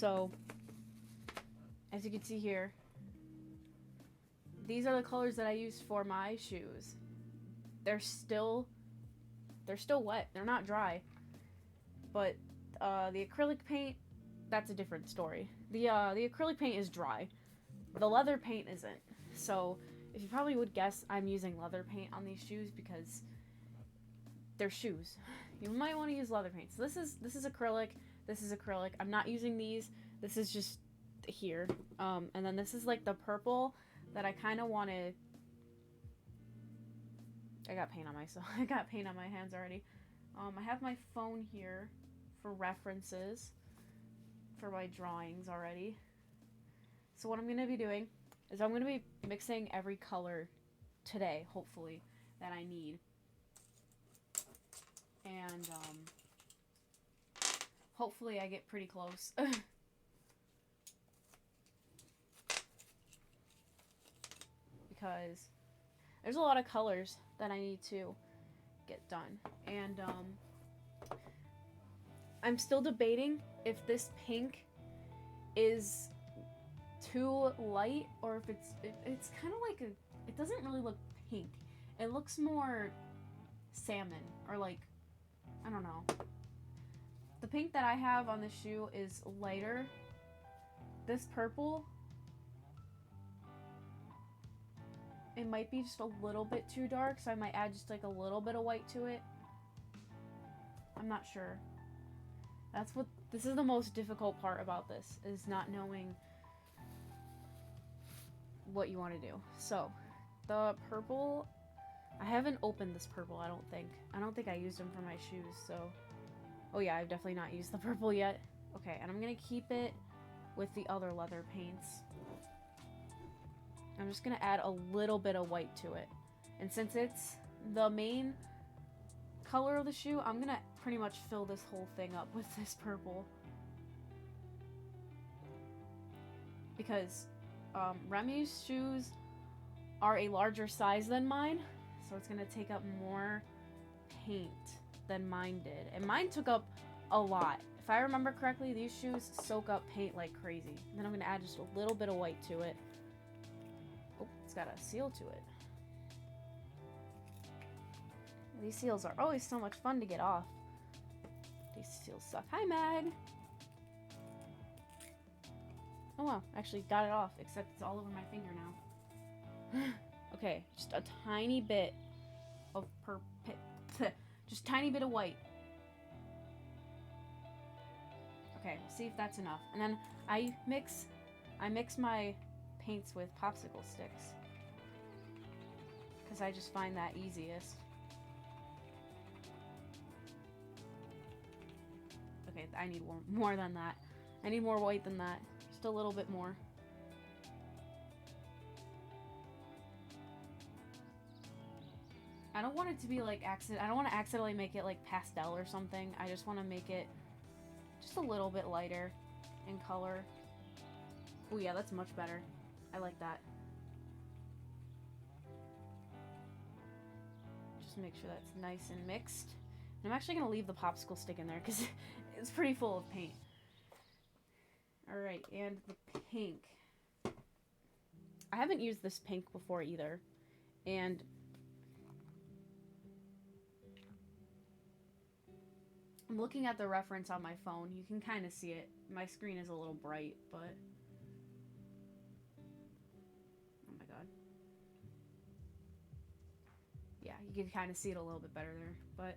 So, as you can see here, these are the colors that I use for my shoes. They're still wet. They're not dry. But the acrylic paint, that's a different story. The acrylic paint is dry. The leather paint isn't. So, if you probably would guess, I'm using leather paint on these shoes because they're shoes. You might want to use leather paint. So this is acrylic. This is acrylic. I'm not using these. This is just here. And then this is like the purple that I kind of want to... I got paint on myself. I got paint on my hands already. I have my phone here for references for my drawings already. So what I'm going to be doing is I'm going to be mixing every color today, hopefully, that I need. And hopefully I get pretty close. Because there's a lot of colors that I need to get done. And I'm still debating if this pink is too light or if it's kind of like it doesn't really look pink. It looks more salmon or like, I don't know. The pink that I have on the shoe is lighter. This purple, it might be just a little bit too dark, so I might add just like a little bit of white to it. I'm not sure. This is the most difficult part about this, is not knowing what you want to do. So, the purple, I haven't opened this purple, I don't think. I don't think I used them for my shoes, so... Oh yeah, I've definitely not used the purple yet. Okay, and I'm gonna keep it with the other leather paints. I'm just gonna add a little bit of white to it. And since it's the main color of the shoe, I'm gonna pretty much fill this whole thing up with this purple. Because Remy's shoes are a larger size than mine, so it's gonna take up more paint than mine did. And mine took up a lot. If I remember correctly, these shoes soak up paint like crazy. And then I'm gonna add just a little bit of white to it. Oh, it's got a seal to it. These seals are always so much fun to get off. These seals suck. Hi, Mag! Oh wow, actually got it off, except it's all over my finger now. Okay, just a tiny bit of just tiny bit of white. Okay, see if that's enough. And then I mix my paints with popsicle sticks, because I just find that easiest. Okay, I need more than that. I need more white than that. Just a little bit more. I don't want it to be like I don't want to accidentally make it like pastel or something. I just want to make it just a little bit lighter in color. Oh yeah, that's much better. I like that. Just make sure that's nice and mixed. And I'm actually going to leave the popsicle stick in there because it's pretty full of paint. Alright, and the pink. I haven't used this pink before either. And I'm looking at the reference on my phone. You can kind of see it. My screen is a little bright, but... Oh my god. Yeah, you can kind of see it a little bit better there, but...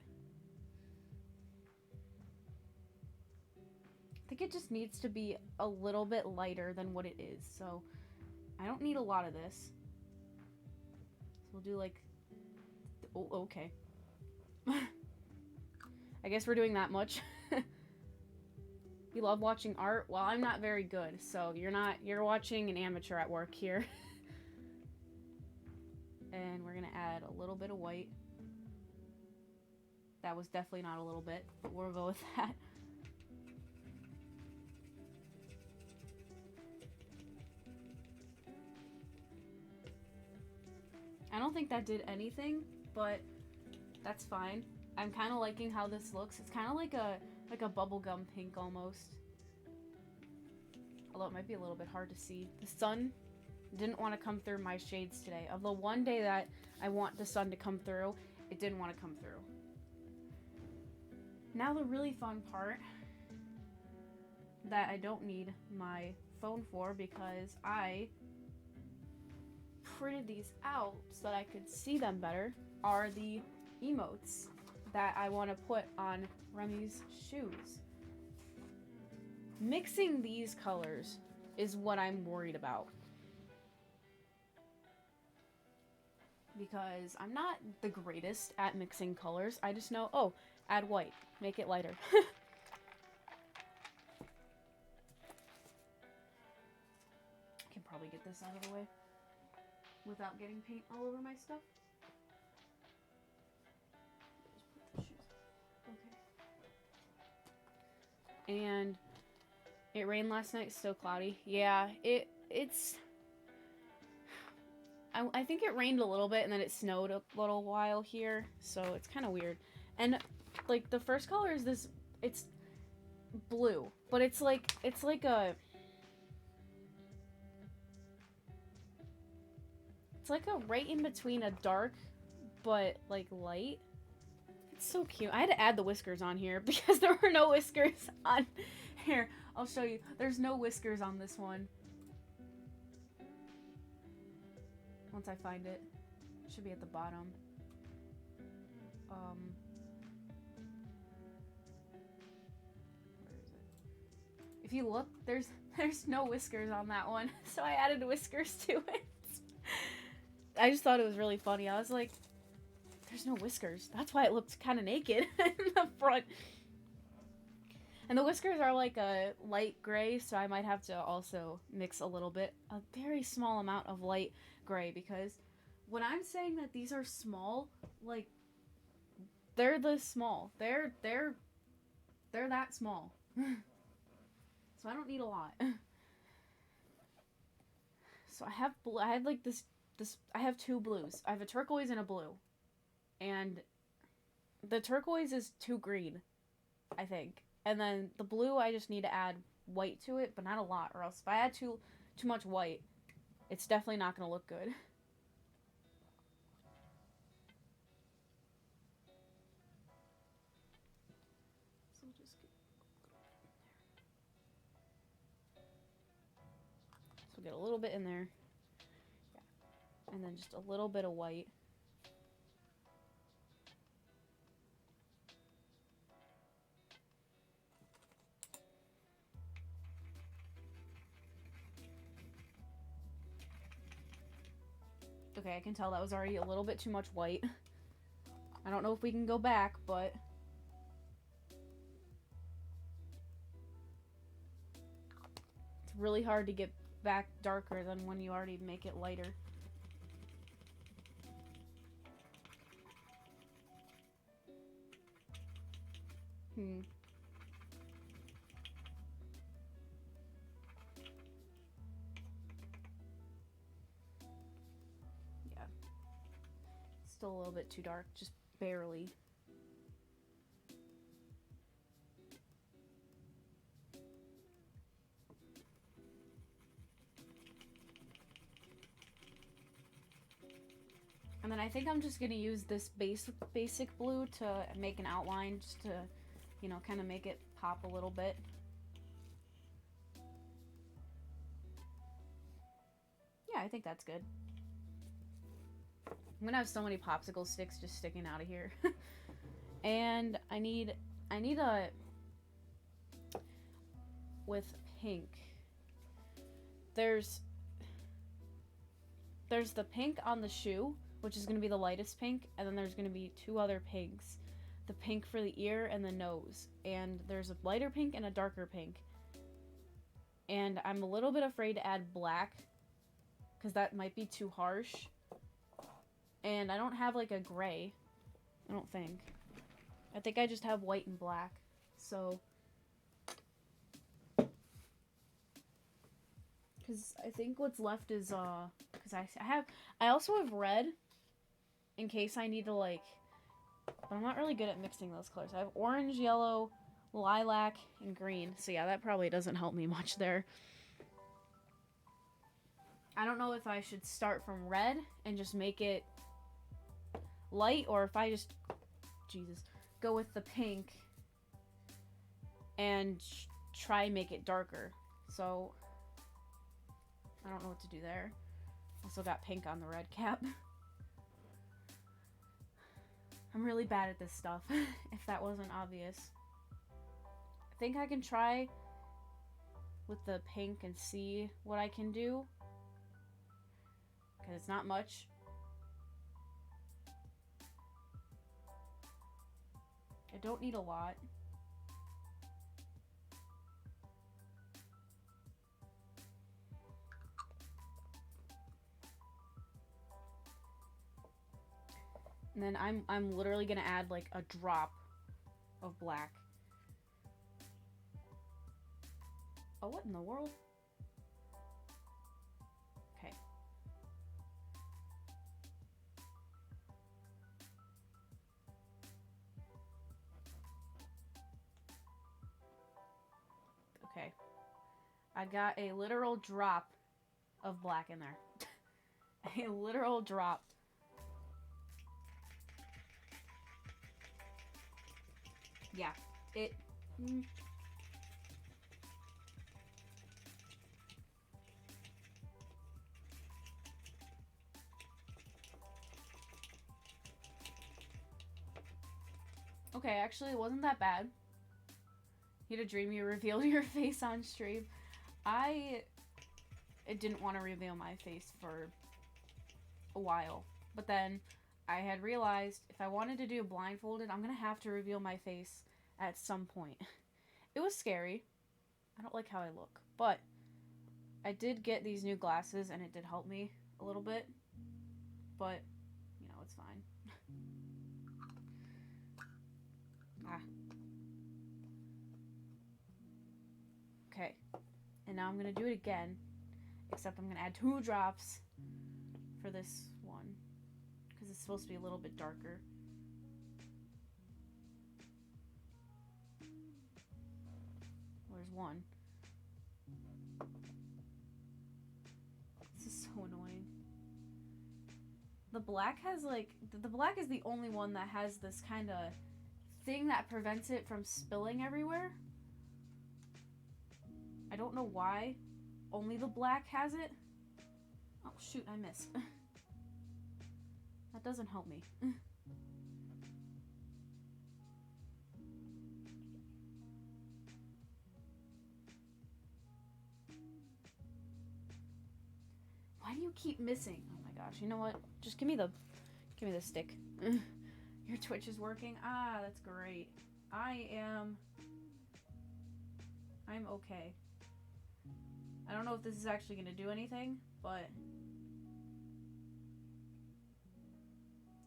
I think it just needs to be a little bit lighter than what it is, so... I don't need a lot of this. So we'll do like... Oh, okay. I guess we're doing that much. You love watching art? Well, I'm not very good, so you're watching an amateur at work here. And we're gonna add a little bit of white. That was definitely not a little bit, but we'll go with that. I don't think that did anything, but that's fine. I'm kind of liking how this looks. It's kind of like a bubblegum pink almost. Although it might be a little bit hard to see. The sun didn't want to come through my shades today. Of the one day that I want the sun to come through, it didn't want to come through. Now the really fun part that I don't need my phone for, because I printed these out so that I could see them better, are the emotes that I want to put on Remy's shoes. Mixing these colors is what I'm worried about. Because I'm not the greatest at mixing colors. I just know, oh, add white, make it lighter. I can probably get this out of the way without getting paint all over my stuff. Just put the shoes. Okay. And it rained last night, still cloudy. Yeah, it's... I think it rained a little bit and then it snowed a little while here, so it's kind of weird. And like the first color is this, it's blue, but it's like a right in between a dark but like light. It's so cute. I had to add the whiskers on here because there were no whiskers on here. I'll show you. There's no whiskers on this one. Once I find it. It should be at the bottom. Where is it? If you look, there's no whiskers on that one. So I added whiskers to it. I just thought it was really funny. I was like, there's no whiskers. That's why it looked kind of naked in the front. And the whiskers are like a light gray, so I might have to also mix a little bit, a very small amount of light gray, because when I'm saying that these are small, like, they're this small. They're that small. So I don't need a lot. So I have like this, I have two blues. I have a turquoise and a blue. And the turquoise is too green, I think. And then the blue, I just need to add white to it, but not a lot, or else if I add too much white, it's definitely not going to look good. So just get a little bit in there. Yeah. And then just a little bit of white. Okay, I can tell that was already a little bit too much white. I don't know if we can go back, but... it's really hard to get back darker than when you already make it lighter. Still a little bit too dark, just barely. And then I think I'm just gonna use this basic blue to make an outline, just to, you know, kind of make it pop a little bit. Yeah, I think that's good. I'm gonna have so many popsicle sticks just sticking out of here. And I need a, with pink, there's the pink on the shoe, which is gonna be the lightest pink, and then there's gonna be two other pinks, the pink for the ear and the nose, and there's a lighter pink and a darker pink. And I'm a little bit afraid to add black because that might be too harsh. And I don't have like a gray, I don't think. I think I just have white and black. So, because I think what's left is, because I also have red in case I need to, like, but I'm not really good at mixing those colors. I have orange, yellow, lilac, and green. So yeah, that probably doesn't help me much there. I don't know if I should start from red and just make it light, or if I just, Jesus, go with the pink and try and make it darker. So, I don't know what to do there. Also got pink on the red cap. I'm really bad at this stuff, if that wasn't obvious. I think I can try with the pink and see what I can do, because it's not much. I don't need a lot. And then I'm literally gonna add like a drop of black. Oh, what in the world? Okay. Okay. I got a literal drop of black in there. A literal drop. Yeah, it... Okay, actually, it wasn't that bad. You had a dream you revealed your face on stream. I didn't want to reveal my face for a while. But then I had realized if I wanted to do blindfolded, I'm going to have to reveal my face at some point. It was scary. I don't like how I look. But I did get these new glasses and it did help me a little bit. But, you know, it's fine. Okay. And now I'm going to do it again. Except I'm going to add 2 drops for this one. Because it's supposed to be a little bit darker. Where's one? This is so annoying. The black has like... The black is the only one that has this kind of thing that prevents it from spilling everywhere. I don't know why. Only the black has it. Oh, shoot, I missed. That doesn't help me. Why do you keep missing? Oh my gosh, you know what? Just give me the stick. Your Twitch is working? Ah, that's great. I'm okay. I don't know if this is actually going to do anything, but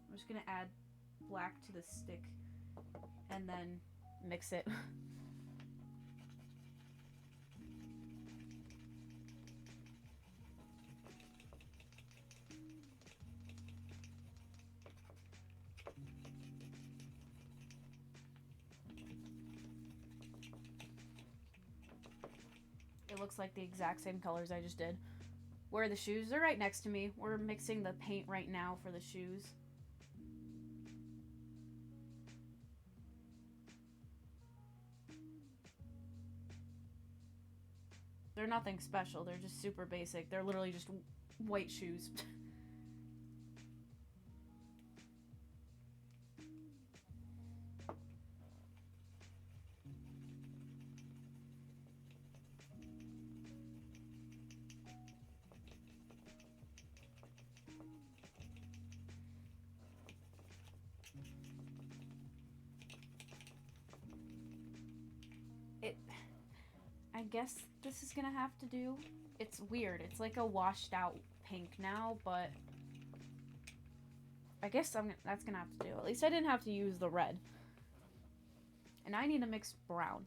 I'm just going to add black to the stick and then mix it. It looks like the exact same colors I just did. Where are the shoes? They're right next to me. We're mixing the paint right now for the shoes. They're nothing special. They're just super basic. They're literally just white shoes. I guess this is gonna have to do. It's weird. It's like a washed out pink now, but I guess that's gonna have to do. At least I didn't have to use the red. And I need to mix brown.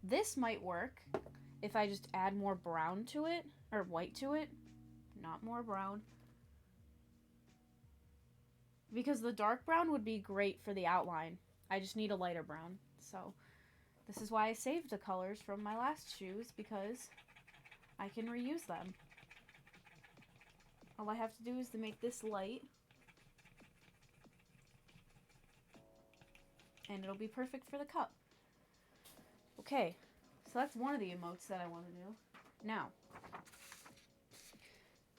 This might work if I just add more brown to it, or white to it. Not more brown. Because the dark brown would be great for the outline. I just need a lighter brown. So this is why I saved the colors from my last shoes, because I can reuse them. All I have to do is to make this light. And it'll be perfect for the cup. Okay, so that's one of the emotes that I want to do. Now,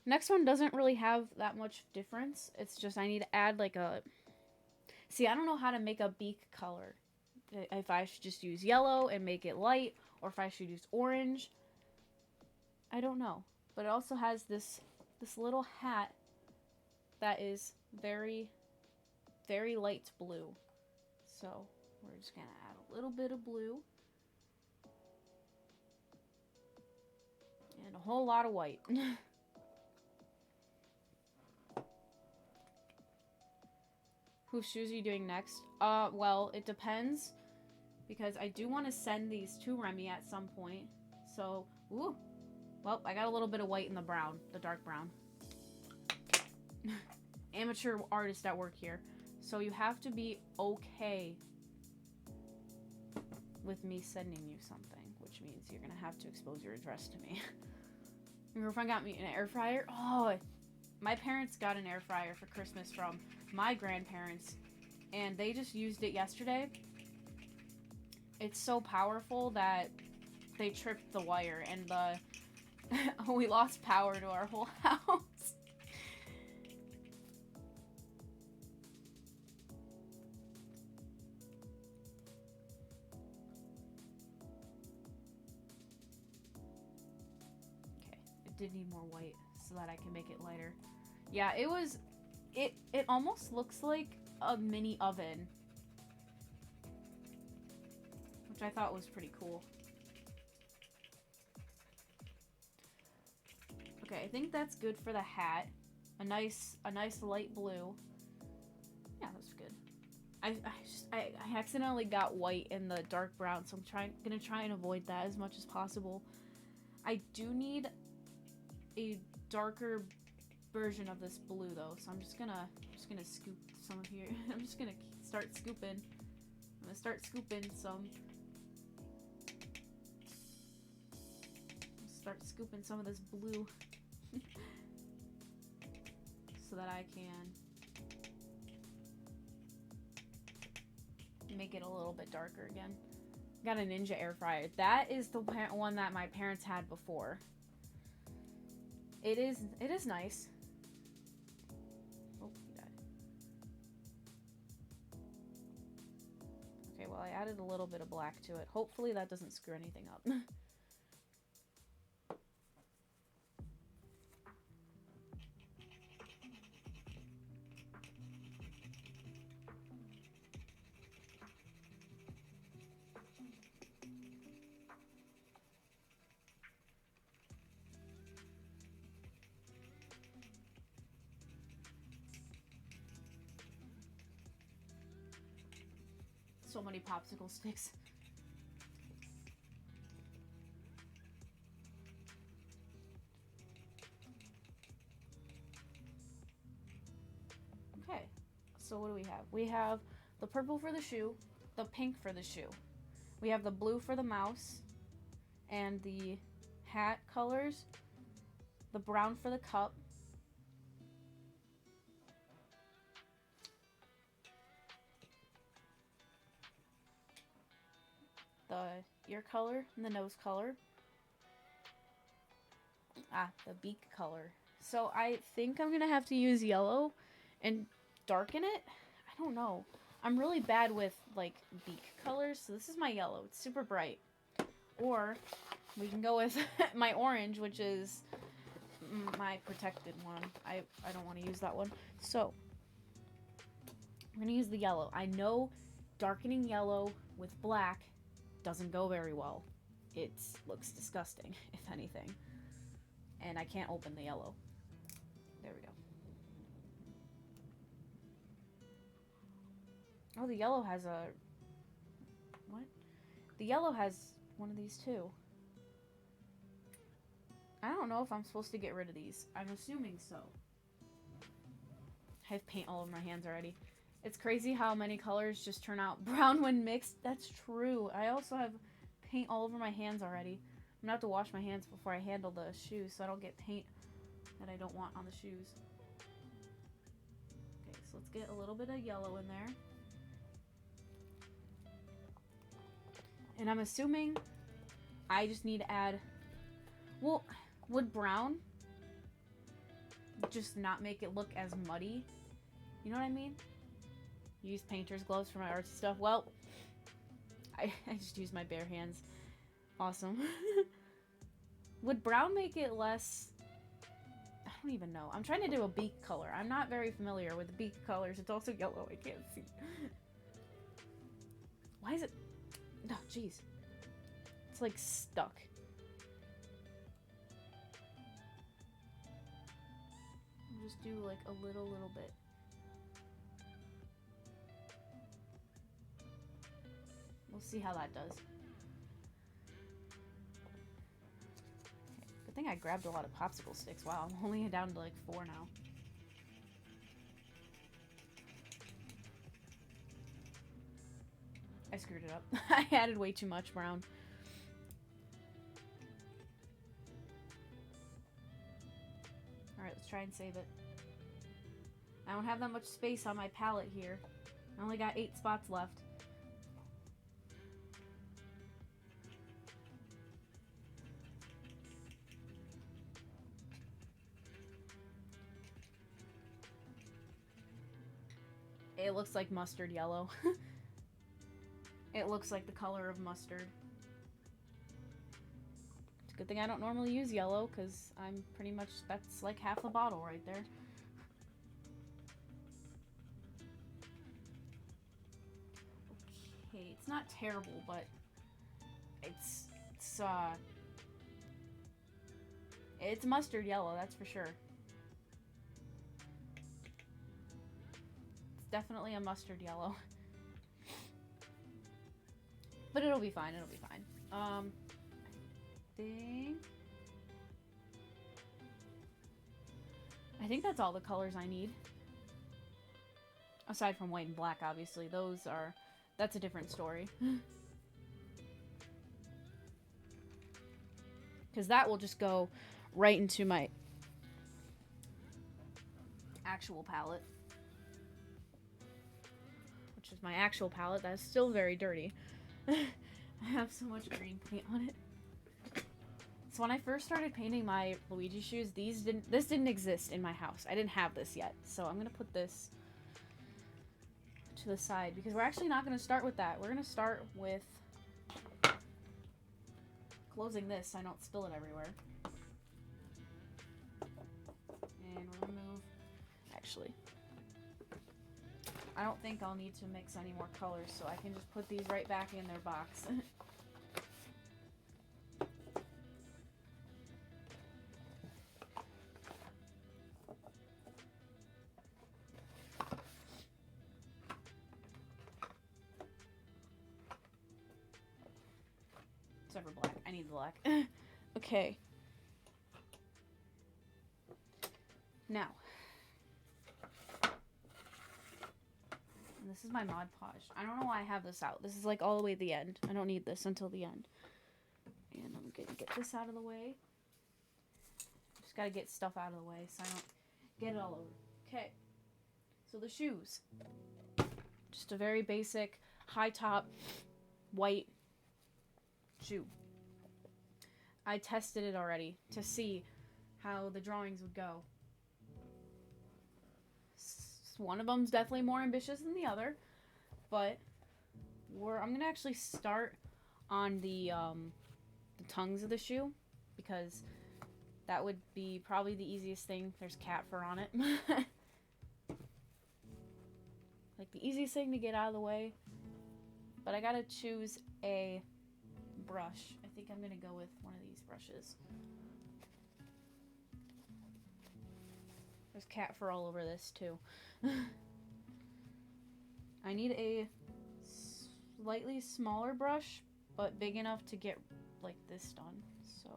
next one doesn't really have that much difference. It's just I need to add like a... See, I don't know how to make a beak color. If I should just use yellow and make it light, or if I should use orange. I don't know. But it also has this little hat that is very, very light blue. So we're just going to add a little bit of blue. And a whole lot of white. Whose shoes are you doing next? Well, it depends. Because I do want to send these to Remy at some point. So, ooh. Well, I got a little bit of white in the brown. The dark brown. Amateur artist at work here. So you have to be okay with me sending you something. Which means you're going to have to expose your address to me. Your girlfriend got me an air fryer. Oh, my parents got an air fryer for Christmas from my grandparents. And they just used it yesterday. It's so powerful that they tripped the wire and we lost power to our whole house. Okay, it did need more white so that I can make it lighter. Yeah, it almost looks like a mini oven. Which I thought was pretty cool. Okay, I think that's good for the hat. A nice light blue. Yeah, that's good. I accidentally got white in the dark brown, so I'm gonna try and avoid that as much as possible. I do need a darker version of this blue though, so I'm just gonna scoop some of here. I'm just gonna start scooping. I'm gonna start scooping some. Start scooping some of this blue so that I can make it a little bit darker again. Got a Ninja air fryer. That is the one that my parents had before. It is nice. Oh, he died. Okay, well I added a little bit of black to it. Hopefully that doesn't screw anything up. So many popsicle sticks. Okay, so what do we have? We have the purple for the shoe, the pink for the shoe. We have the blue for the mouse, and the hat colors, the brown for the cup, the ear color and the nose color. The beak color. So I think I'm gonna have to use yellow and darken it. I don't know. I'm really bad with like beak colors, so this is my yellow. It's super bright. Or we can go with my orange, which is my protected one. I don't want to use that one. So I'm gonna use the yellow. I know darkening yellow with black doesn't go very well. It looks disgusting, if anything. And I can't open the yellow. There we go. Oh, the yellow has a... What? The yellow has one of these too. I don't know if I'm supposed to get rid of these. I'm assuming so. I have paint all over my hands already. It's crazy how many colors just turn out brown when mixed. That's true. I also have paint all over my hands already. gonna have to wash my hands before I handle the shoes so I don't get paint that I don't want on the shoes. Okay, so let's get a little bit of yellow in there. And I'm assuming I just need to add... Well, would brown just not make it look as muddy? You know what I mean? Use painter's gloves for my artsy stuff. Well, I just use my bare hands. Awesome. Would brown make it less... I don't even know. I'm trying to do a beak color. I'm not very familiar with the beak colors. It's also yellow. I can't see. Why is it... Oh, jeez. It's like stuck. I'll just do like a little bit. We'll see how that does. Good thing I grabbed a lot of popsicle sticks. Wow, I'm only down to like 4 now. I screwed it up. I added way too much brown. Alright, let's try and save it. I don't have that much space on my palette here. I only got 8 spots left. It looks like mustard yellow. It looks like the color of mustard. It's a good thing I don't normally use yellow, because I'm pretty much, that's like half the bottle right there. Okay, it's not terrible, but it's mustard yellow, that's for sure. It's definitely a mustard yellow. But it'll be fine, it'll be fine. I think that's all the colors I need. Aside from white and black, obviously. That's a different story. Because that will just go right into my actual palette. Which is my actual palette. That is still very dirty. I have so much green paint on it. So when I first started painting my Luigi shoes, this didn't exist in my house. I didn't have this yet. So I'm gonna put this to the side because we're actually not gonna start with that. We're gonna start with closing this so I don't spill it everywhere. And we're gonna move. Actually, I don't think I'll need to mix any more colors, so I can just put these right back in their box. Except for black. I need the black. Okay. Now. This is my Mod Podge. I don't know why I have this out. This is like all the way at the end. I don't need this until the end. And I'm gonna get this out of the way. Just gotta get stuff out of the way so I don't get it all over. Okay. So the shoes. Just a very basic, high top, white shoe. I tested it already to see how the drawings would go. One of them's definitely more ambitious than the other, but I'm gonna actually start on the tongues of the shoe because that would be probably the easiest thing. There's cat fur on it. Like the easiest thing to get out of the way, but I gotta choose a brush. I think I'm gonna go with one of these brushes. There's cat fur all over this too. I need a slightly smaller brush, but big enough to get like this done. So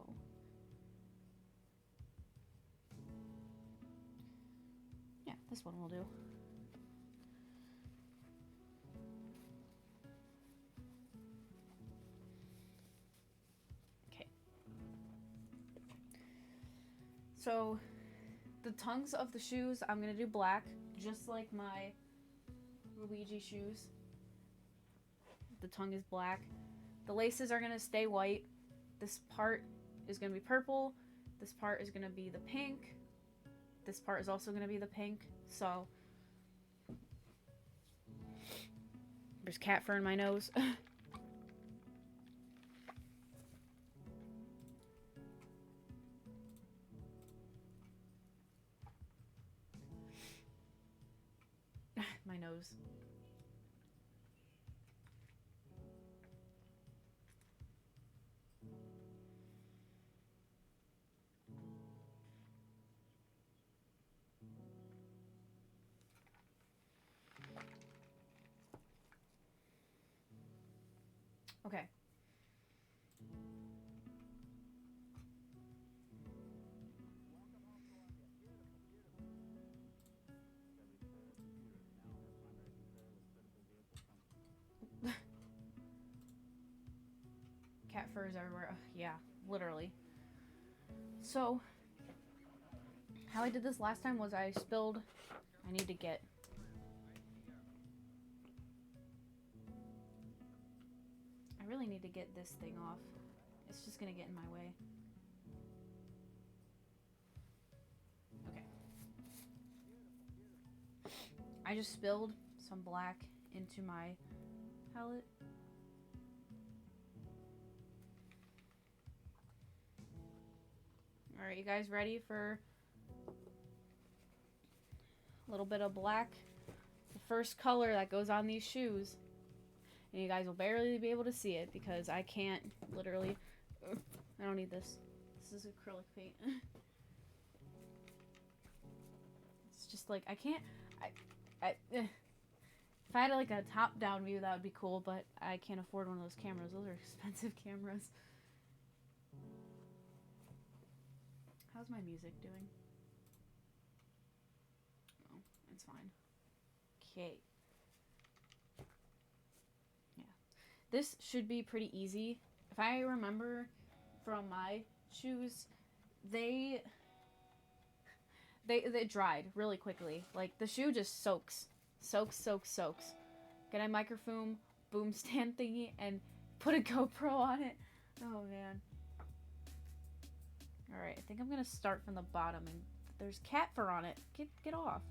yeah, this one will do. Okay. So the tongues of the shoes, I'm gonna do black, just like my Luigi shoes. The tongue is black. The laces are gonna stay white. This part is gonna be purple. This part is gonna be the pink. This part is also gonna be the pink. So there's cat fur in my nose. My nose. Okay. Cat fur is everywhere. Ugh, yeah, literally. So, how I did this last time was I spilled... I need to get... I really need to get this thing off. It's just gonna get in my way. Okay. I just spilled some black into my palette. Alright, you guys ready for a little bit of black? The first color that goes on these shoes. And you guys will barely be able to see it because I can't literally... I don't need this. This is acrylic paint. It's just like, I can't... If I had like a top-down view, that would be cool, but I can't afford one of those cameras. Those are expensive cameras. How's my music doing? Oh, it's fine. Okay. Yeah. This should be pretty easy. If I remember from my shoes, they dried really quickly. Like, the shoe just soaks. Soaks. Get a microfoam boom stand thingy and put a GoPro on it. Oh, man. Alright, I think I'm gonna start from the bottom, and there's cat fur on it. Get off.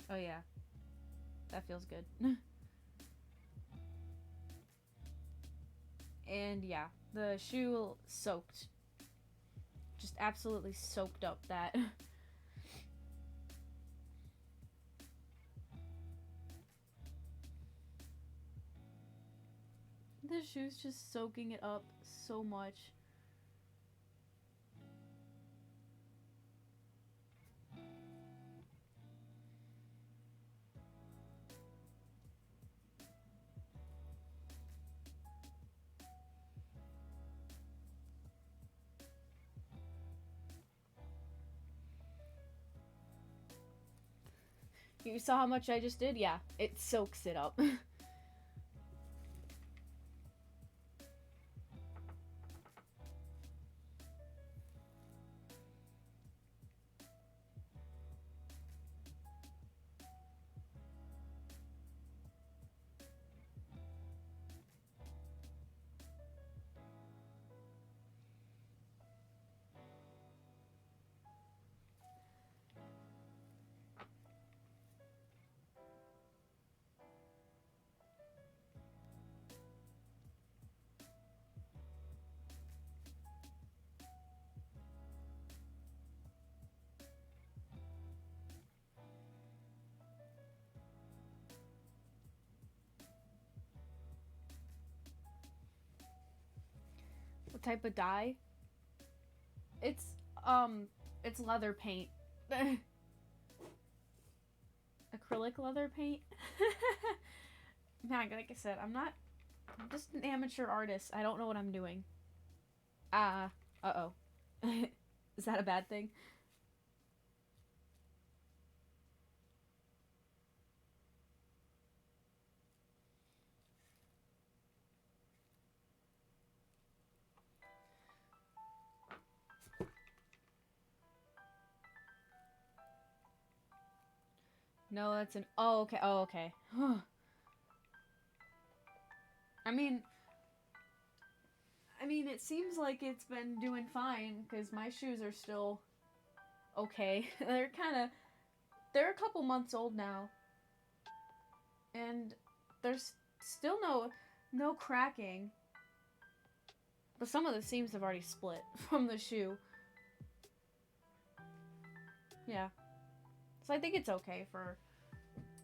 Oh yeah. That feels good. And yeah, the shoe soaked. Just absolutely soaked up that. The shoe's just soaking it up so much. You saw how much I just did? Yeah, it soaks it up. What type of dye? It's leather paint. Acrylic leather paint. Man, like I said, I'm just an amateur artist. I don't know what I'm doing. Uh-oh. Is that a bad thing? No, that's an... Oh, okay. Oh, okay. I mean, it seems like it's been doing fine, because my shoes are still okay. They're a couple months old now. And there's still no cracking. But some of the seams have already split from the shoe. Yeah. So I think it's okay for...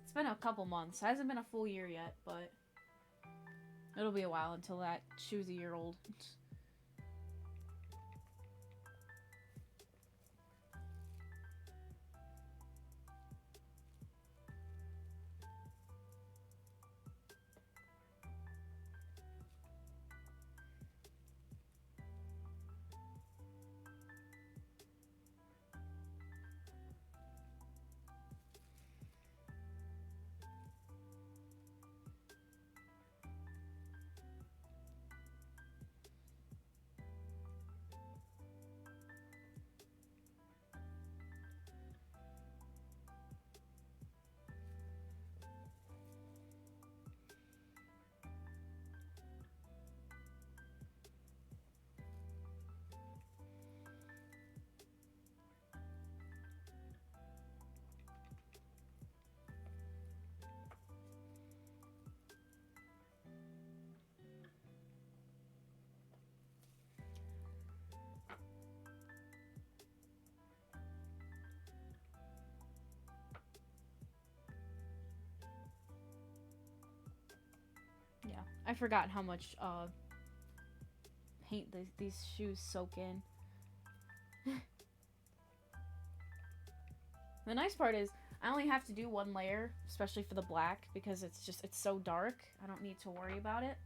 It's been a couple months. It hasn't been a full year yet, but... It'll be a while until that shoe's a year old. Yeah. I forgot how much paint these shoes soak in. The nice part is I only have to do one layer, especially for the black, because it's so dark. I don't need to worry about it.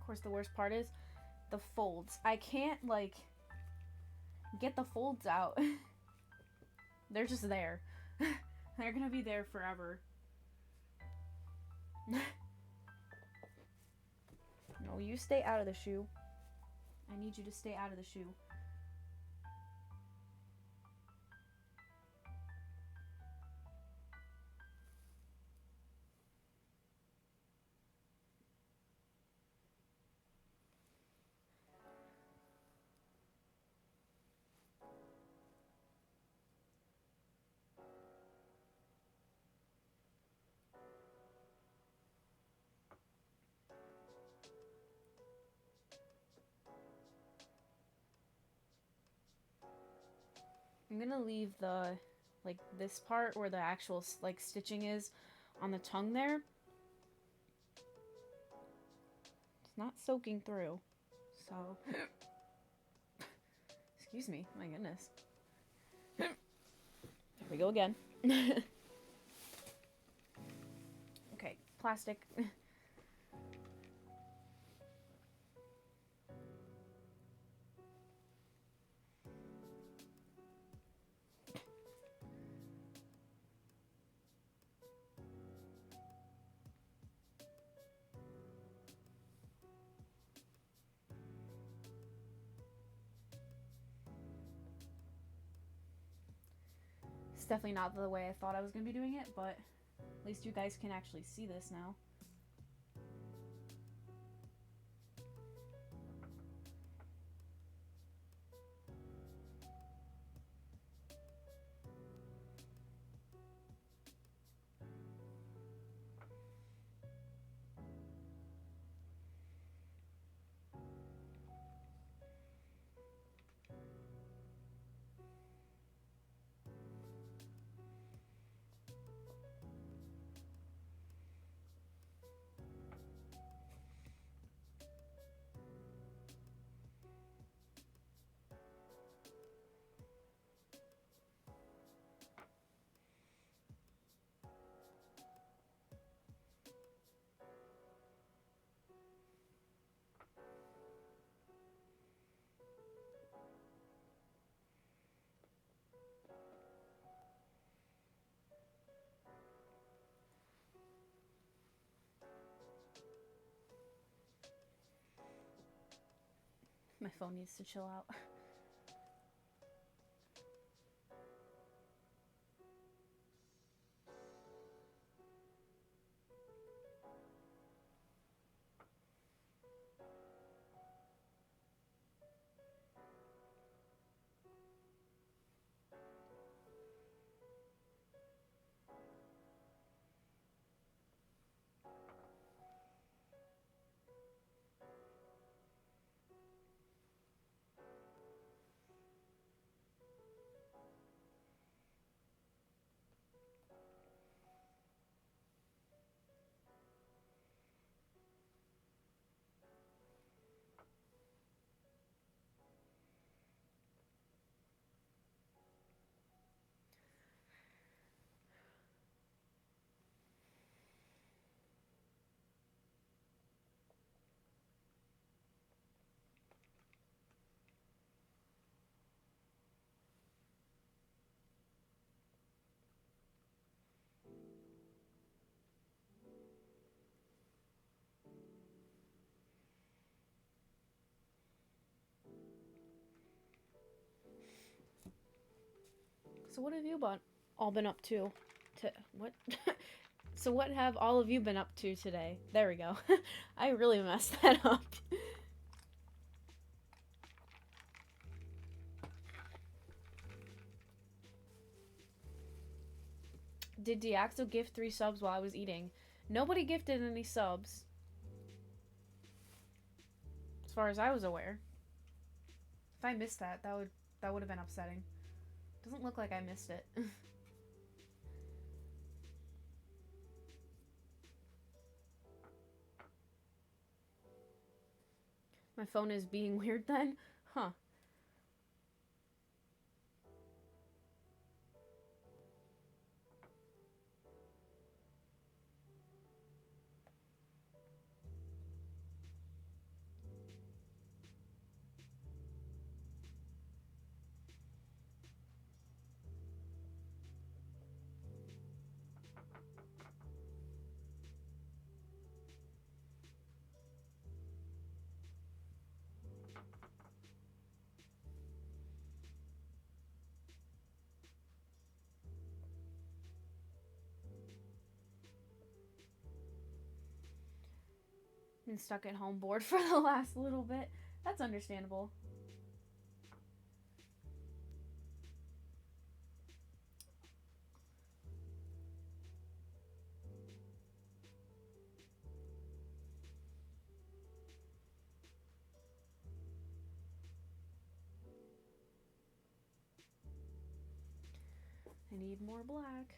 Of course, the worst part is the folds. I can't, like, get the folds out. They're just there. They're gonna be there forever. No, you stay out of the shoe. I need you to stay out of the shoe. I'm gonna leave the, like, this part where the actual, like, stitching is on the tongue there. It's not soaking through, so... Excuse me, my goodness. There we go again. Okay, plastic. It's definitely not the way I thought I was going to be doing it, but at least you guys can actually see this now. My phone needs to chill out. So what have you all been up to? What? So what have all of you been up to today? There we go. I really messed that up. Did Deaxo gift 3 subs while I was eating? Nobody gifted any subs. As far as I was aware. If I missed that, that would have been upsetting. Doesn't look like I missed it. My phone is being weird then? Huh. Been stuck at home bored for the last little bit. That's understandable. I need more black.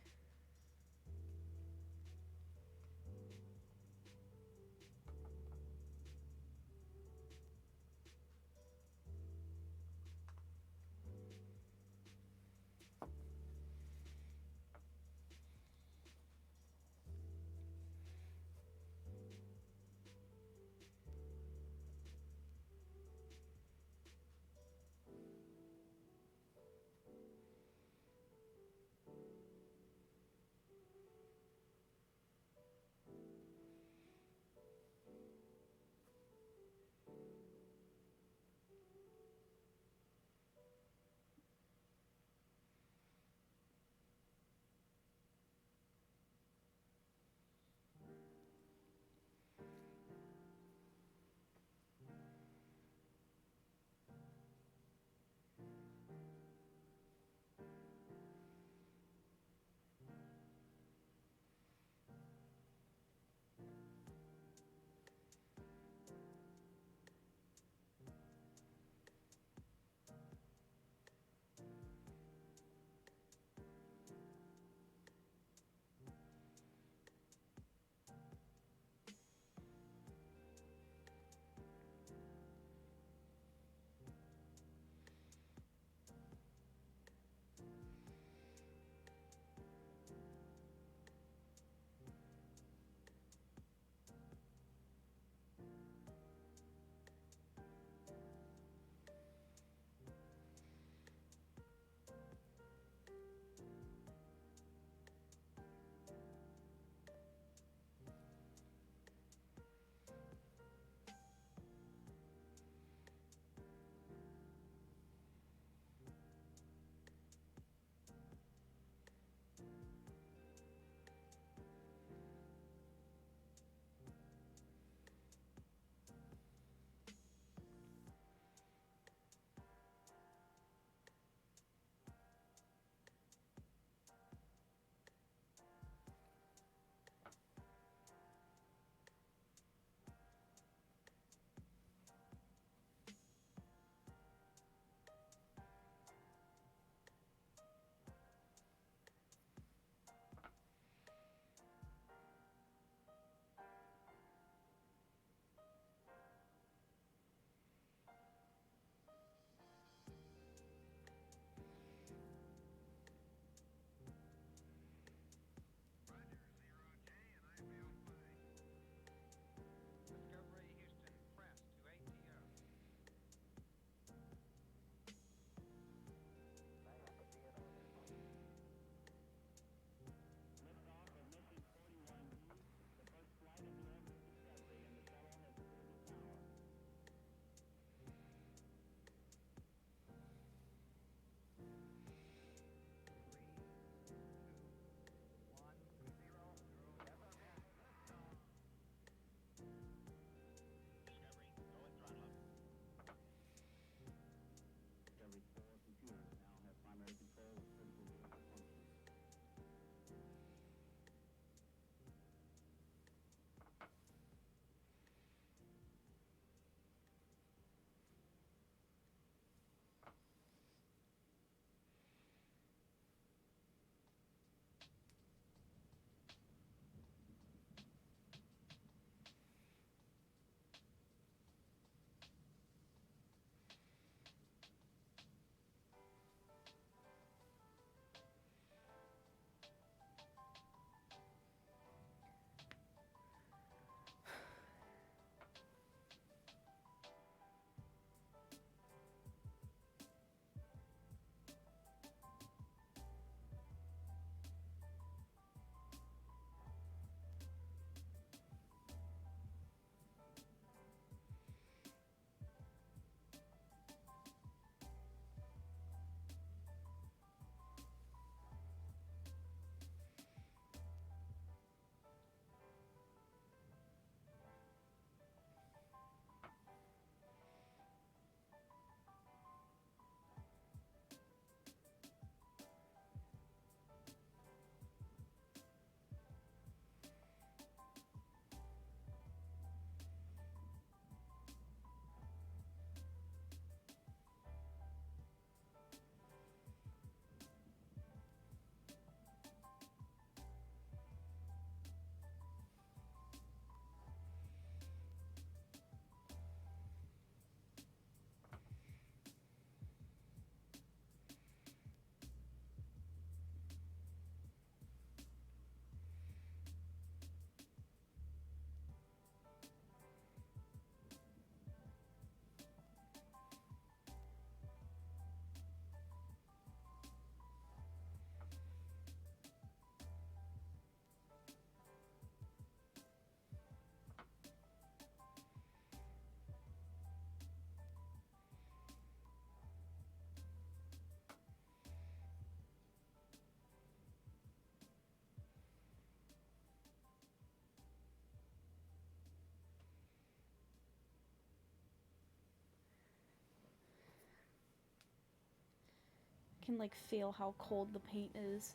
can like feel how cold the paint is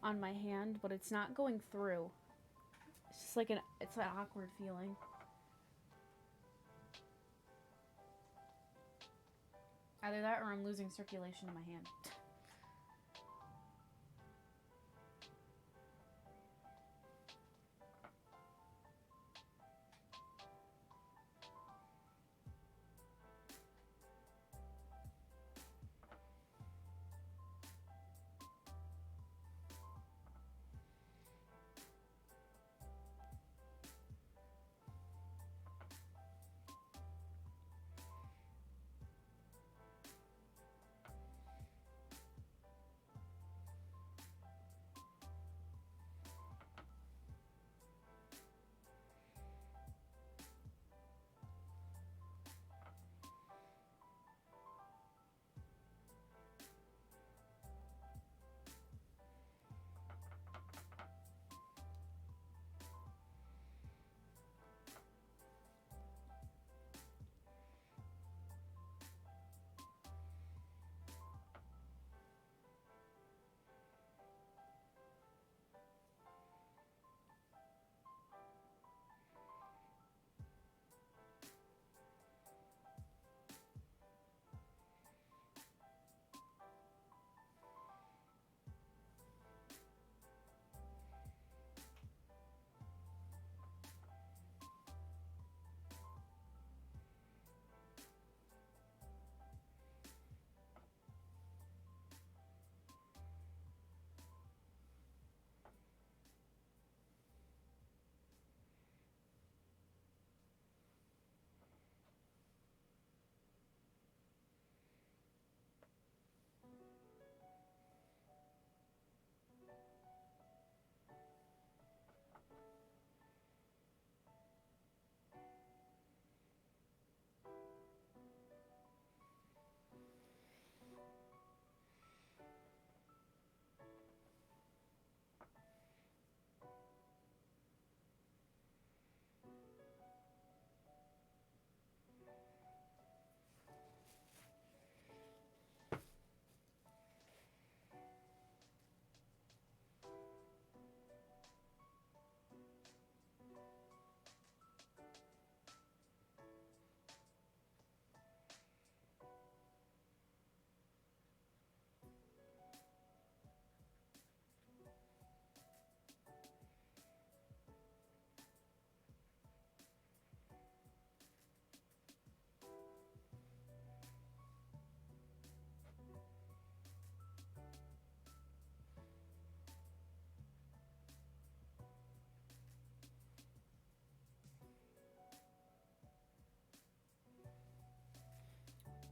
on my hand, but it's not going through. It's just like it's an awkward feeling. Either that or I'm losing circulation in my hand.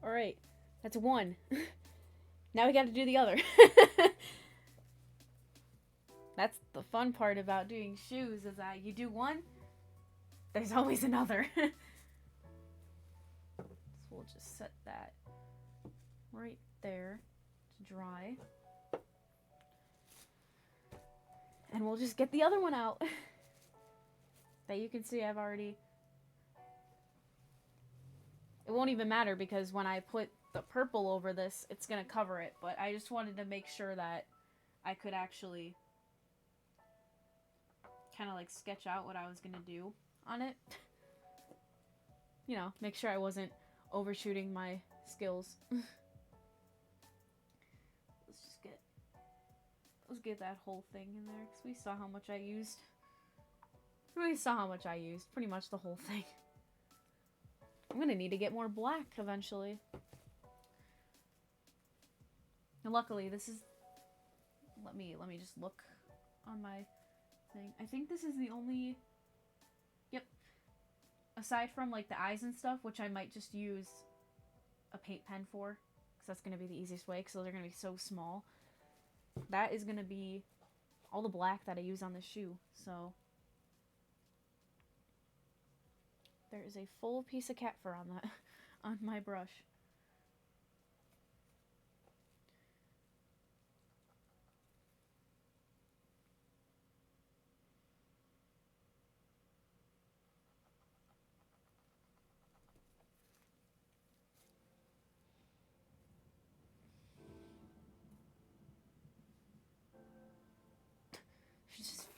Alright, that's one. Now we gotta do the other. That's the fun part about doing shoes, is that you do one, there's always another. So we'll just set that right there to dry. And we'll just get the other one out. That you can see I've already... It won't even matter because when I put the purple over this, it's going to cover it. But I just wanted to make sure that I could actually kind of like sketch out what I was going to do on it. You know, make sure I wasn't overshooting my skills. Let's get that whole thing in there because we saw how much I used. Pretty much the whole thing. I'm gonna need to get more black eventually. And luckily this is... Let me just look on my thing. I think this is the only... Yep. Aside from like the eyes and stuff, which I might just use a paint pen for. Because that's gonna be the easiest way because those are gonna be so small. That is gonna be all the black that I use on this shoe. So... There is a full piece of cat fur on that, on my brush.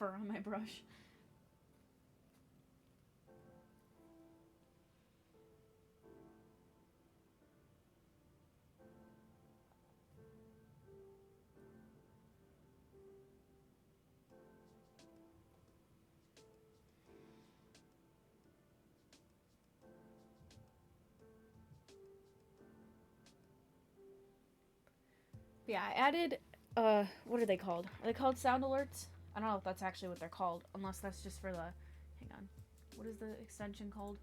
fur on my brush. Yeah, I added, what are they called? Are they called sound alerts? I don't know if that's actually what they're called, unless that's just for the, hang on, what is the extension called?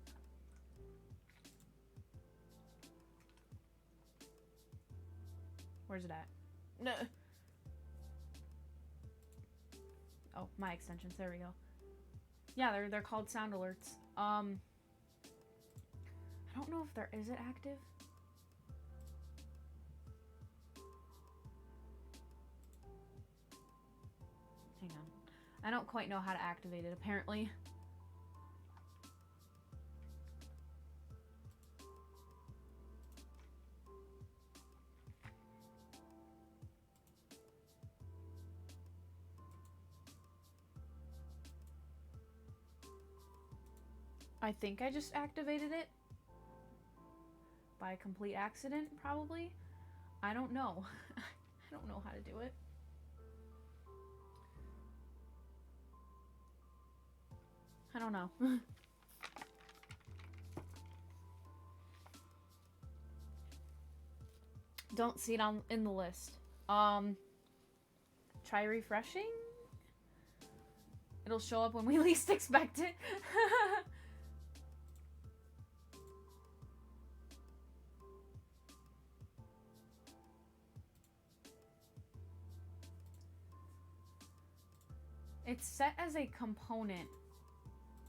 Where's it at? No. Oh, my extensions, there we go. Yeah, they're called sound alerts. I don't know if is it active? Hang on. I don't quite know how to activate it, apparently. I think I just activated it. By complete accident, probably. I don't know. I don't know how to do it. I don't know. Don't see it in the list. Try refreshing? It'll show up when we least expect it. It's set as a component.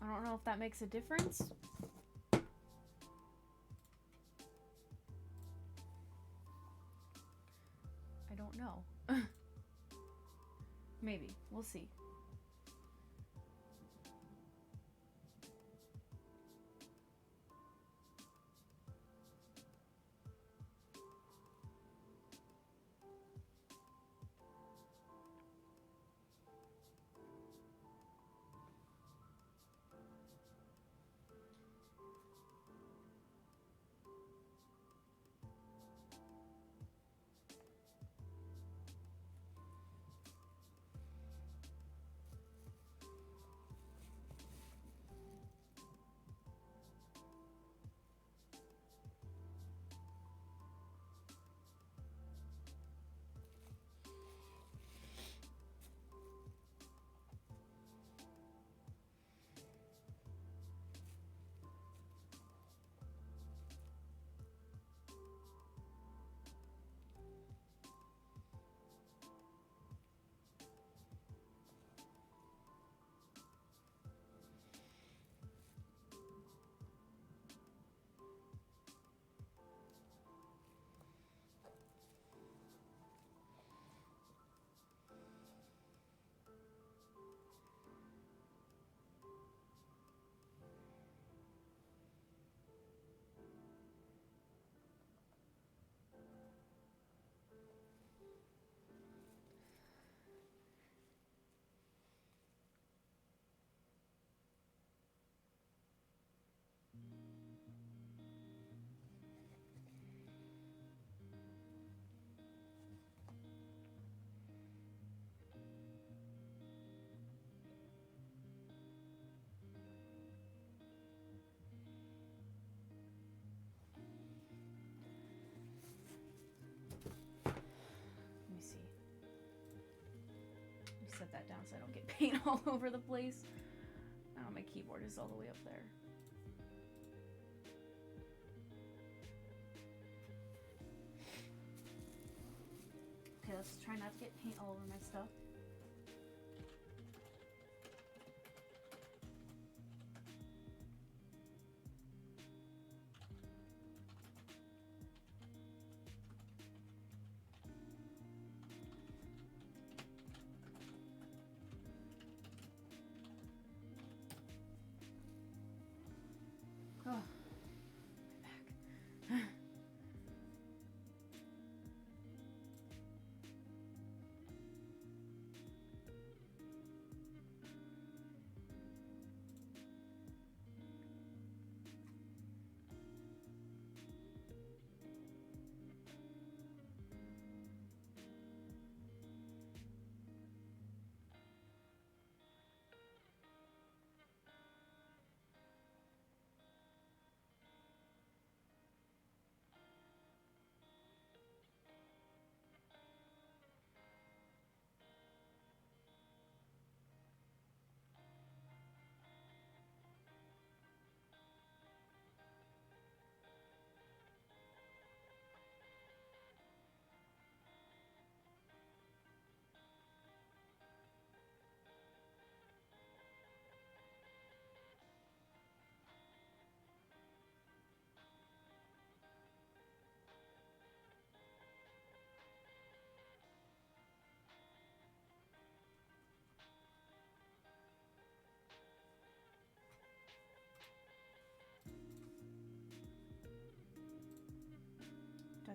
I don't know if that makes a difference. I don't know. Maybe. We'll see. Set that down so I don't get paint all over the place. Oh, my keyboard is all the way up there. Okay, let's try not to get paint all over my stuff. Oh, my back.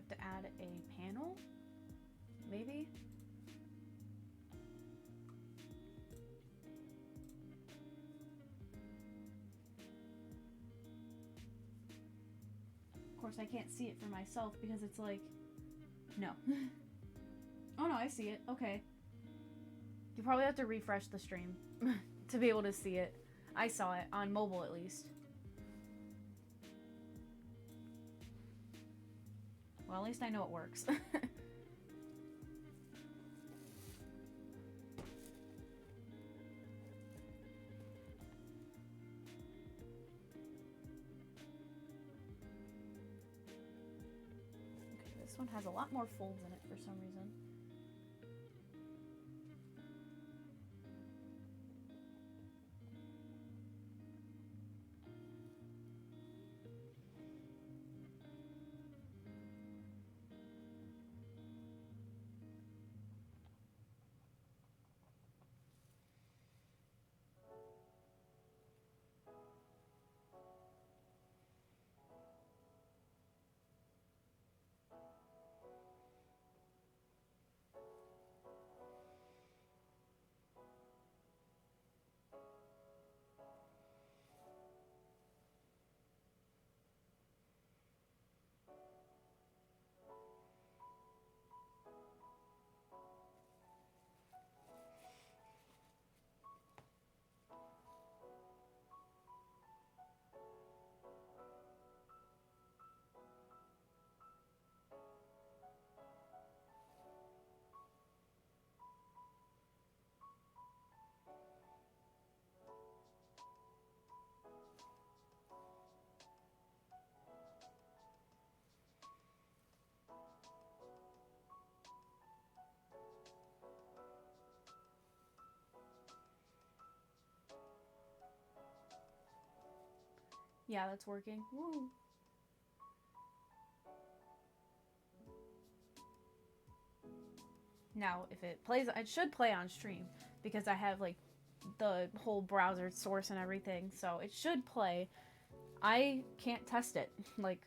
have to add a panel, maybe? Of course, I can't see it for myself because it's like, no. Oh no, I see it. Okay. You probably have to refresh the stream to be able to see it. I saw it on mobile at least. Well, at least I know it works. This one has a lot more folds in it for some reason. Yeah, that's working. Woo. Now, if it plays, it should play on stream because I have like the whole browser source and everything, so it should play. I can't test it, like,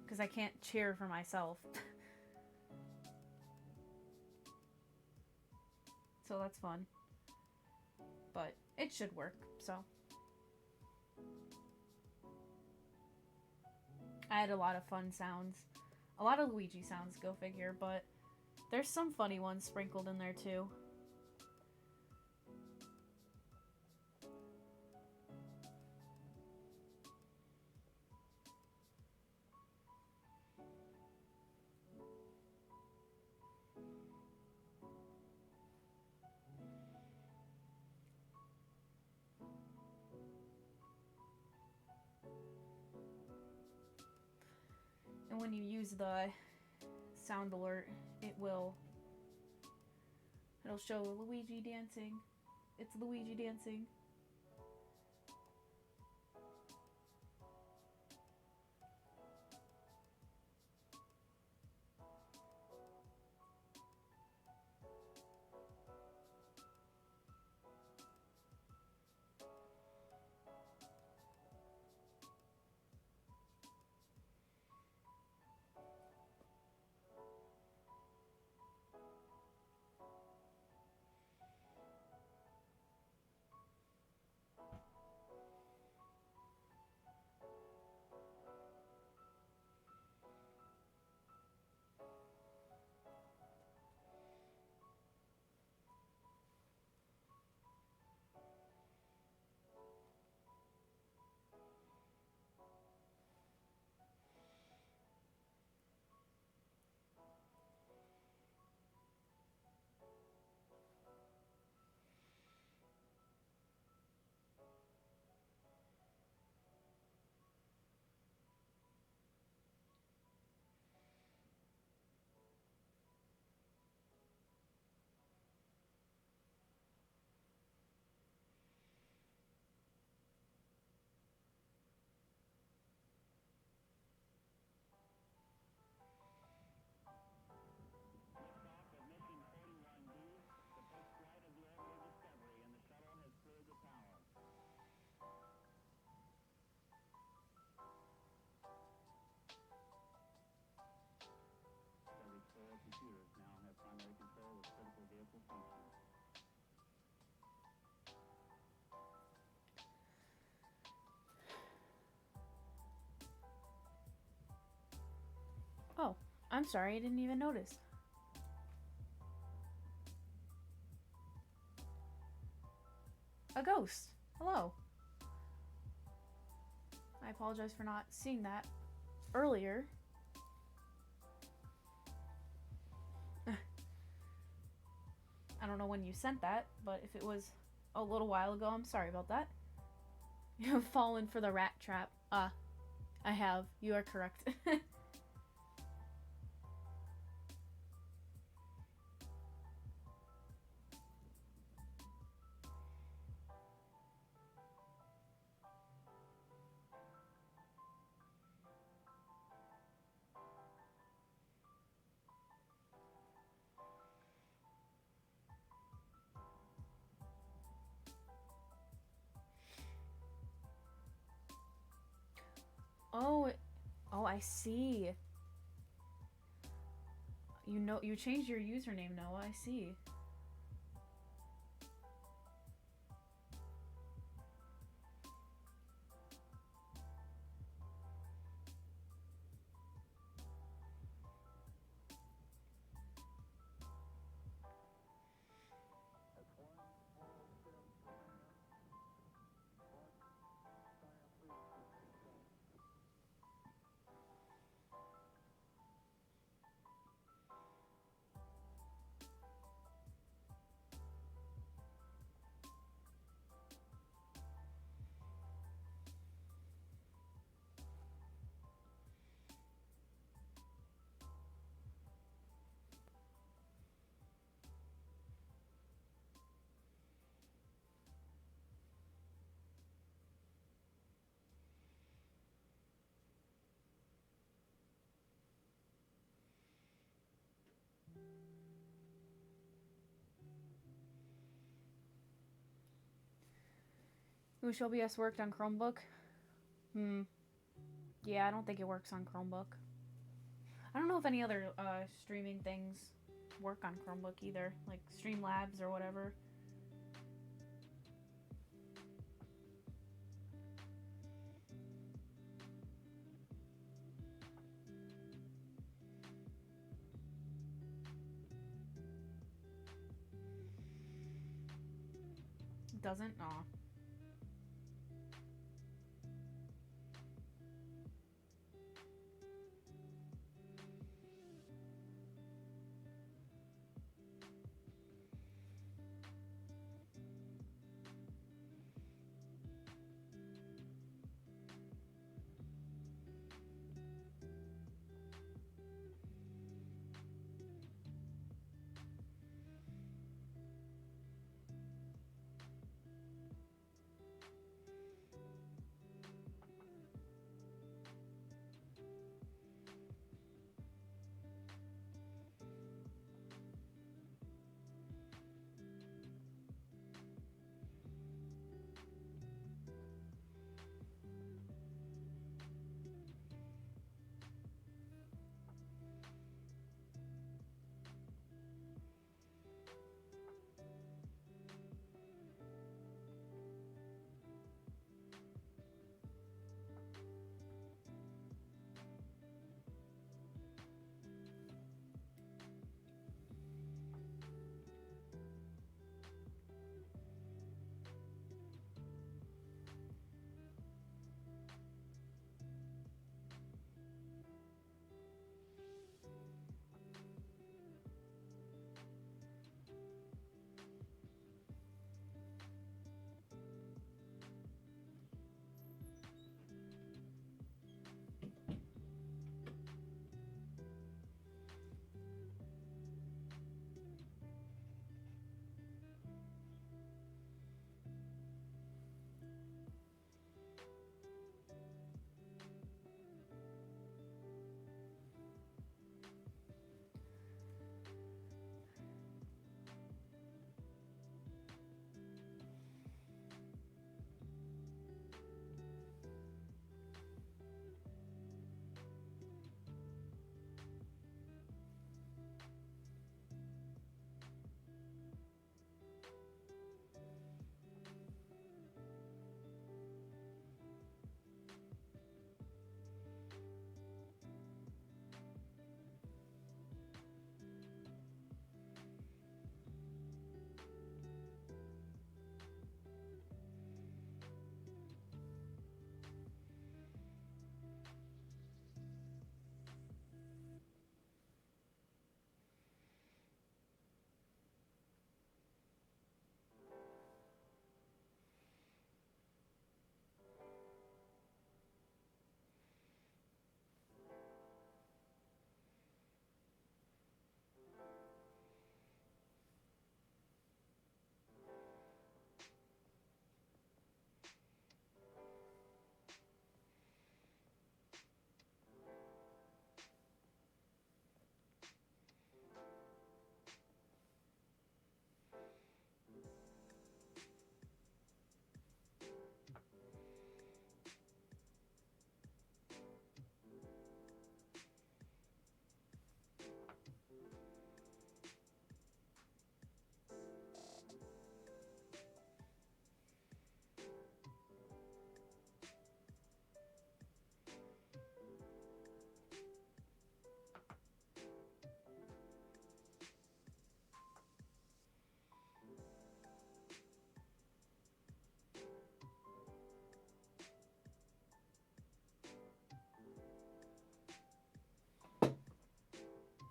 because I can't cheer for myself. So that's fun. But it should work, so. I had a lot of fun sounds. A lot of Luigi sounds, go figure, but there's some funny ones sprinkled in there too. And when you use the sound alert, it'll show Luigi dancing. It's Luigi dancing. I'm sorry, I didn't even notice. A ghost. Hello. I apologize for not seeing that earlier. I don't know when you sent that, but if it was a little while ago, I'm sorry about that. You have fallen for the rat trap. I have. You are correct. Oh, I see. You changed your username, Noah. I see. Wish OBS worked on Chromebook? Yeah, I don't think it works on Chromebook. I don't know if any other streaming things work on Chromebook either, like Streamlabs or whatever. It doesn't? Aw.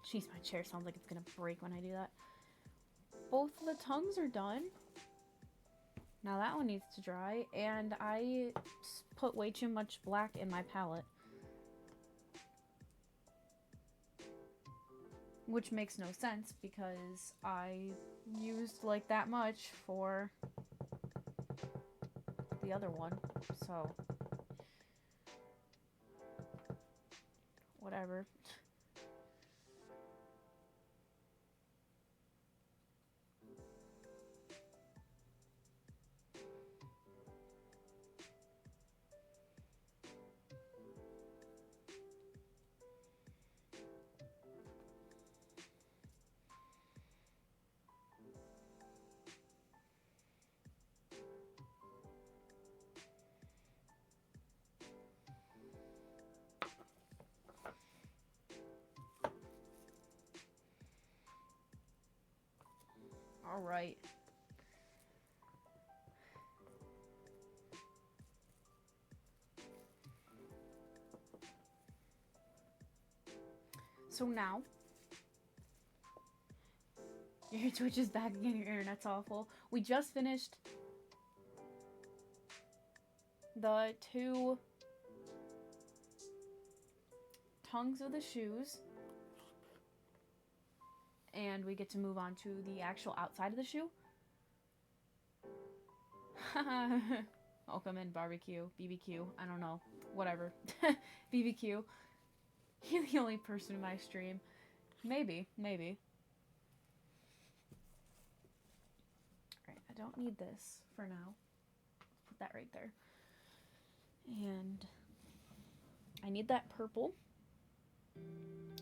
Jeez, my chair sounds like it's gonna break when I do that. Both of the tongues are done. Now that one needs to dry, and I put way too much black in my palette. Which makes no sense because I used like that much for the other one, so whatever. All right. So now, your Twitch is back again, your internet's awful. We just finished the 2 tongues of the shoes. And we get to move on to the actual outside of the shoe. Welcome in, barbecue, BBQ, I don't know, whatever. BBQ. You're the only person in my stream. Maybe. Alright, I don't need this for now. Put that right there. And I need that purple.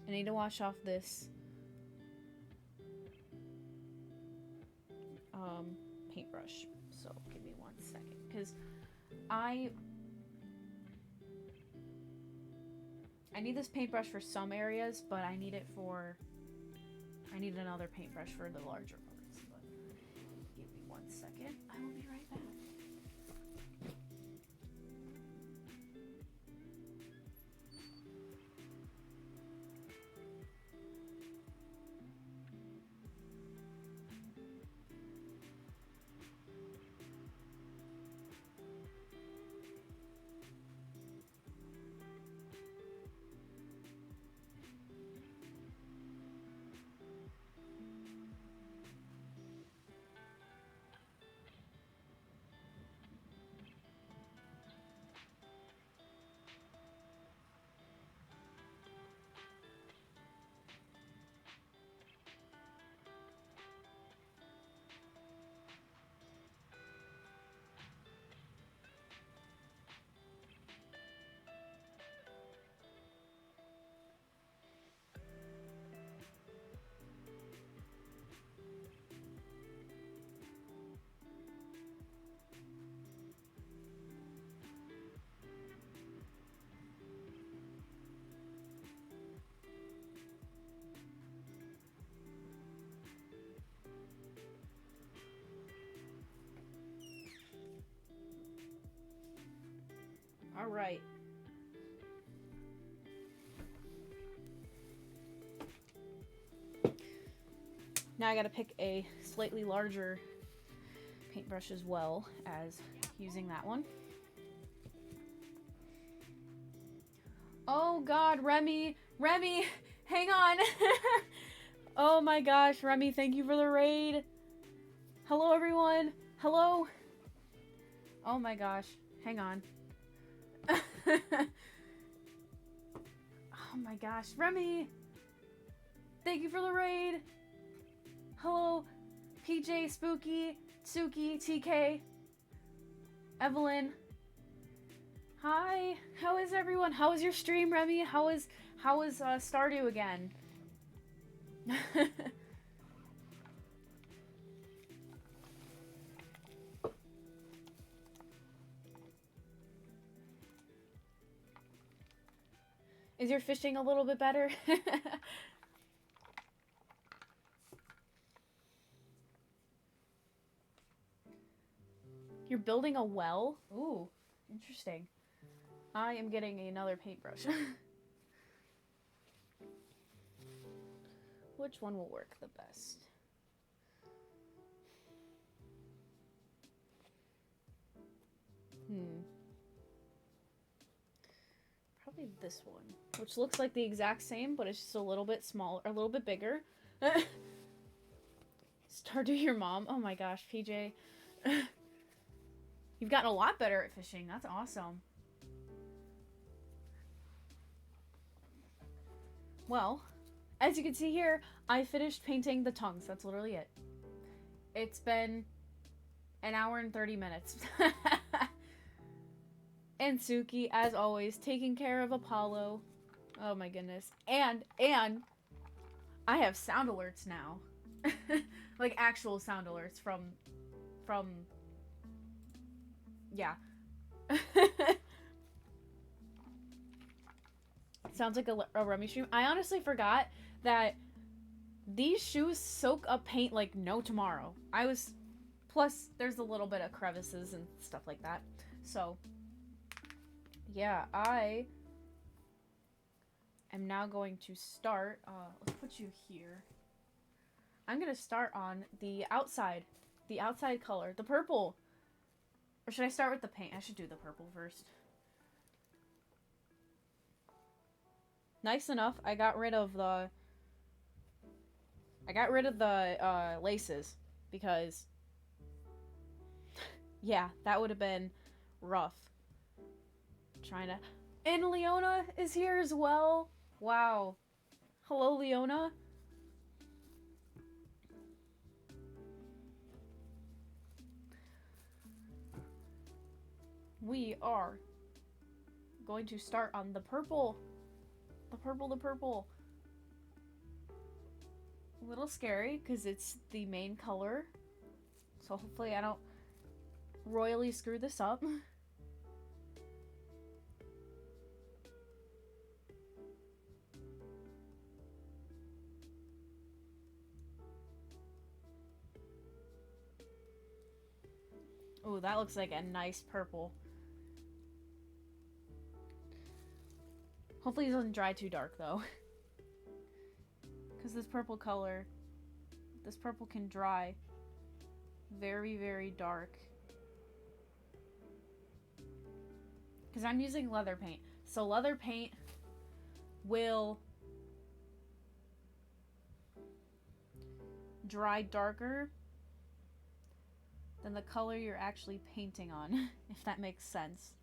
I need to wash off this paintbrush. So give me 1 second, because I need this paintbrush for some areas, but I need another paintbrush for the larger parts. But give me 1 second. I will be right back. All right. Now I gotta pick a slightly larger paintbrush as well as using that one. Oh God, Remy, hang on. Oh my gosh, Remy, thank you for the raid. Hello everyone, hello. Oh my gosh, hang on. Oh my gosh, Remy, thank you for the raid. Hello, PJ, Spooky, Suki, TK, Evelyn. Hi, how is everyone? How was your stream, Remy? How is Stardew again? Is your fishing a little bit better? You're building a well? Ooh, interesting. I am getting another paintbrush. Which one will work the best? Probably this one, which looks like the exact same, but it's just a little bit smaller, a little bit bigger. Stardew your mom. Oh my gosh, PJ. You've gotten a lot better at fishing. That's awesome. Well, as you can see here, I finished painting the tongues. That's literally it. It's been an hour and 30 minutes. And Suki, as always, taking care of Apollo. Oh my goodness. And I have sound alerts now. Like actual sound alerts from yeah. Sounds like a Remy stream. I honestly forgot that these shoes soak up paint like no tomorrow. Plus there's a little bit of crevices and stuff like that. So yeah, I am now going to start, let's put you here. I'm gonna start on the outside color, the purple. Or should I start with the paint? I should do the purple first. Nice enough, I got rid of the laces because yeah, that would have been rough. Trying to... And Leona is here as well. Wow. Hello, Leona. We are going to start on the purple. The purple. A little scary because it's the main color. So hopefully I don't royally screw this up. Oh, that looks like a nice purple. Hopefully it doesn't dry too dark, though. Because this purple can dry very, very dark. Because I'm using leather paint. So leather paint will dry darker than the color you're actually painting on, if that makes sense.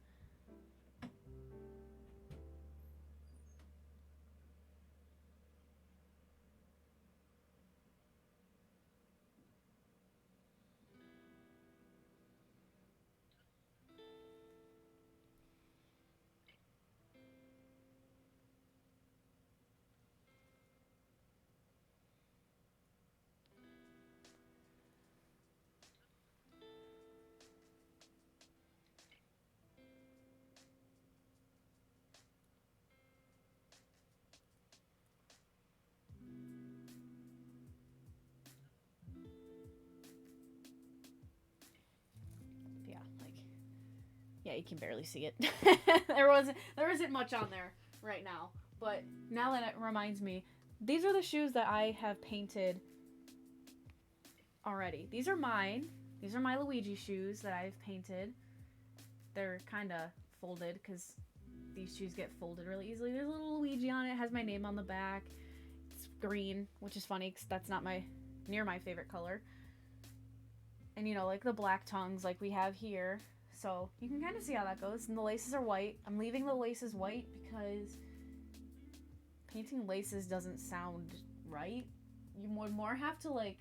Yeah, you can barely see it. there isn't much on there right now. But now that it reminds me, these are the shoes that I have painted already. These are mine. These are my Luigi shoes that I've painted. They're kind of folded because these shoes get folded really easily. There's a little Luigi on it. It has my name on the back. It's green, which is funny because that's not near my favorite color. And you know, like the black tongues like we have here. So you can kind of see how that goes. And the laces are white. I'm leaving the laces white because painting laces doesn't sound right. You would more have to like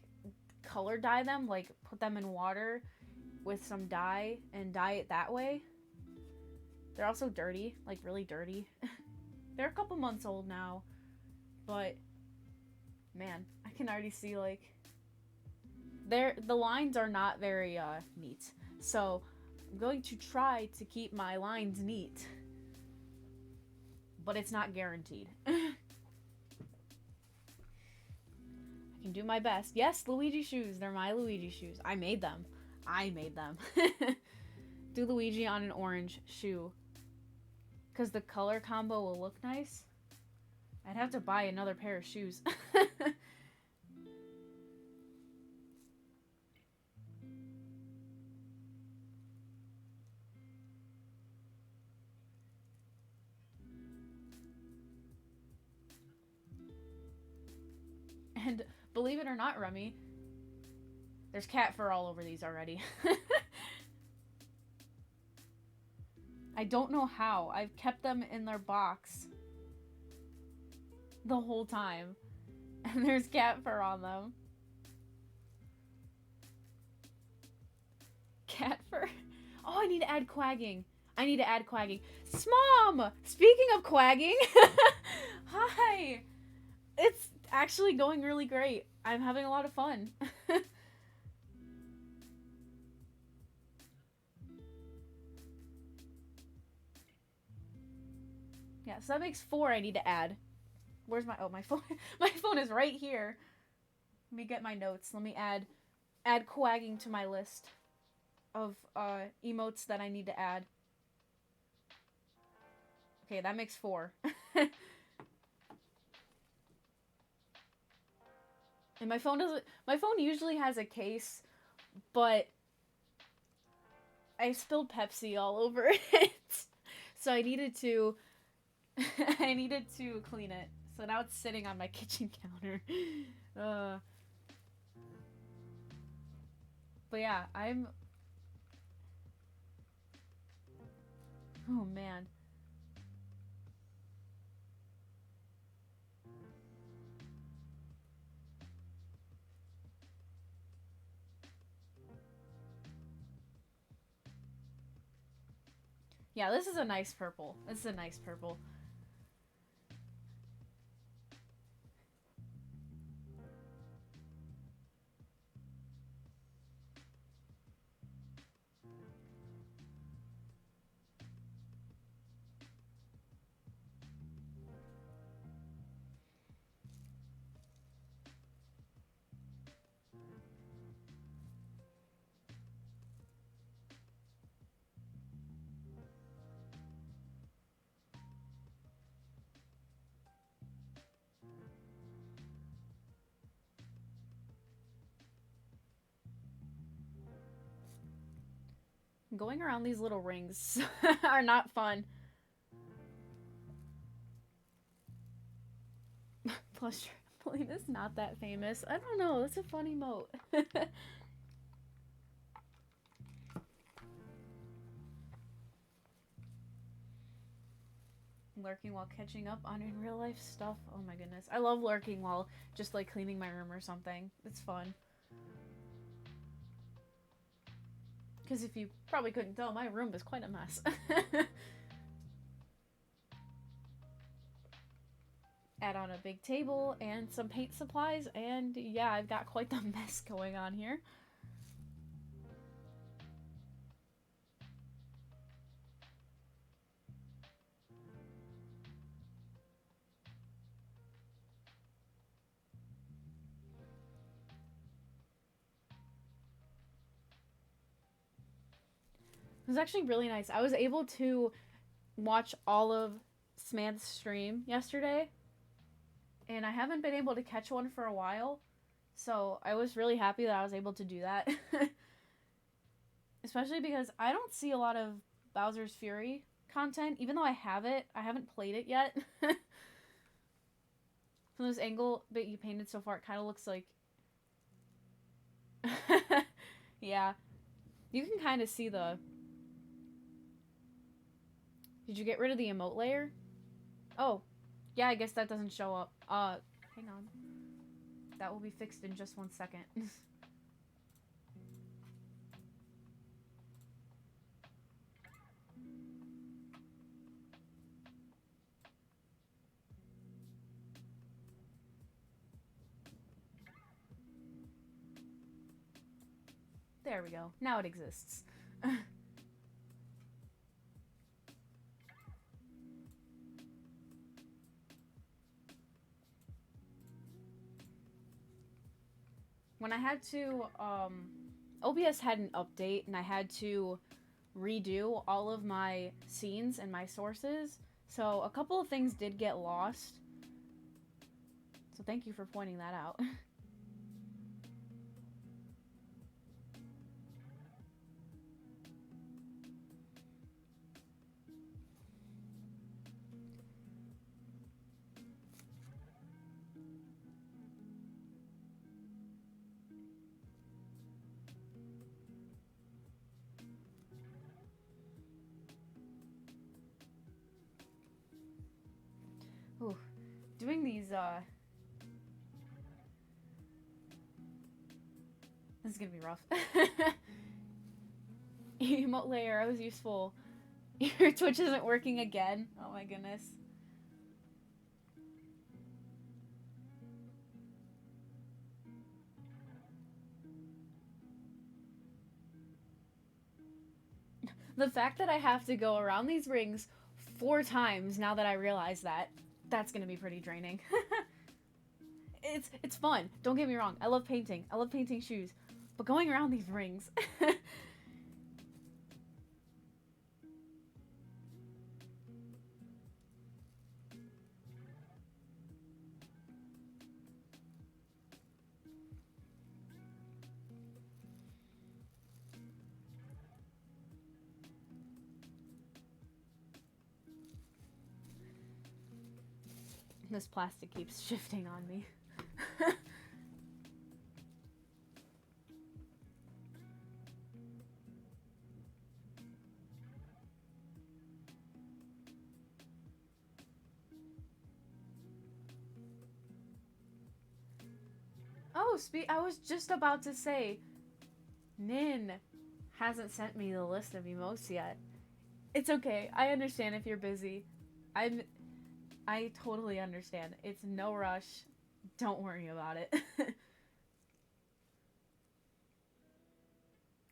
color dye them, like put them in water with some dye and dye it that way. They're also dirty, like really dirty. They're a couple months old now, but man, I can already see like the lines are not very neat. So I'm going to try to keep my lines neat, but it's not guaranteed. I can do my best. Yes, Luigi shoes. They're my Luigi shoes. I made them. Do Luigi on an orange shoe. Because the color combo will look nice. I'd have to buy another pair of shoes. Believe it or not, Remy, there's cat fur all over these already. I don't know how. I've kept them in their box the whole time. And there's cat fur on them. Cat fur? Oh, I need to add quagging. I need to add quagging. Smom! Speaking of quagging, hi! It's actually going really great. I'm having a lot of fun. Yeah, so that makes 4 I need to add. Where's my... Oh, my phone. My phone is right here. Let me get my notes. Let me add quagging to my list of emotes that I need to add. Okay, that makes 4. And my phone doesn't... My phone usually has a case, but I spilled Pepsi all over it. So I needed to... I needed to clean it. So now it's sitting on my kitchen counter. But yeah, I'm... Oh, man. Yeah, this is a nice purple. This is a nice purple. Going around these little rings are not fun. Plus, trampoline is not that famous. I don't know. That's a funny moat. Lurking while catching up on in real life stuff. Oh my goodness. I love lurking while just like cleaning my room or something. It's fun. Because if you probably couldn't tell, my room is quite a mess. Add on a big table and some paint supplies, and yeah, I've got quite the mess going on here. It was actually really nice. I was able to watch all of Smant's stream yesterday, and I haven't been able to catch one for a while, so I was really happy that I was able to do that. Especially because I don't see a lot of Bowser's Fury content, even though I have it. I haven't played it yet. From this angle that you painted so far, it kind of looks like... Yeah. You can kind of see the... Did you get rid of the emote layer? Oh. Yeah, I guess that doesn't show up. Hang on. That will be fixed in just 1 second. There we go. Now it exists. When I had to, OBS had an update and I had to redo all of my scenes and my sources, so a couple of things did get lost. So thank you for pointing that out. doing these, this is gonna be rough. Emote layer, I was useful. Your Twitch isn't working again? Oh my goodness. The fact that I have to go around these rings 4 times now that I realize that, that's gonna be pretty draining. It's fun. Don't get me wrong. I love painting. I love painting shoes. But going around these rings... This plastic keeps shifting on me. Oh, I was just about to say, Nin hasn't sent me the list of emotes yet. It's okay. I understand if you're busy. I totally understand. It's no rush. Don't worry about it.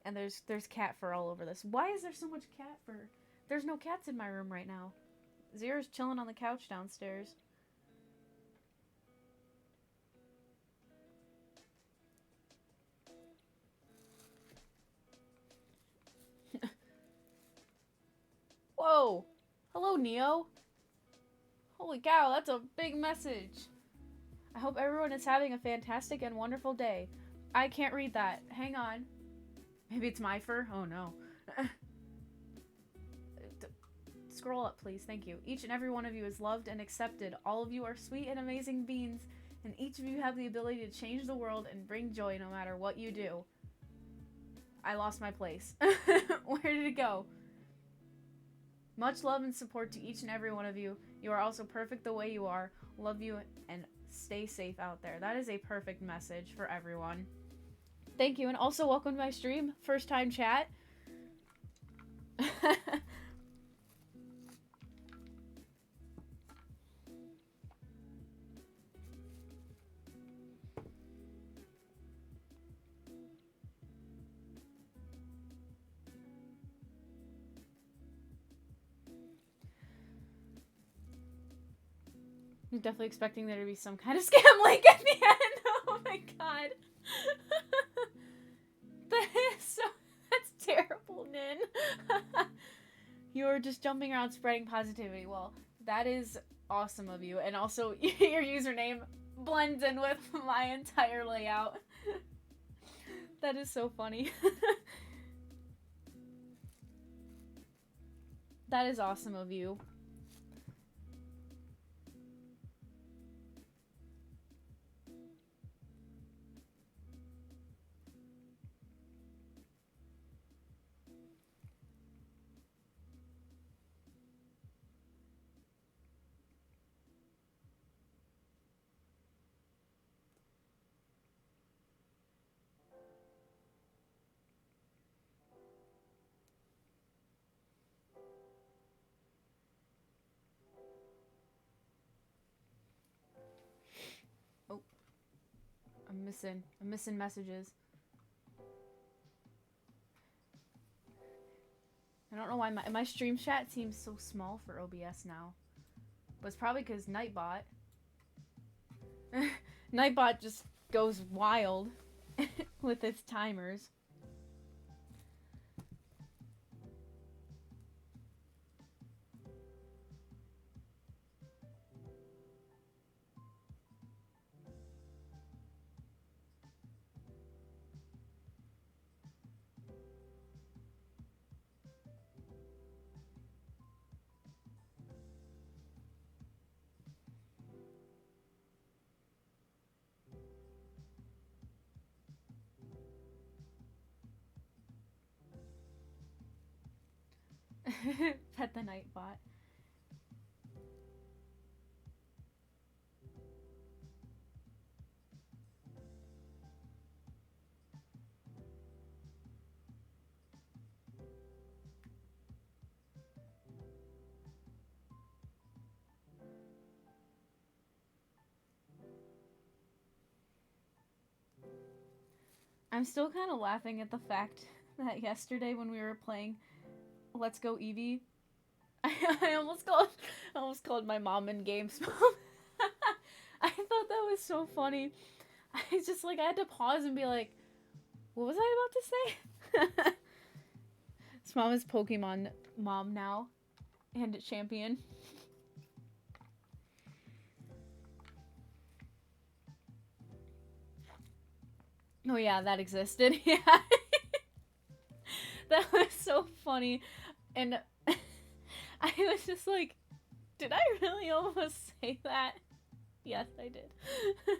And there's cat fur all over this. Why is there so much cat fur? There's no cats in my room right now. Zira's chilling on the couch downstairs. Whoa! Hello, Neo! Holy cow, that's a big message! I hope everyone is having a fantastic and wonderful day. I can't read that. Hang on. Maybe it's my fur? Oh no. Scroll up, please. Thank you. Each and every one of you is loved and accepted. All of you are sweet and amazing beings, and each of you have the ability to change the world and bring joy no matter what you do. I lost my place. Where did it go? Much love and support to each and every one of you. You are also perfect the way you are. Love you and stay safe out there. That is a perfect message for everyone. Thank you, and also welcome to my stream. First time chat. I'm definitely expecting there to be some kind of scam link at the end. Oh my god. That's terrible, Nin. You're just jumping around spreading positivity. Well, that is awesome of you. And also, your username blends in with my entire layout. That is so funny. That is awesome of you. Oh. I'm missing messages. I don't know why my stream chat seems so small for OBS now. But it's probably because Nightbot. Nightbot just goes wild with its timers. Pet the Nightbot. I'm still kind of laughing at the fact that yesterday when we were playing Let's Go Eevee, I almost called my mom in games mom. I thought that was so funny. I just like I had to pause and be like, what was I about to say? This mom is Pokemon mom now and champion. Oh yeah, that existed. Yeah. That was so funny. And I was just like, did I really almost say that? Yes, I did.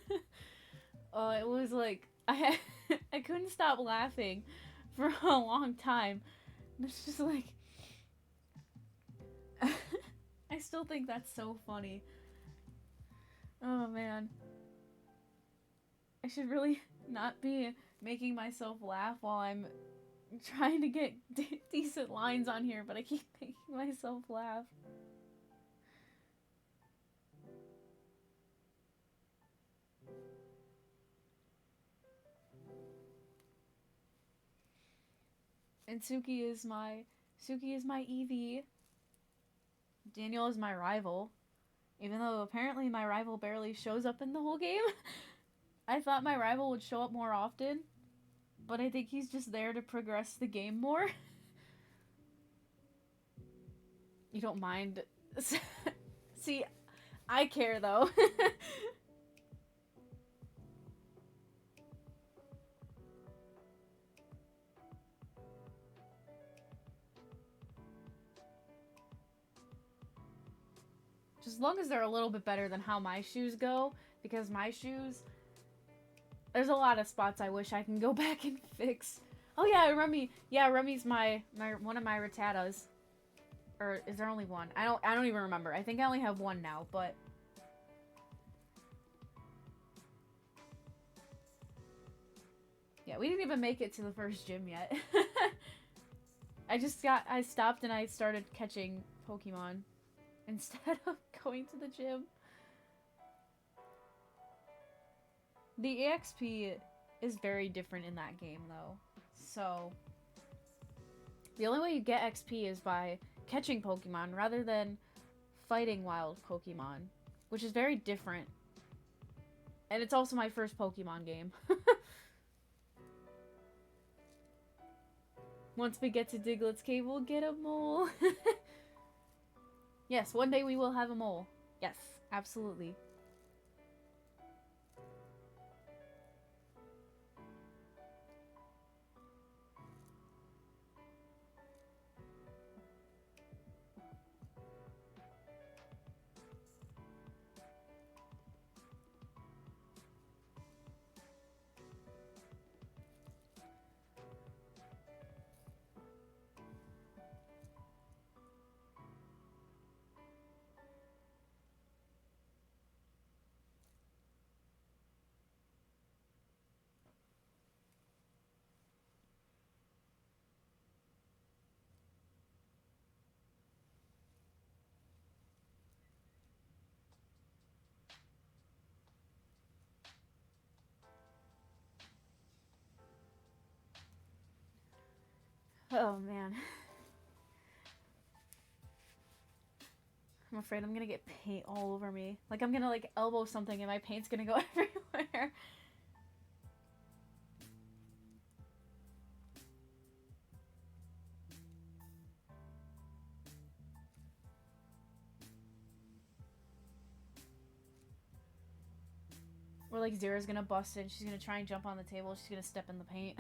It was like I couldn't stop laughing for a long time. It's just like I still think that's so funny. Oh man. I should really not be making myself laugh while I'm trying to get decent lines on here, but I keep making myself laugh. And Suki is my Eevee. Daniel is my rival. Even though apparently my rival barely shows up in the whole game. I thought my rival would show up more often, but I think he's just there to progress the game more. You don't mind? See, I care though. Just as long as they're a little bit better than how my shoes go, because my shoes, there's a lot of spots I wish I can go back and fix. Oh yeah, Remy. Yeah, Remy's my one of my Rattatas. Or is there only one? I don't even remember. I think I only have one now, but yeah, we didn't even make it to the first gym yet. I stopped and I started catching Pokemon instead of going to the gym. The EXP is very different in that game though. So the only way you get XP is by catching Pokemon rather than fighting wild Pokemon, which is very different. And it's also my first Pokemon game. Once we get to Diglett's Cave, we'll get a mole. Yes, one day we will have a mole. Yes, absolutely. Oh man. I'm afraid I'm gonna get paint all over me. Like I'm gonna like elbow something and my paint's gonna go everywhere. Or like Zera's gonna bust in, she's gonna try and jump on the table, she's gonna step in the paint.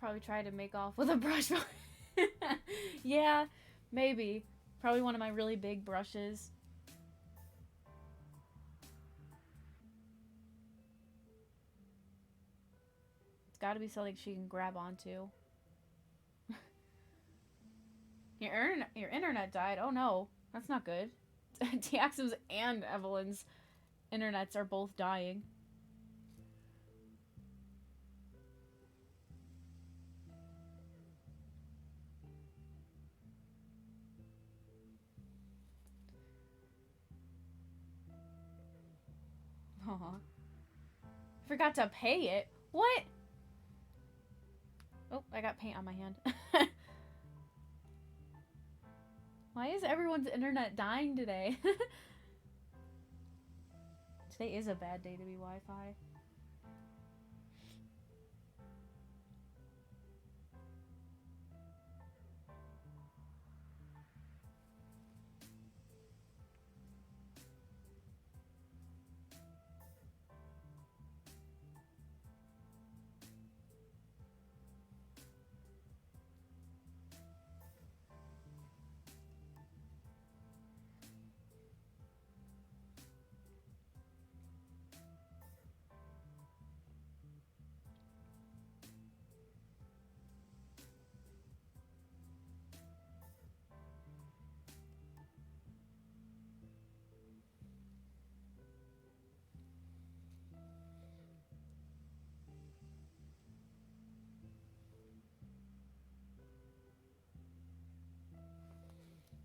Probably try to make off with a brush. Yeah, maybe. Probably one of my really big brushes. gotta be something she can grab onto. Your internet died. Oh no, that's not good. Tiaxum's and Evelyn's internets are both dying. Aw. Forgot to pay it. What? Oh, I got paint on my hand. Why is everyone's internet dying today? Today is a bad day to be Wi-Fi.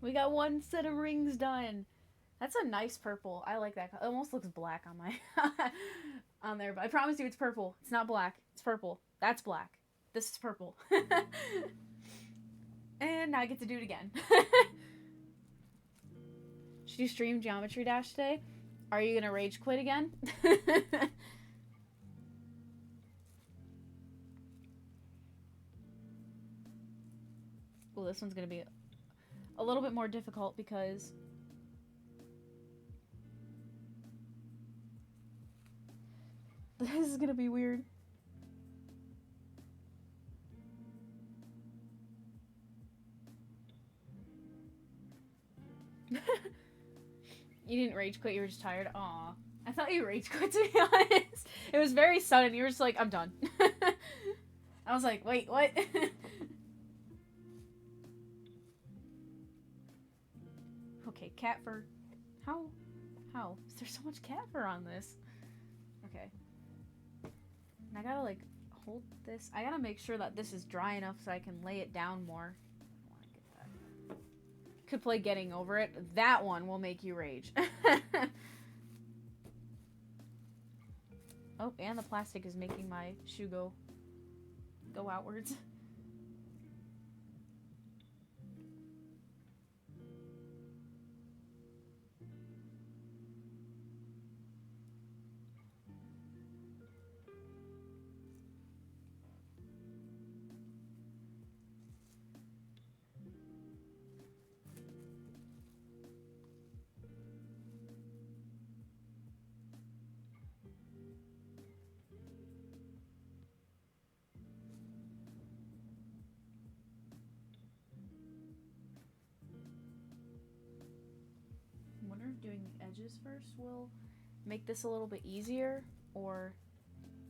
We got one set of rings done. That's a nice purple. I like that. It almost looks black on my on there, but I promise you it's purple. It's not black. It's purple. That's black. This is purple. And now I get to do it again. Should you stream Geometry Dash today? Are you gonna rage quit again? Well, this one's gonna be a little bit more difficult because this is gonna be weird. You didn't rage quit, you were just tired. Aw. I thought you rage quit, to be honest. It was very sudden. You were just like, I'm done. I was like, wait, what? Okay, cat fur. How? Is there so much cat fur on this? Okay. And I gotta, like, hold this. I gotta make sure that this is dry enough so I can lay it down more. I wanna get that. Could play Getting Over It. That one will make you rage. Oh, and the plastic is making my shoe go outwards. I wonder if doing the edges first will make this a little bit easier, or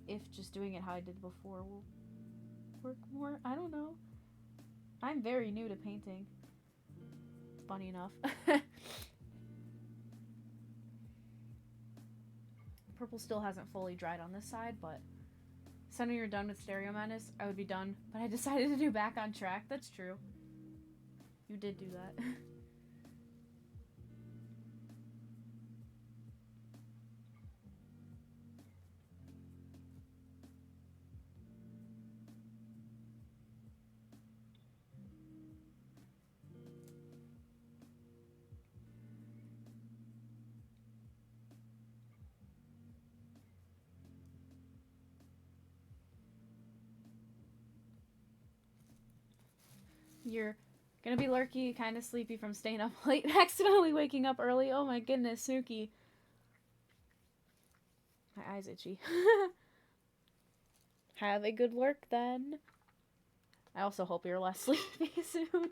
if just doing it how I did before will work more. I don't know. I'm very new to painting. Funny enough. Purple still hasn't fully dried on this side, but as soon as you're done with Stereo Madness, I would be done. But I decided to do Back on Track. That's true. You did do that. You're gonna be lurky, kind of sleepy from staying up late, accidentally waking up early. Oh my goodness, Snooky. My eye's itchy. Have a good lurk then. I also hope you're less sleepy soon.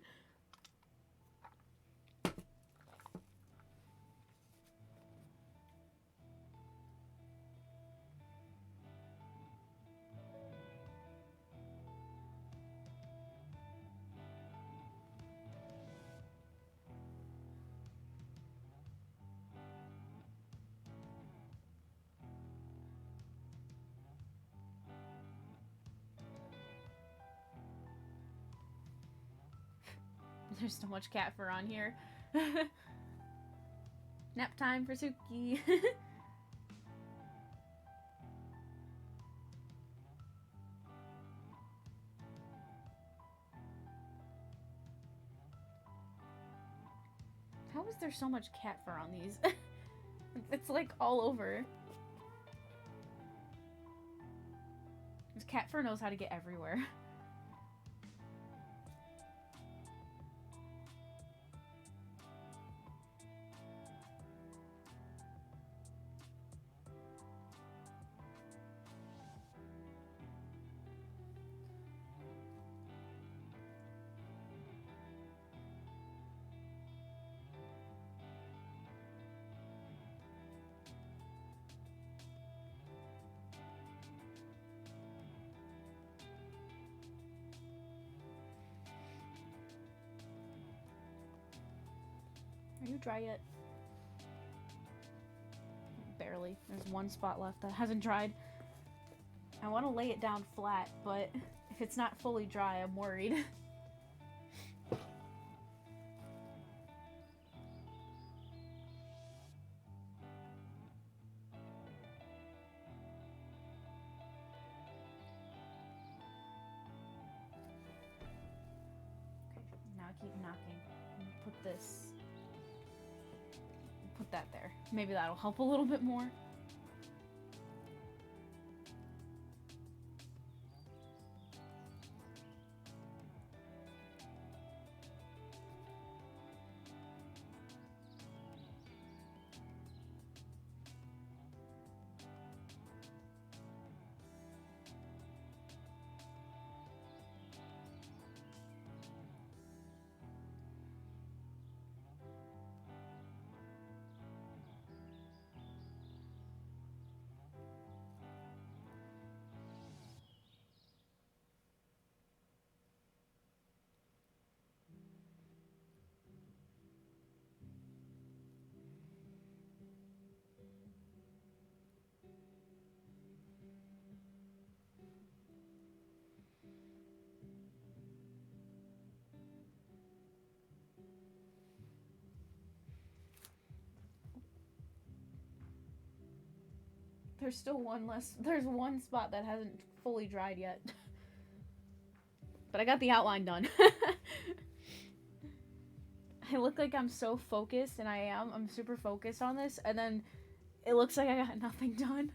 There's so much cat fur on here. Nap time for Suki. How is there so much cat fur on these? It's like all over. This cat fur knows how to get everywhere. Are you dry yet? Barely. There's one spot left that hasn't dried. I want to lay it down flat, but if it's not fully dry, I'm worried. Now keep knocking. Put this. Put that there. Maybe that'll help a little bit more. There's still one less. There's one spot that hasn't fully dried yet. But I got the outline done. I look like I'm so focused, and I am. I'm super focused on this, and then it looks like I got nothing done.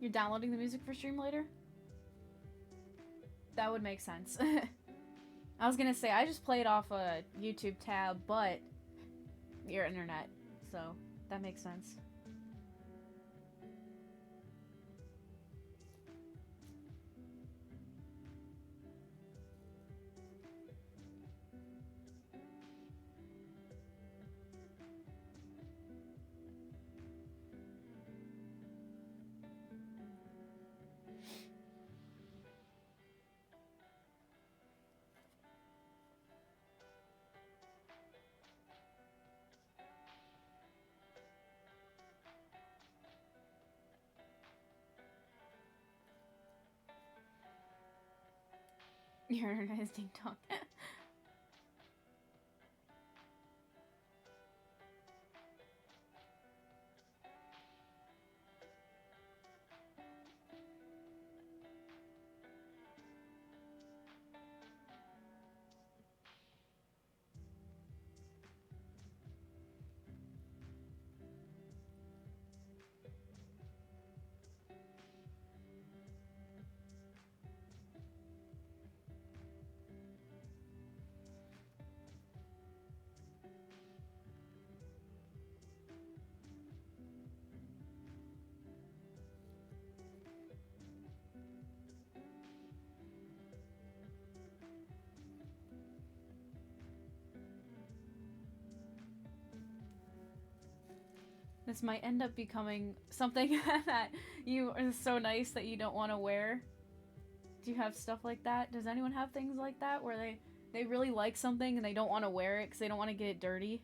You're downloading the music for stream later? That would make sense. I was gonna say, I just played off a YouTube tab, but your internet, so that makes sense. Your internet is ding dong. This might end up becoming something that you is so nice that you don't want to wear. Do you have stuff like that? Does anyone have things like that where they really like something and they don't want to wear it because they don't want to get it dirty?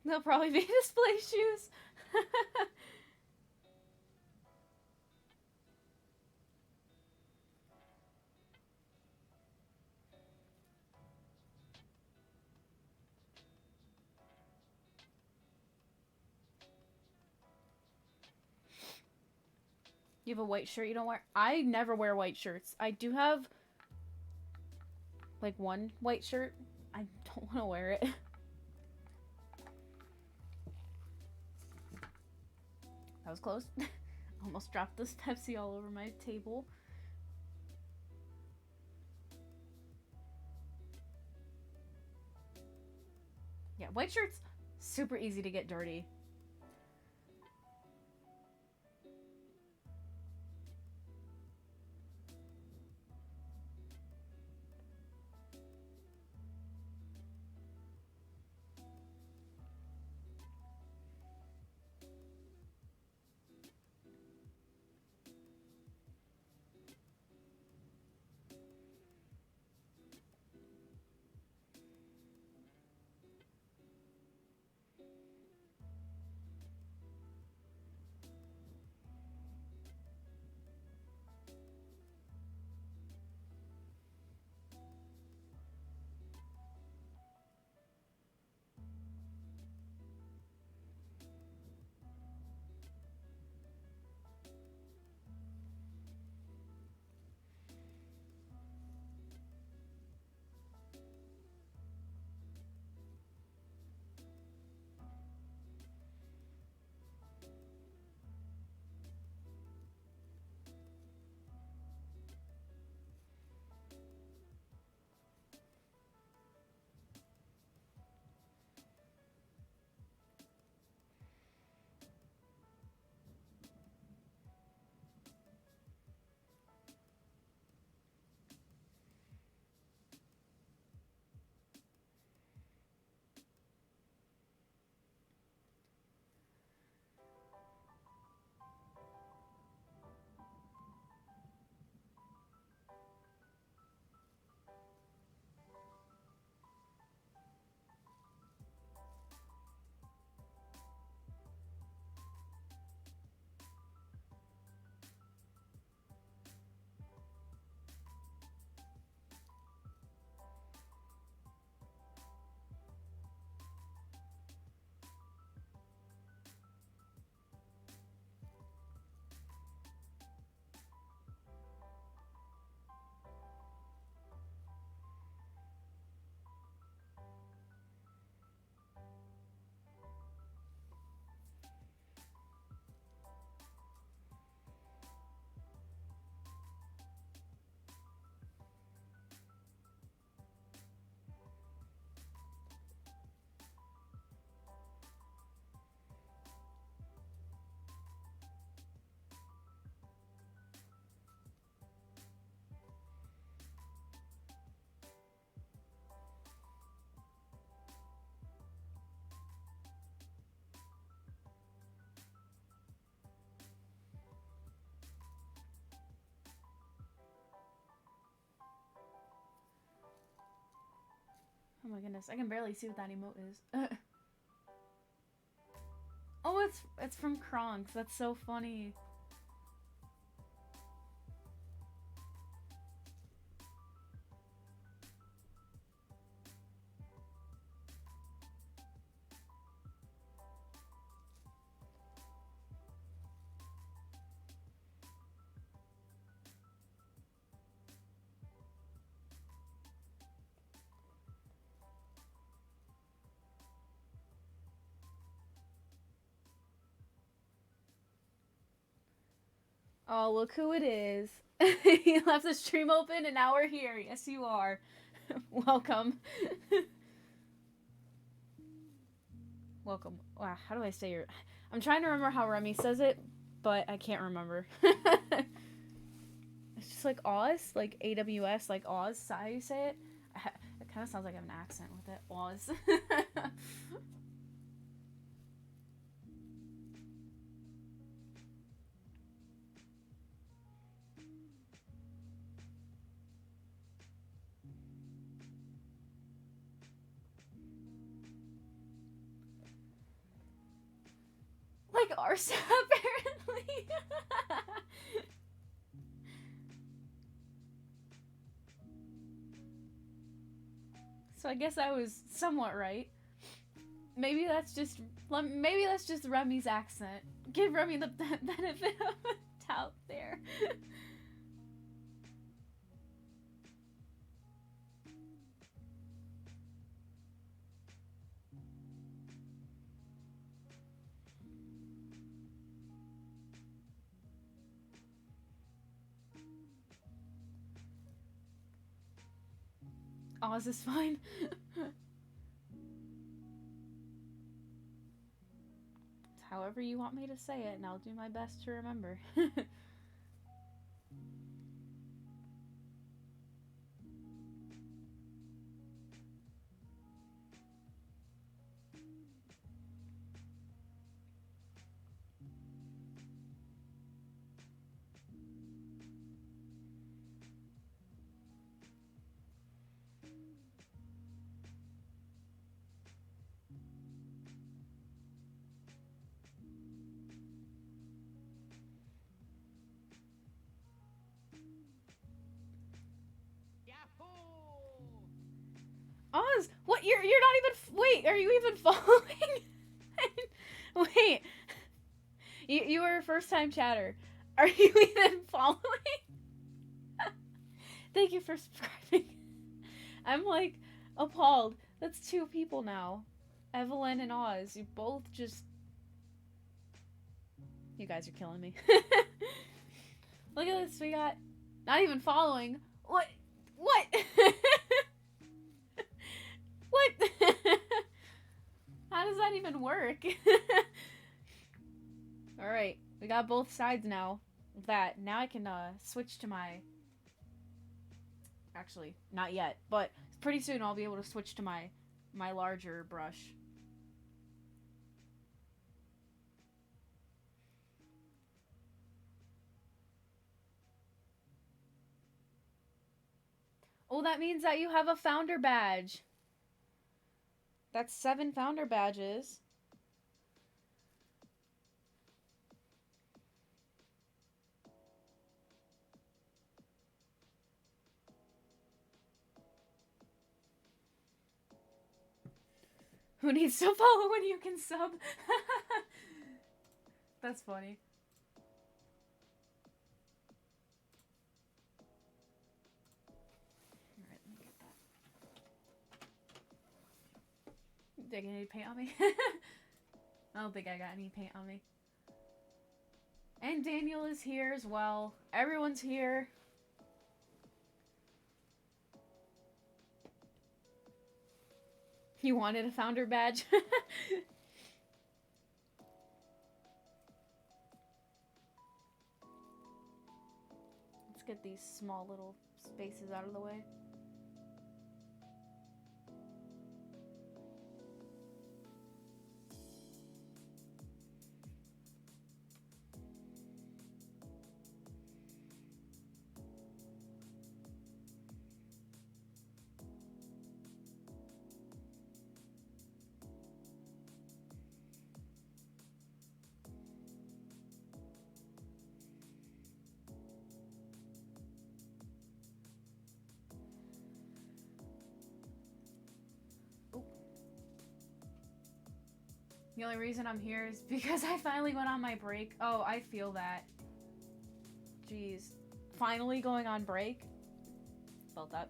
They'll probably be display shoes. You have a white shirt you don't wear? I never wear white shirts. I do have like one white shirt. I don't want to wear it. That was close. Almost dropped this Pepsi all over my table. Yeah, white shirts, super easy to get dirty. Oh my goodness, I can barely see what that emote is. Oh, it's from Kronks. That's so funny. Oh, look who it is. He left the stream open and now we're here. Yes, you are. Welcome. Welcome. Wow, how do I say your... I'm trying to remember how Remy says it, but I can't remember. It's just like Oz, like AWS, like Oz. Is that how you say it? It kind of sounds like I have an accent with it. Oz. Like Arsa, apparently. So I guess I was somewhat right. Maybe that's just Remy's accent. Give Remy the benefit of the doubt there. Oz is fine. However you want me to say it, and I'll do my best to remember. Oz, what? You're not even. Wait, are you even following? Wait, you were a first time chatter. Are you even following? Thank you for subscribing. I'm like appalled. That's 2 people now. Evelyn and Oz. You both just. You guys are killing me. Look at this. We got not even following. What? What? What? How does that even work? Alright, we got both sides now of that. Now I can switch to my... Actually, not yet, but pretty soon I'll be able to switch to my larger brush. Oh, that means that you have a founder badge. That's 7 founder badges. Who needs to follow when you can sub? That's funny. Alright, let me get that. They gonna need paint on me? I don't think I got any paint on me. And Daniel is here as well. Everyone's here. You wanted a founder badge? Let's get these small little spaces out of the way. The only reason I'm here is because I finally went on my break. Oh, I feel that. Jeez. Finally going on break? Felt that.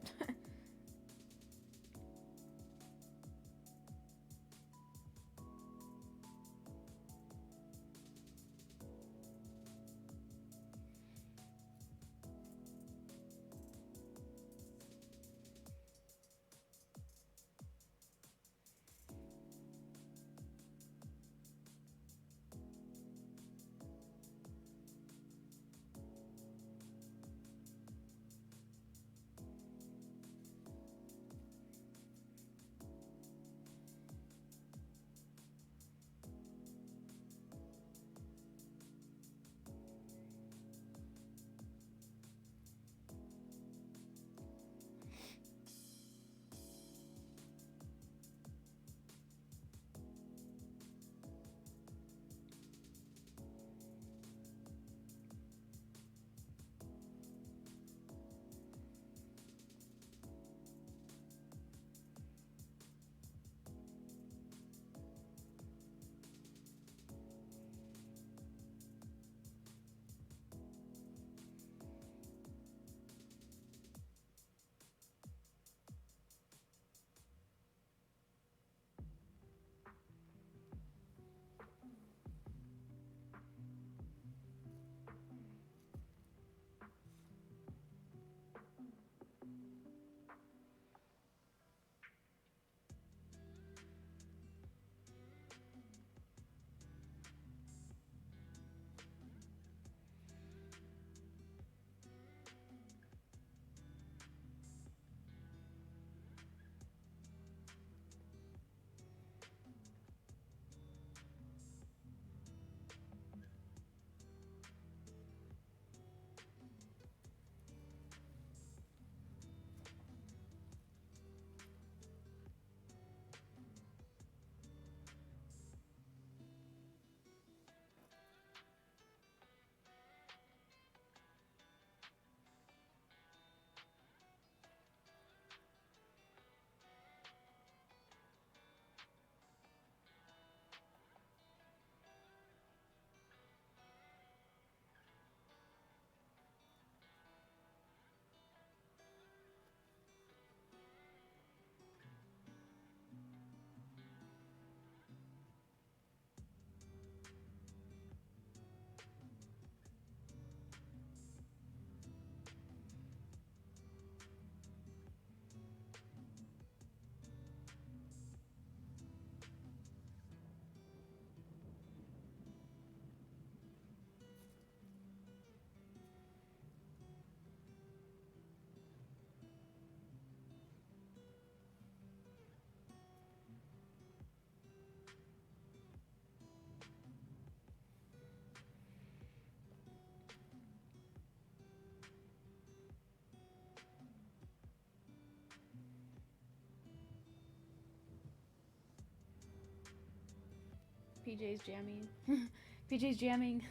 PJ's jamming. PJ's jamming.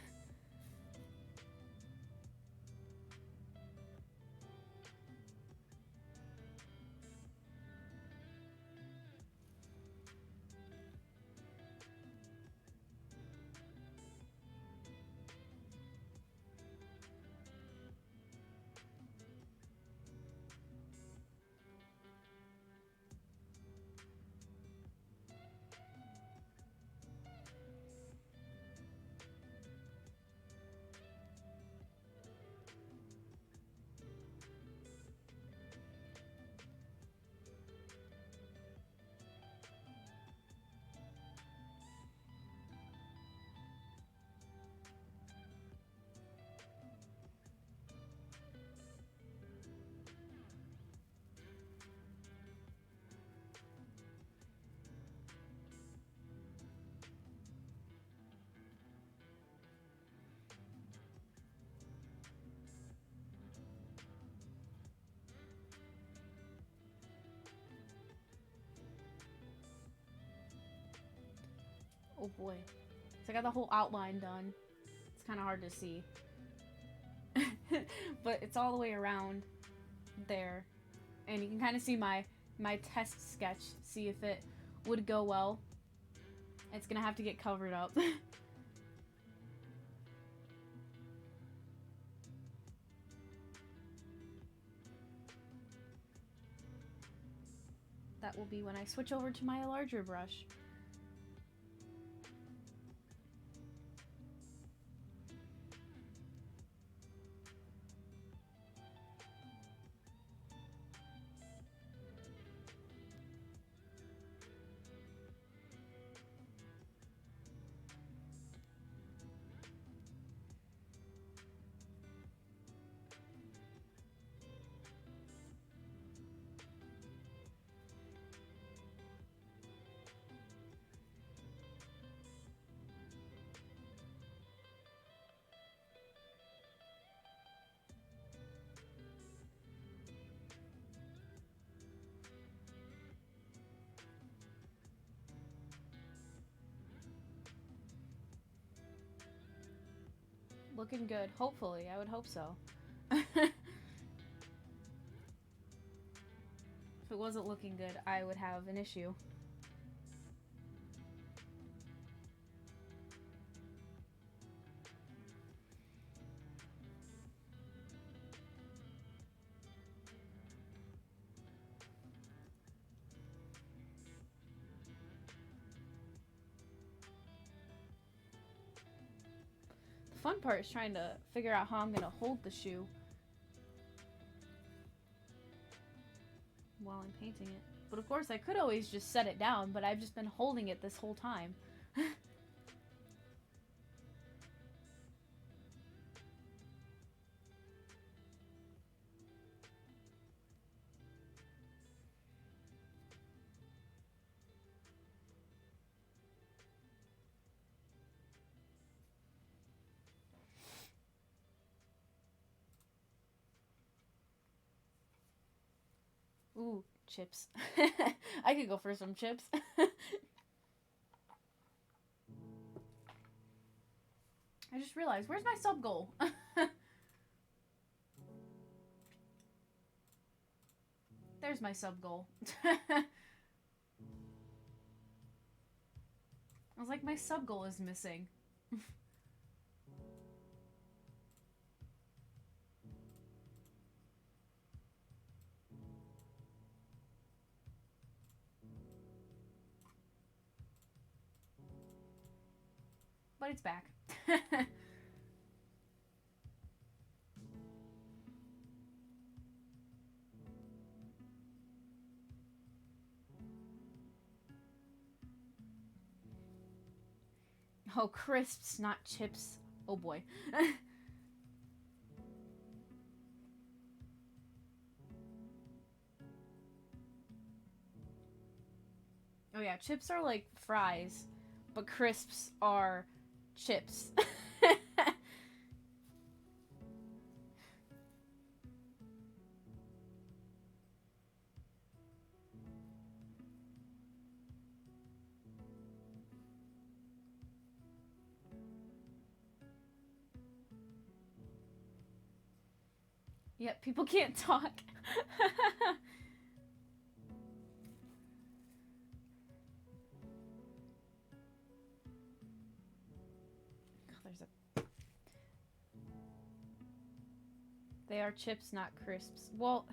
Oh boy. So I got the whole outline done. It's kind of hard to see. But it's all the way around there. And you can kind of see my test sketch. See if it would go well. It's gonna have to get covered up. That will be when I switch over to my larger brush. Looking good. Hopefully. I would hope so. If it wasn't looking good, I would have an issue. The fun part is trying to figure out how I'm going to hold the shoe while I'm painting it. But of course I could always just set it down, but I've just been holding it this whole time. Ooh, chips. I could go for some chips. I just realized, where's my sub goal? There's my sub goal. I was like, my sub goal is missing. But it's back. Oh, crisps, not chips. Oh boy. Oh yeah, chips are like fries, but crisps are chips. Yep, people can't talk. God, there's a... They are chips, not crisps. Well...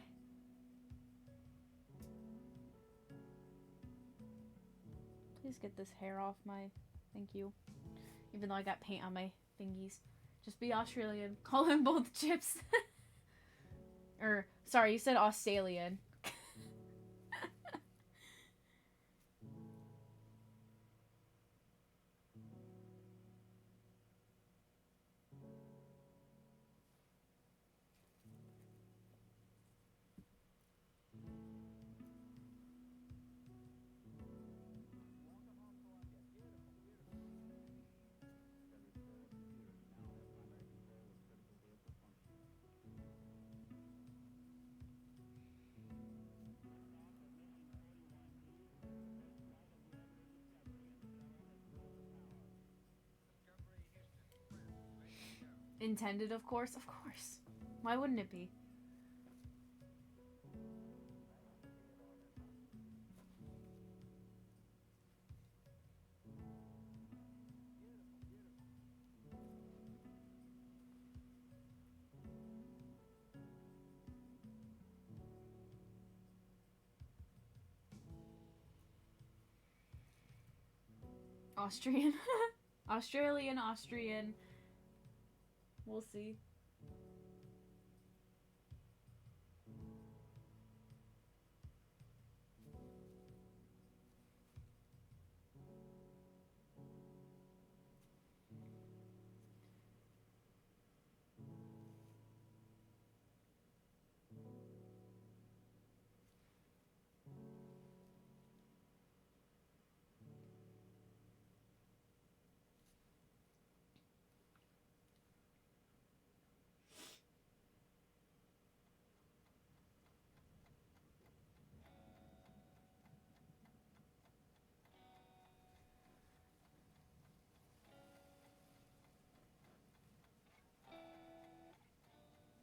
Please get this hair off my... Thank you. Even though I got paint on my fingies. Just be Australian. Call them both chips. Or, sorry, you said Australian. Intended, of course. Of course. Why wouldn't it be? Austrian. Austrian. We'll see.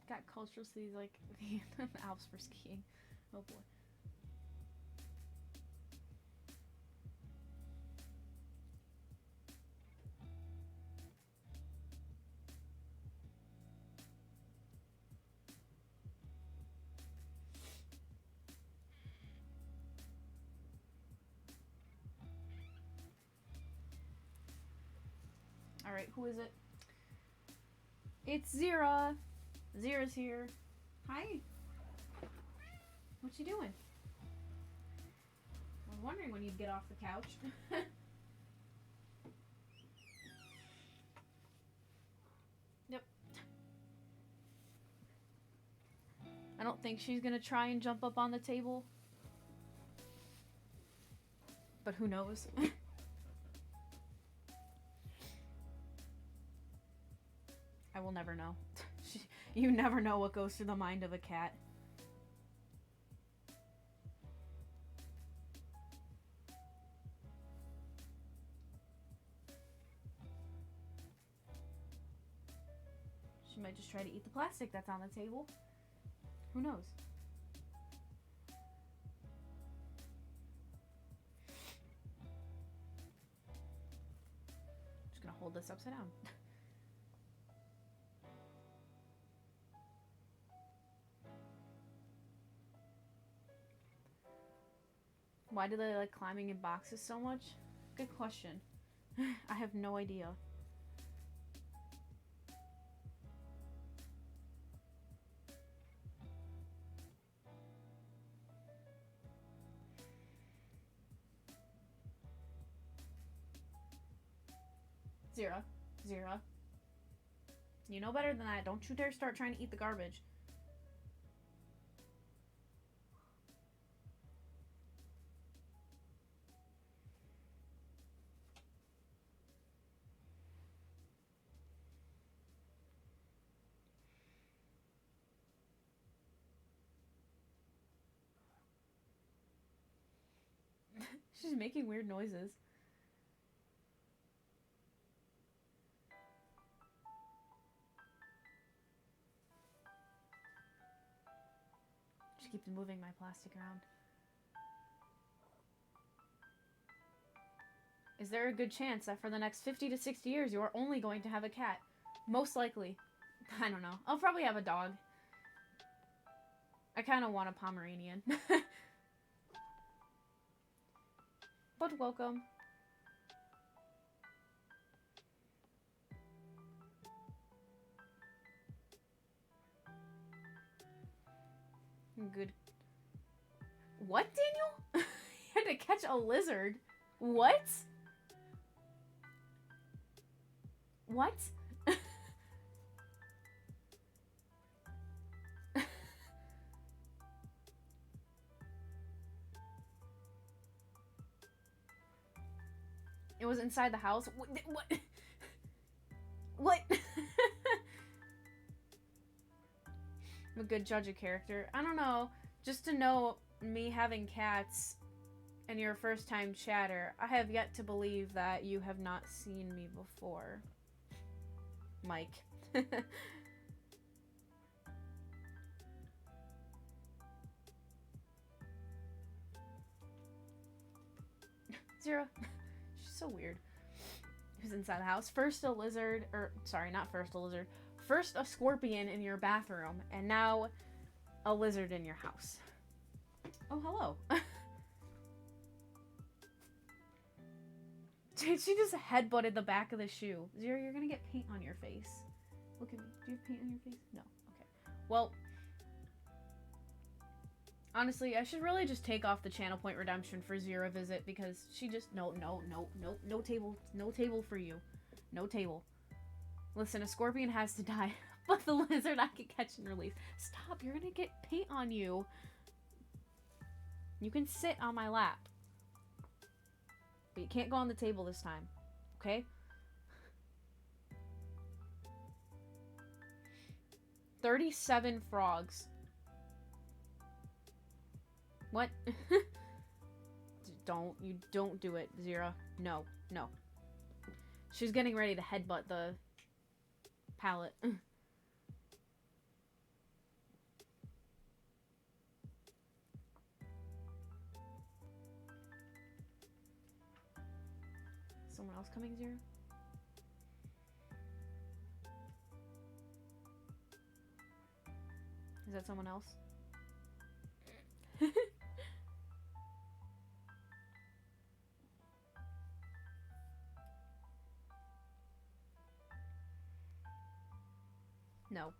Got cultural cities like the Alps for skiing. Oh boy. Alright, who is it? It's Zira. Zira's here. Hi. What you doing? I was wondering when you'd get off the couch. Yep. I don't think she's gonna try and jump up on the table. But who knows? I will never know. You never know what goes through the mind of a cat. She might just try to eat the plastic that's on the table. Who knows? Just gonna hold this upside down. Why do they like climbing in boxes so much? Good question. I have no idea. Zira. You know better than that. Don't you dare start trying to eat the garbage. She's making weird noises. keeps moving my plastic around. Is there a good chance that for the next 50 to 60 years you are only going to have a cat? Most likely. I don't know. I'll probably have a dog. I kind of want a Pomeranian. But welcome. Good. What, Daniel? You had to catch a lizard? What? What? It was inside the house? What? What? I'm a good judge of character. I don't know. Just to know me having cats and your first time chatter, I have yet to believe that you have not seen me before. Mike. Zero. She's so weird. Who's inside the house? First a lizard, or sorry, not first a lizard. First a scorpion in your bathroom, and now a lizard in your house. Oh, hello. Dude, she just headbutted the back of the shoe. Zero, you're gonna get paint on your face. Look at me. Do you have paint on your face? No. Okay. Well, honestly, I should really just take off the channel point redemption for Zero visit because she just no table for you. No table. Listen, a scorpion has to die, but the lizard I can catch and release. Stop, you're gonna get paint on you. You can sit on my lap. But you can't go on the table this time. Okay? 37 frogs. What? You don't do it, Zira. No, no. She's getting ready to headbutt the pallet. Someone else coming, Zira? Is that someone else? No.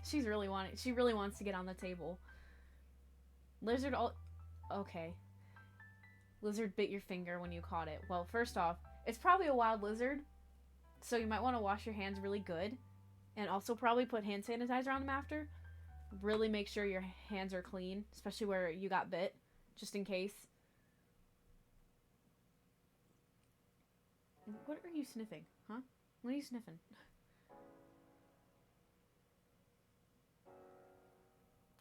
She really wants to get on the table. Lizard okay. Lizard bit your finger when you caught it. Well, first off, it's probably a wild lizard, so you might want to wash your hands really good. And also probably put hand sanitizer on them after. Really make sure your hands are clean, especially where you got bit, just in case. What are you sniffing? Huh? What are you sniffing?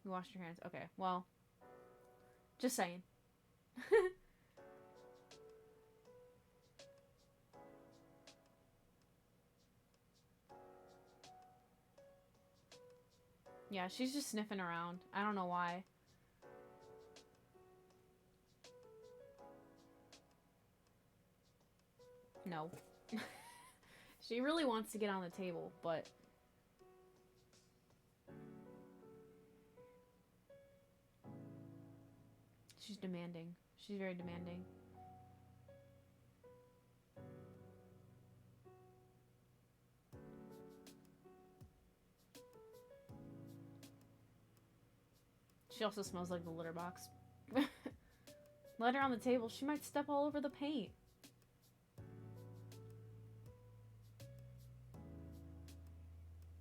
You washed your hands. Okay, well, just saying. Yeah, she's just sniffing around. I don't know why. No. She really wants to get on the table, but... she's demanding. She's very demanding. She also smells like the litter box. Let her on the table. She might step all over the paint.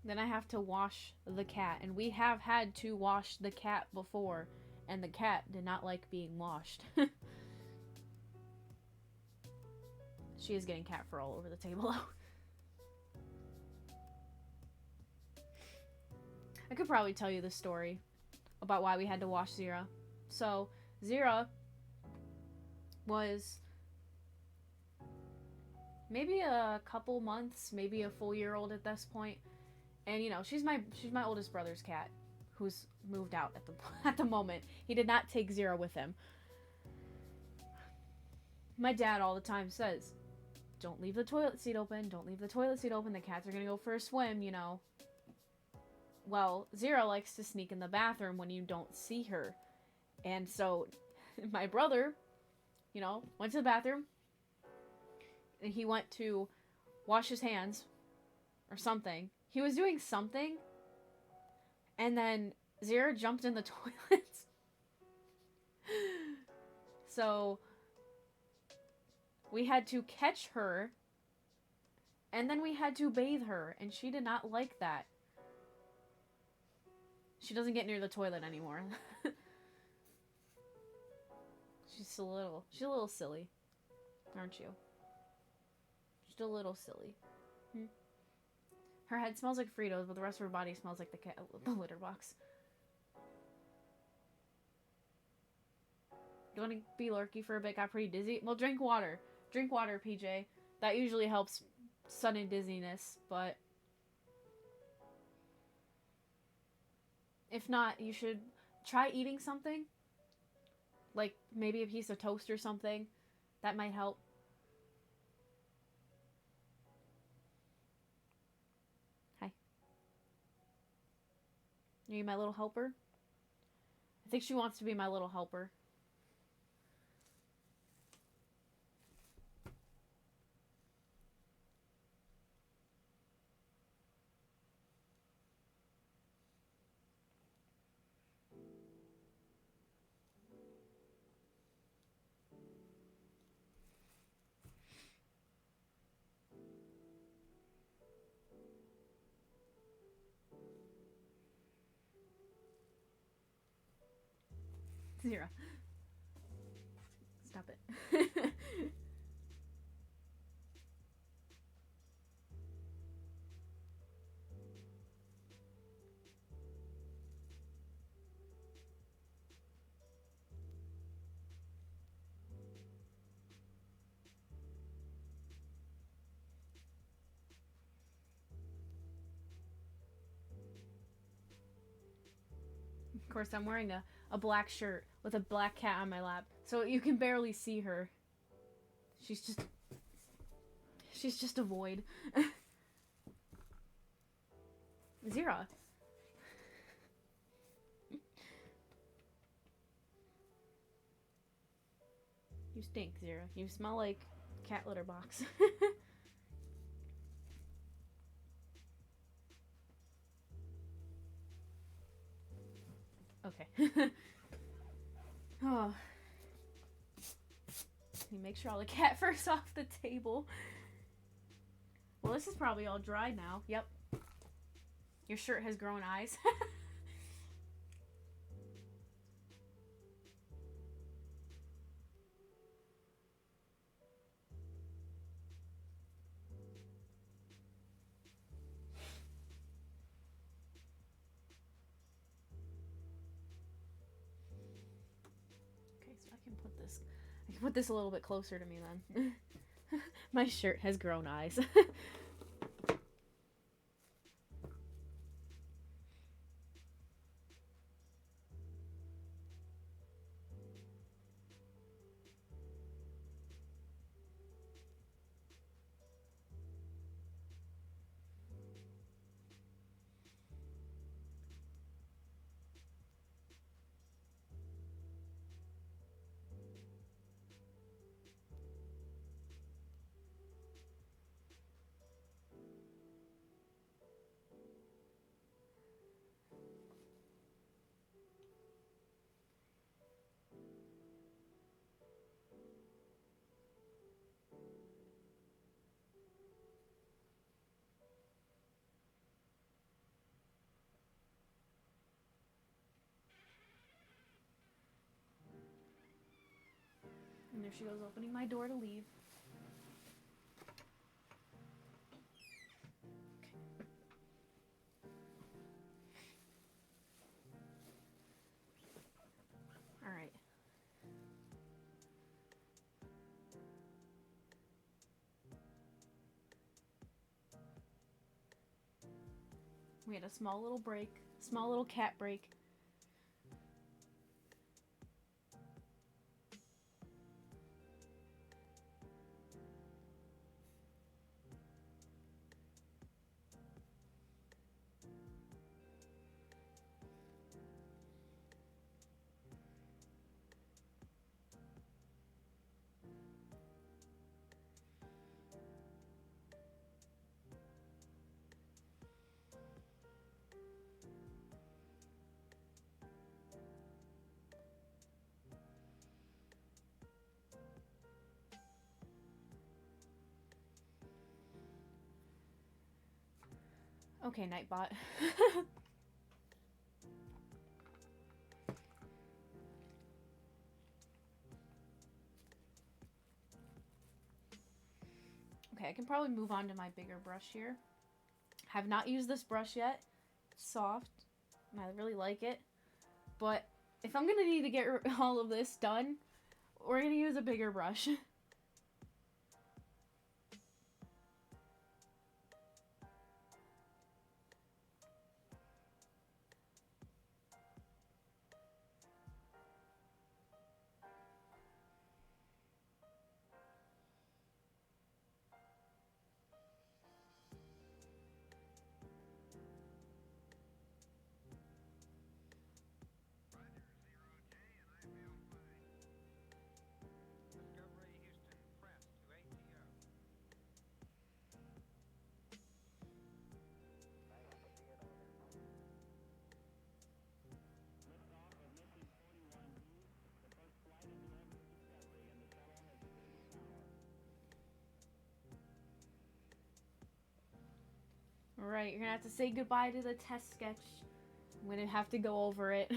Then I have to wash the cat. And we have had to wash the cat before. And the cat did not like being washed. She is getting cat fur all over the table. I could probably tell you the story about why we had to wash Zira. So, Zira was maybe a couple months, maybe a full year old at this point. And you know, she's my oldest brother's cat, who's moved out at the at the moment. He did not take Zero with him. My dad all the time says, don't leave the toilet seat open. Don't leave the toilet seat open. The cats are going to go for a swim, you know. Well, Zero likes to sneak in the bathroom when you don't see her. And so my brother, you know, went to the bathroom. And he went to wash his hands or something. He was doing something. And then Zero jumped in the toilet. So we had to catch her, and then we had to bathe her, and she did not like that. She doesn't get near the toilet anymore. She's a little silly, aren't you? Just a little silly. Her head smells like Fritos, but the rest of her body smells like the litter box. You want to be lurky for a bit? Got pretty dizzy? Well, drink water. Drink water, PJ. That usually helps sudden dizziness, but if not, you should try eating something. Like maybe a piece of toast or something. That might help. Hi. Are you my little helper? I think she wants to be my little helper. Zero. Stop it. Of course, I'm wearing a black shirt with a black cat on my lap, so you can barely see her. She's just a void. Zira. You stink, Zira. You smell like cat litter box. Okay. Oh. You make sure all the cat fur's off the table. Well, this is probably all dry now. Yep. Your shirt has grown eyes. Okay, so I can put this a little bit closer to me then. My shirt has grown eyes. And there she goes, opening my door to leave. Alright. We had a small little break Small little cat break. Okay, Nightbot. Okay, I can probably move on to my bigger brush here. Have not used this brush yet. It's soft, and I really like it. But if I'm gonna need to get all of this done, we're gonna use a bigger brush. Right, you're gonna have to say goodbye to the test sketch. I'm gonna have to go over it.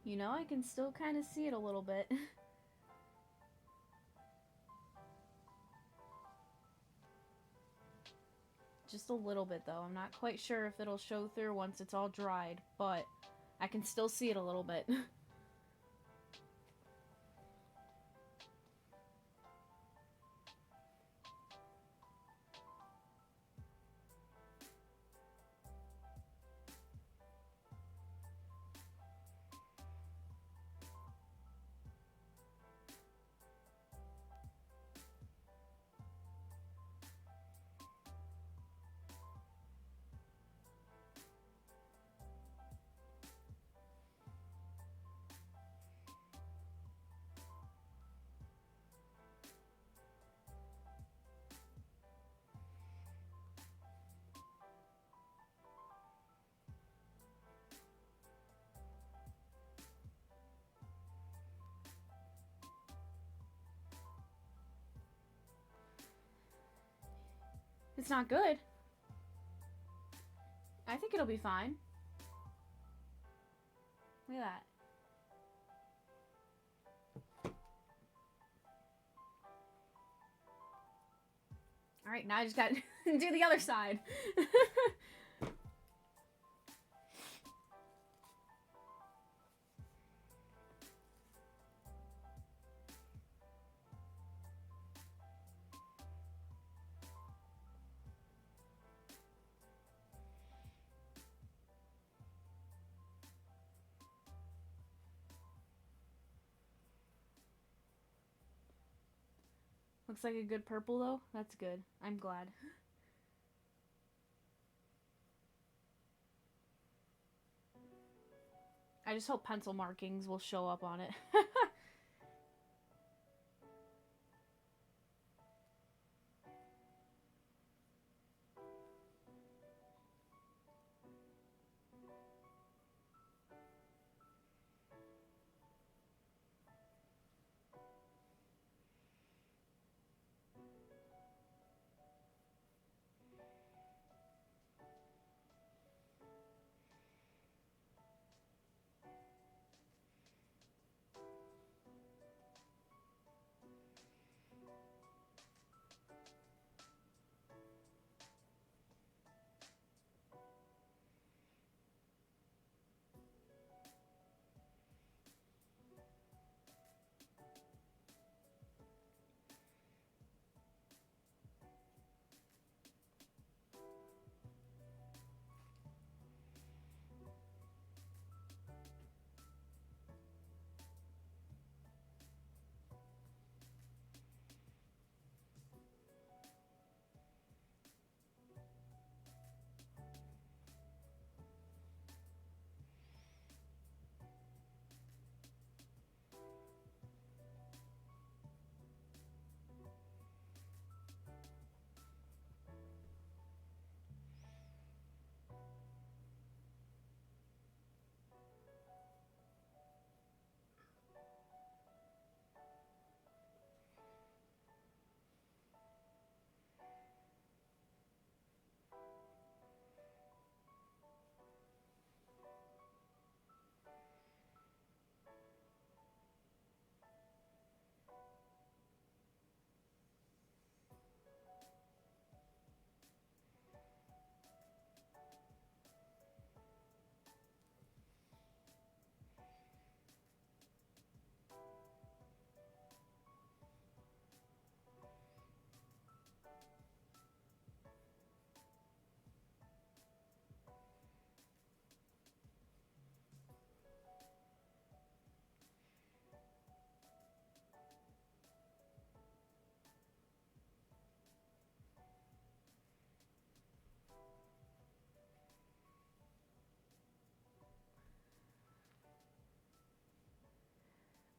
You know, I can still kind of see it a little bit. Just a little bit though. I'm not quite sure if it'll show through once it's all dried, but I can still see it a little bit. It's not good. I think it'll be fine. Look at that. Alright, now I just gotta do the other side. Looks like a good purple though. That's good. I'm glad. I just hope pencil markings will show up on it.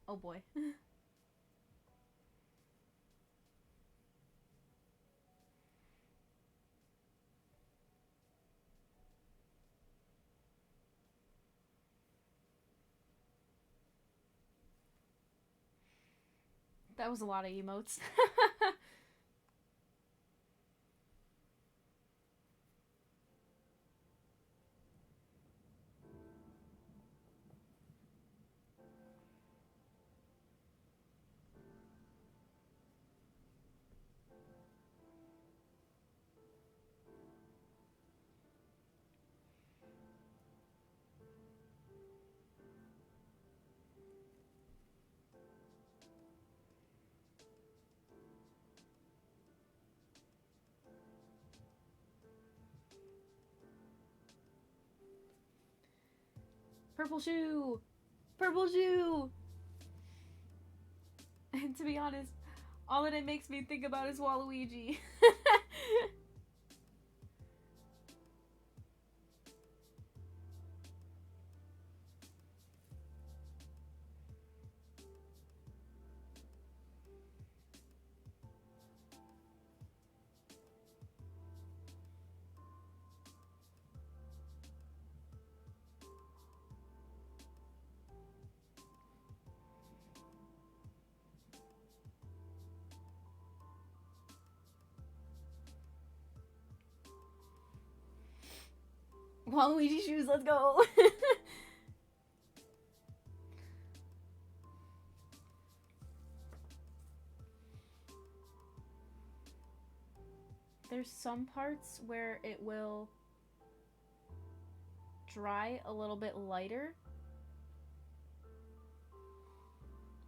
Oh boy. That was a lot of emotes. Purple shoe! Purple shoe! And to be honest, all that it makes me think about is Waluigi. Waluigi shoes, let's go! There's some parts where it will dry a little bit lighter.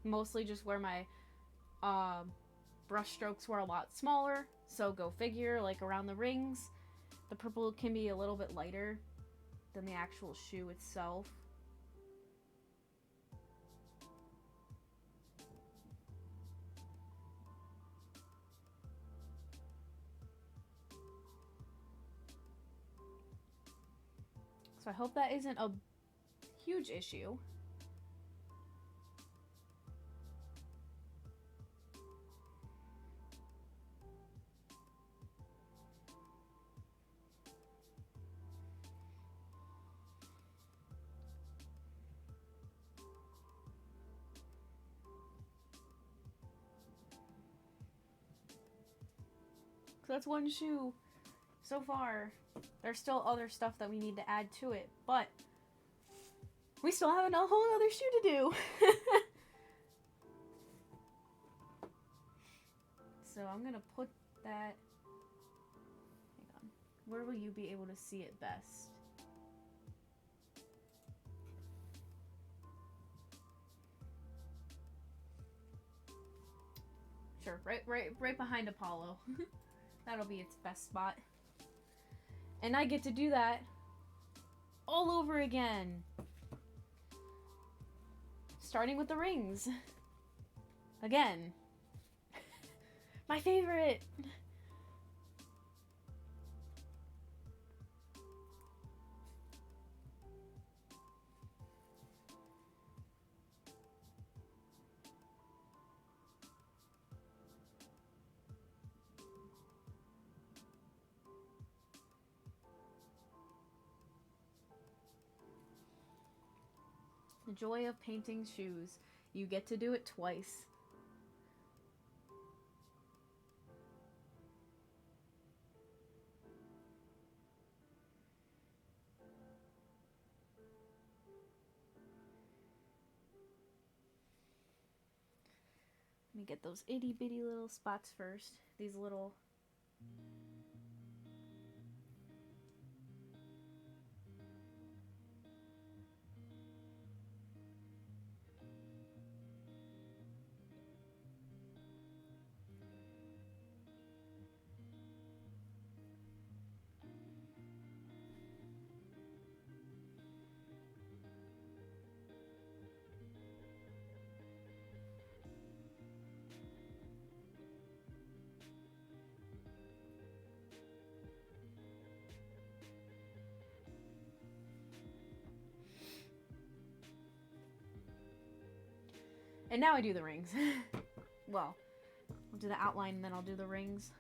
Mostly just where my brush strokes were a lot smaller. So go figure, like around the rings, the purple can be a little bit lighter than the actual shoe itself. So I hope that isn't a huge issue. So that's one shoe so far. There's still other stuff that we need to add to it, but we still have a whole other shoe to do. So I'm gonna put that, hang on, where will you be able to see it best? Sure, right behind Apollo. That'll be its best spot. And I get to do that all over again. Starting with the rings. Again. My favorite! The joy of painting shoes. You get to do it twice. Let me get those itty bitty little spots first. These little... And now I do the rings. Well, I'll do the outline and then I'll do the rings.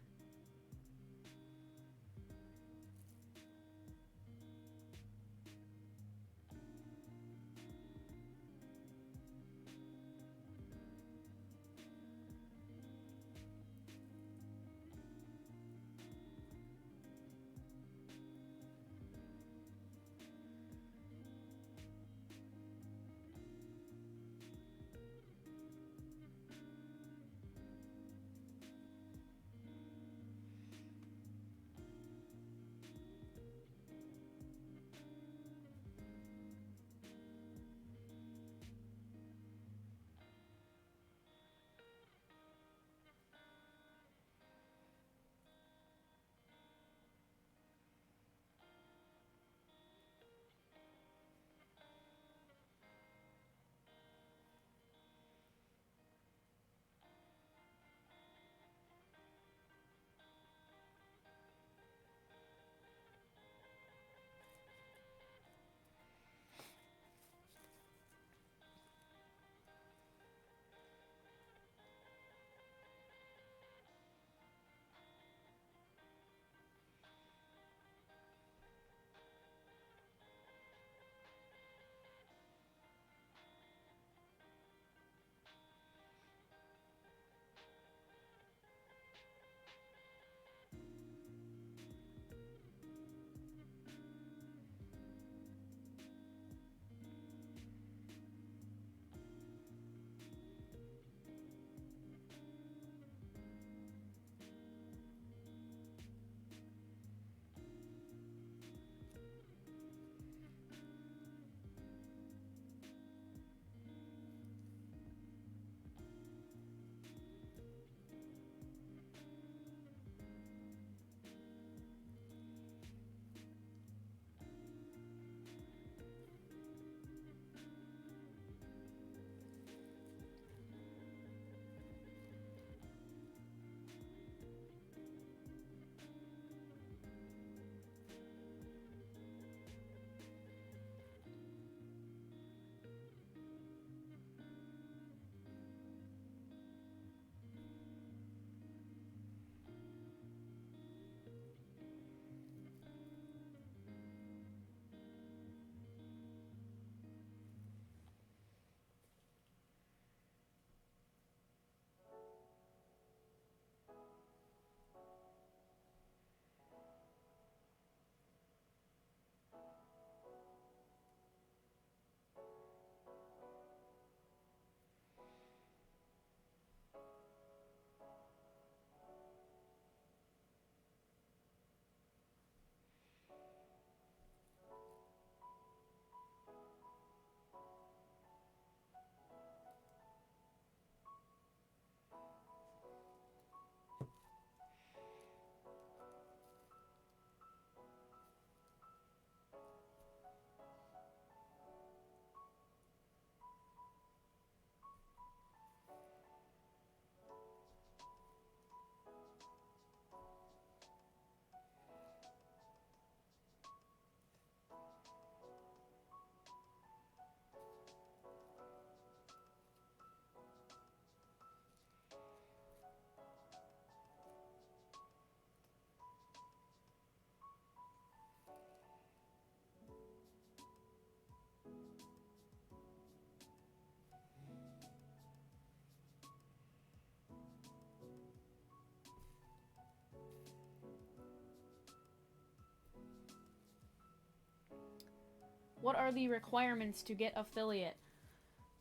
what are the requirements to get affiliate?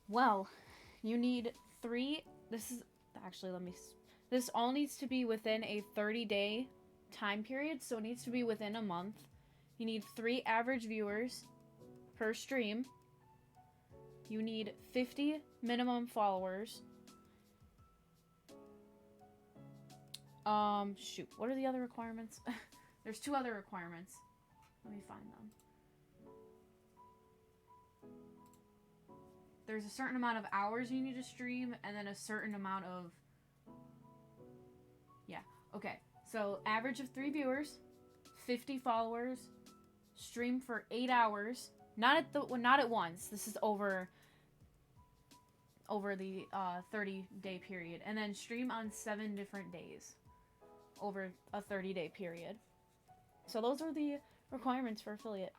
Well, you need 3. This is actually, this all needs to be within a 30-day time period, so it needs to be within a month. You need 3 average viewers per stream. You need 50 minimum followers. Shoot, what are the other requirements? There's 2 other requirements. Let me find them. There's a certain amount of hours you need to stream, and then a certain amount of... Yeah, okay. So, average of 3 viewers, 50 followers, stream for 8 hours. Not at once. This is over the 30-day period. And then stream on 7 different days over a 30-day period. So those are the requirements for affiliate.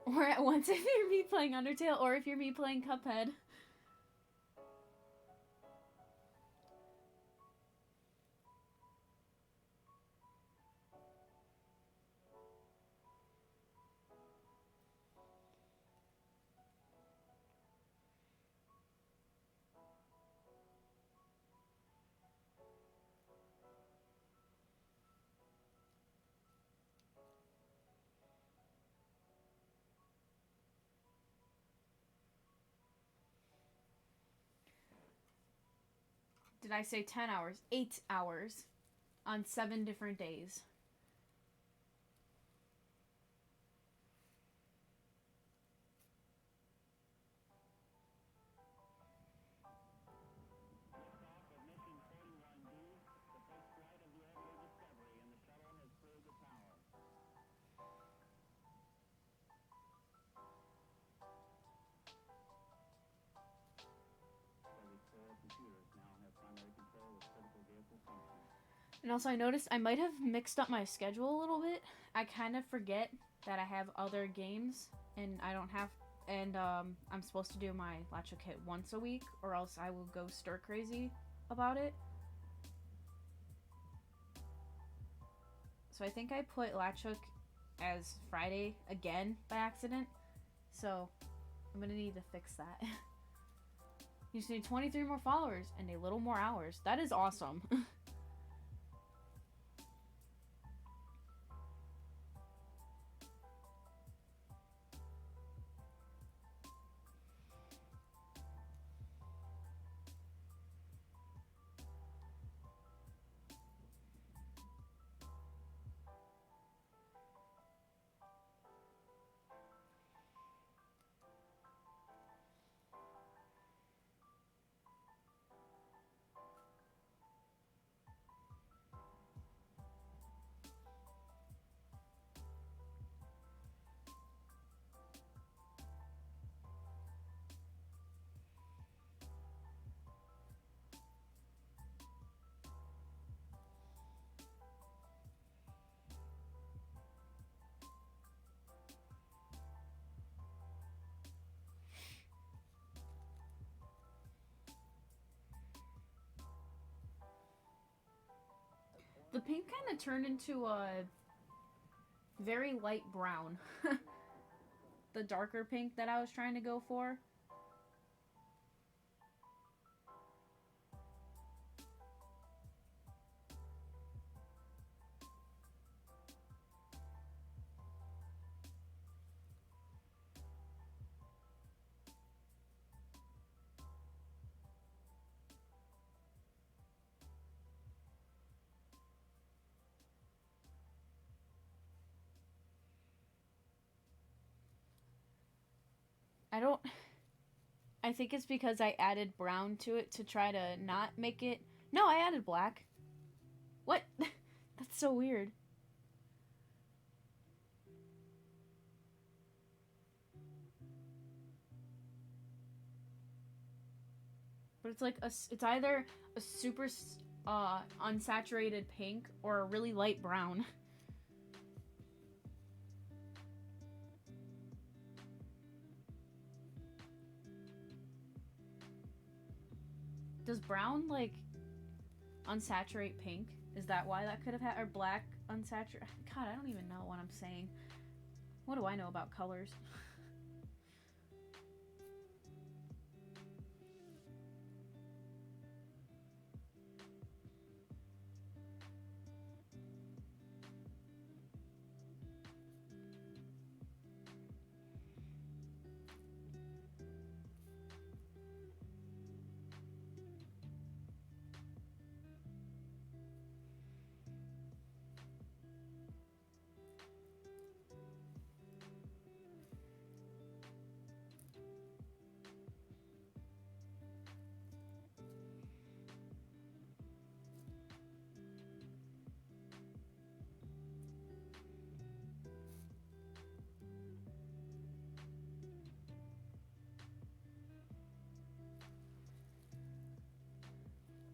Or at once if you're me playing Undertale, or if you're me playing Cuphead. Did I say 10 hours? 8 hours on 7 different days. And also I noticed I might have mixed up my schedule a little bit. I kind of forget that I have other games and I don't have, and I'm supposed to do my Latchuk hit once a week or else I will go stir crazy about it. So I think I put Latchuk as Friday again by accident. So I'm gonna need to fix that. You just need 23 more followers and a little more hours. That is awesome. The paint kind of turned into a very light brown. The darker pink that I was trying to go for. I think it's because I added brown to it to try to not make it... No, I added black. What? That's so weird. But it's like it's either a super unsaturated pink or a really light brown. Does brown like unsaturate pink? Is that why that could have had, or black unsaturated? God, I don't even know what I'm saying. What do I know about colors?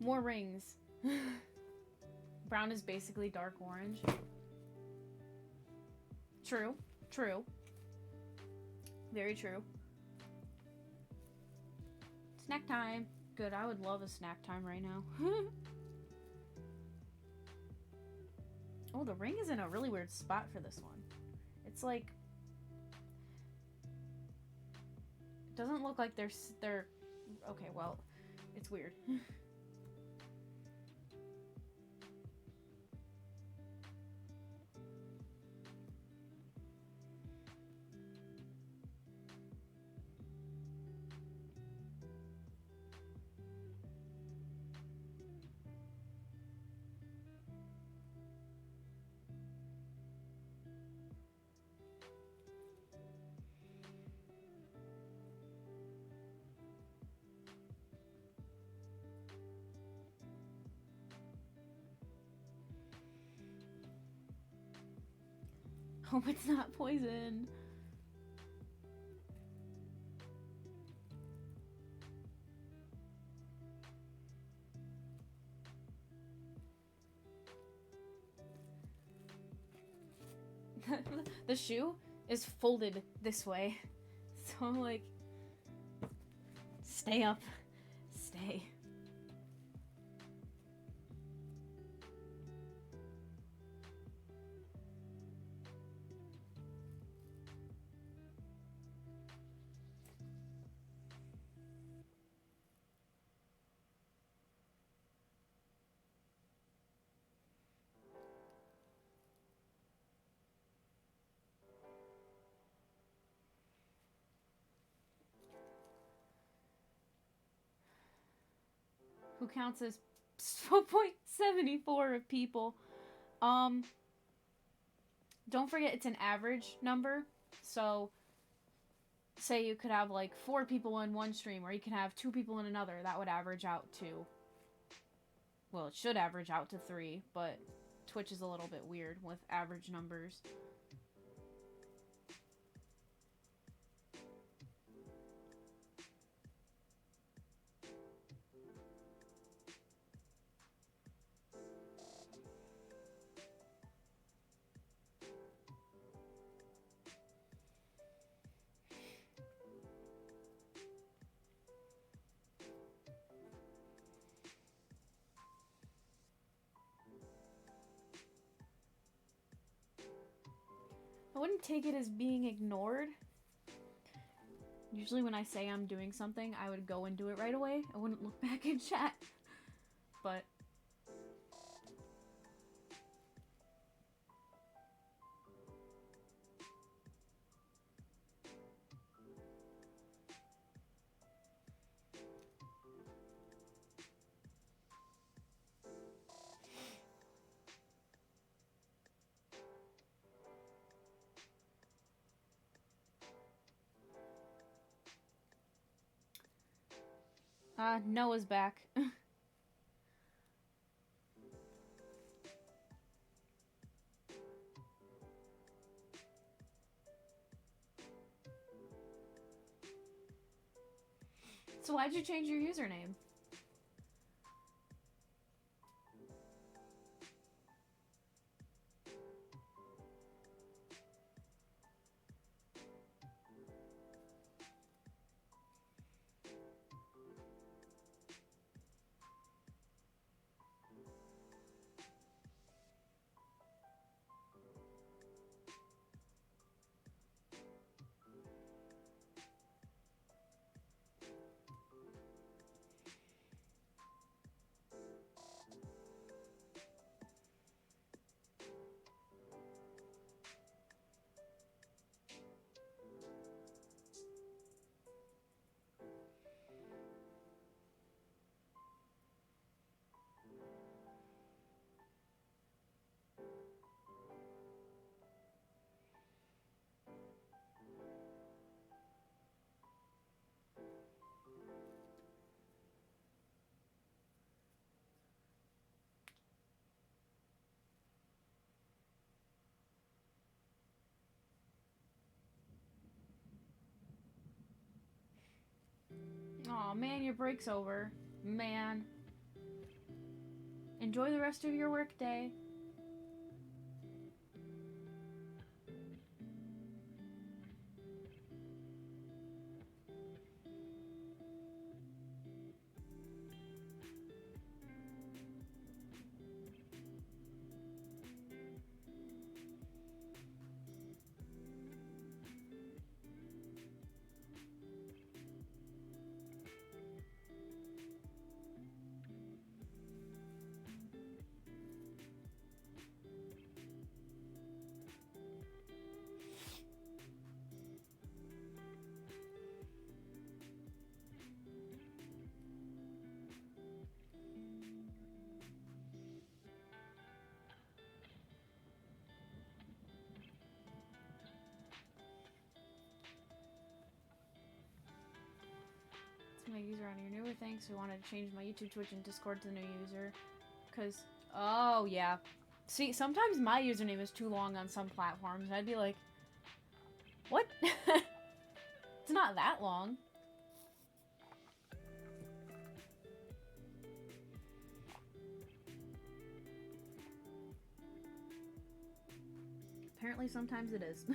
More rings. Brown is basically dark orange. True. True. Very true. Snack time. Good, I would love a snack time right now. Oh, the ring is in a really weird spot for this one. It's like... It doesn't look like they're... Okay, well, it's weird. Hope it's not poison. The shoe is folded this way. So I'm like, stay up. Stay. Who counts as 0.74 of people. Don't forget it's an average number. So, say you could have like 4 people in one stream, or you can have 2 people in another. That would average out to... Well, it should average out to 3, but Twitch is a little bit weird with average numbers. I wouldn't take it as being ignored. Usually when I say I'm doing something, I would go and do it right away. I wouldn't look back in chat. But... Noah's back. So why'd you change your username? Oh man, your break's over. Man. Enjoy the rest of your work day. My user on your newer thing, so I wanted to change my YouTube, Twitch, and Discord to the new user. Because, oh yeah. See, sometimes my username is too long on some platforms, and I'd be like, what? It's not that long. Apparently sometimes it is.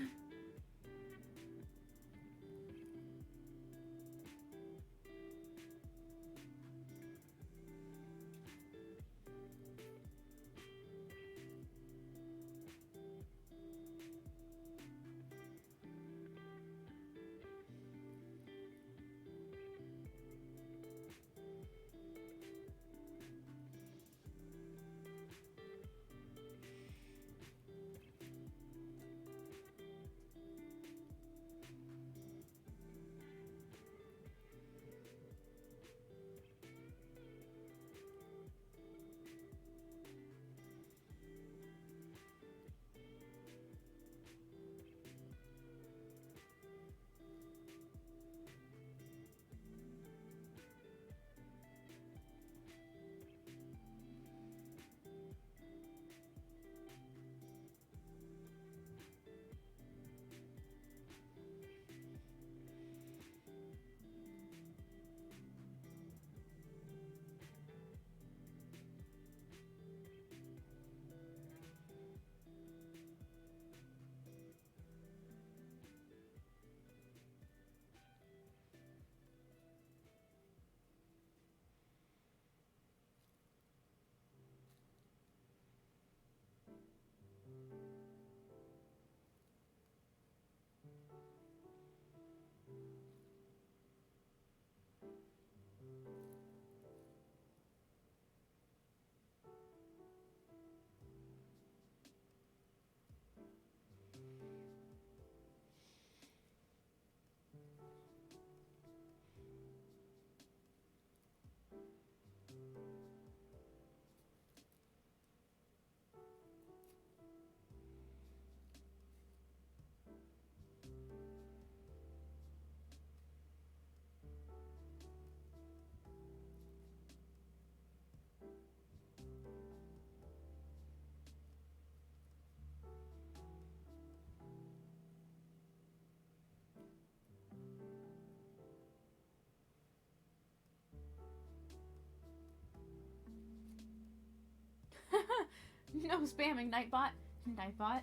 No spamming, Nightbot. Nightbot.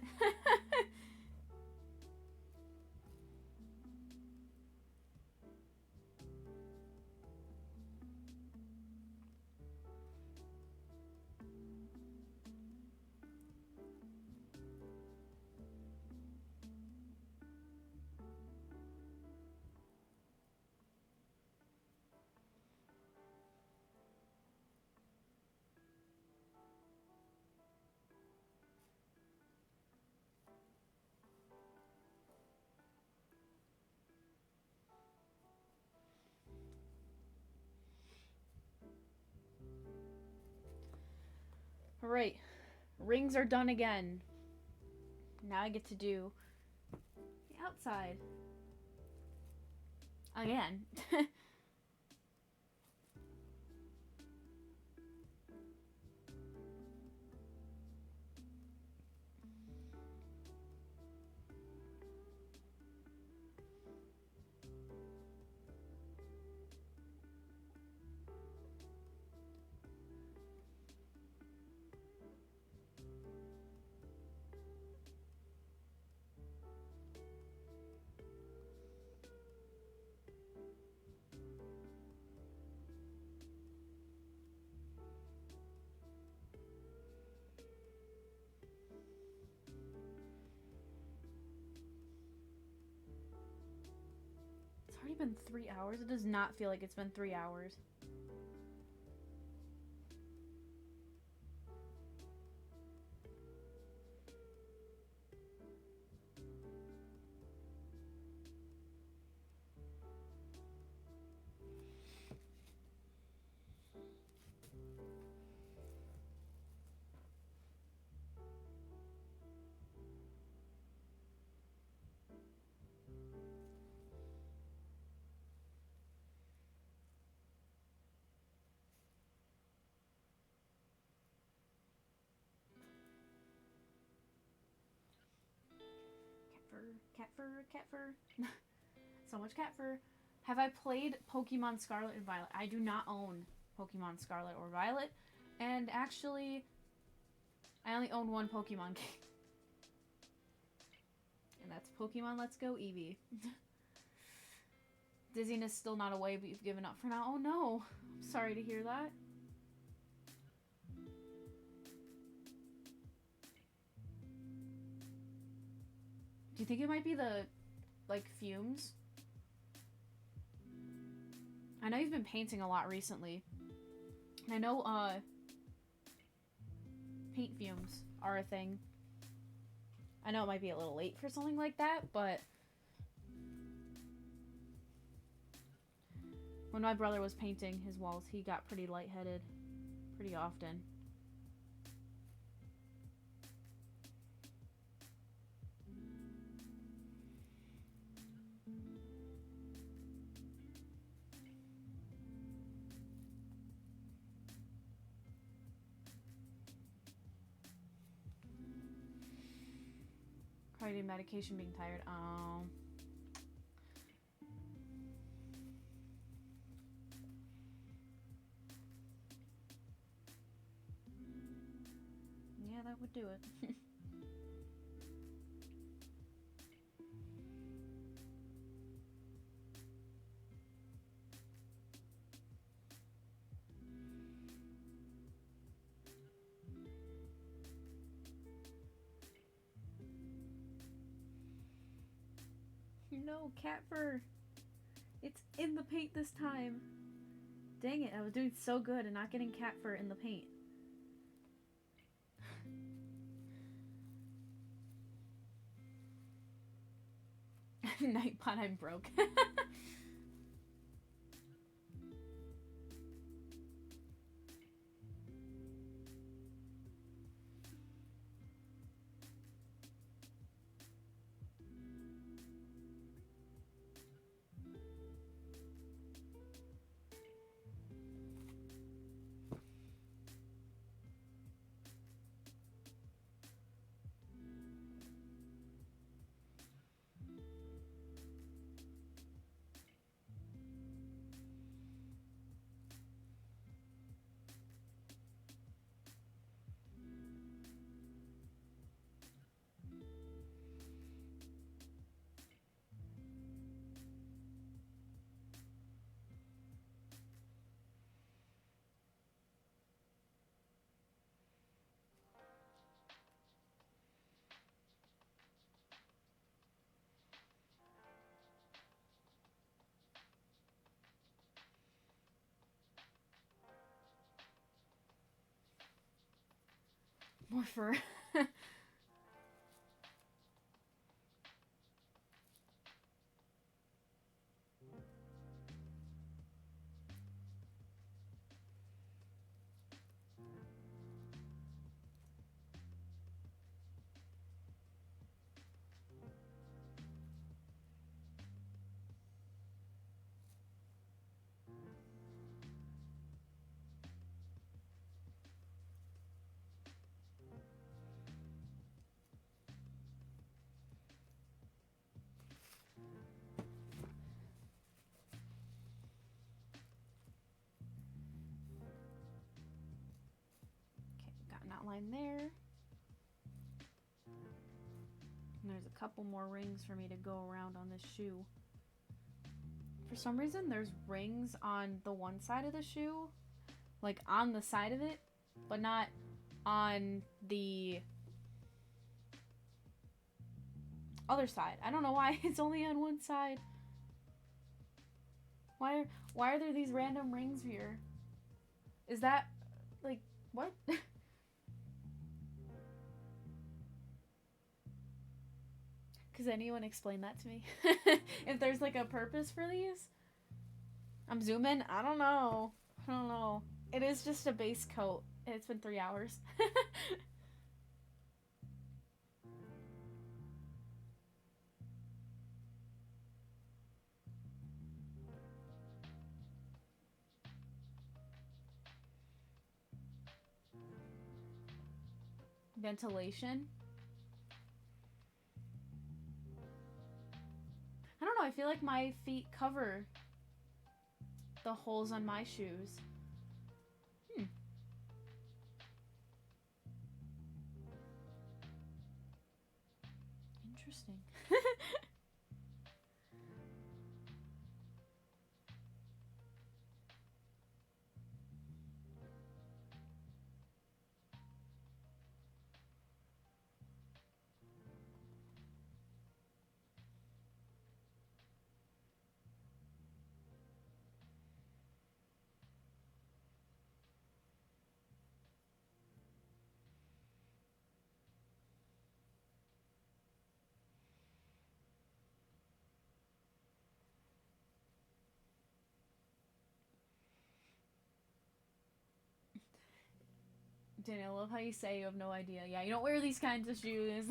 Alright. Rings are done again. Now I get to do the outside. Again. only been 3 hours? It does not feel like it's been 3 hours. Cat fur. So much cat fur. Have I played Pokemon Scarlet and Violet? I do not own Pokemon Scarlet or Violet. And actually, I only own one Pokemon game. And that's Pokemon Let's Go Eevee. Dizziness still not away, but you've given up for now. Oh no. I'm sorry to hear that. Do you think it might be the, like, fumes? I know you've been painting a lot recently. And I know, paint fumes are a thing. I know it might be a little late for something like that, but when my brother was painting his walls, he got pretty lightheaded pretty often. Probably medication, being tired. Yeah, that would do it. No, cat fur. It's in the paint this time. Dang it, I was doing so good and not getting cat fur in the paint. Nightbot, I'm broke. More fur. Line there. And there's a couple more rings for me to go around on this shoe. For some reason, there's rings on the one side of the shoe, like on the side of it, but not on the other side. I don't know why it's only on one side. Why are there these random rings here? Is that, like, what? Does anyone explain that to me? If there's, like, a purpose for these? I'm zooming? I don't know. I don't know. It is just a base coat. It's been 3 hours. Ventilation? I don't know. I feel like my feet cover the holes on my shoes. Interesting. Daniel, I love how you say you have no idea. Yeah, you don't wear these kinds of shoes.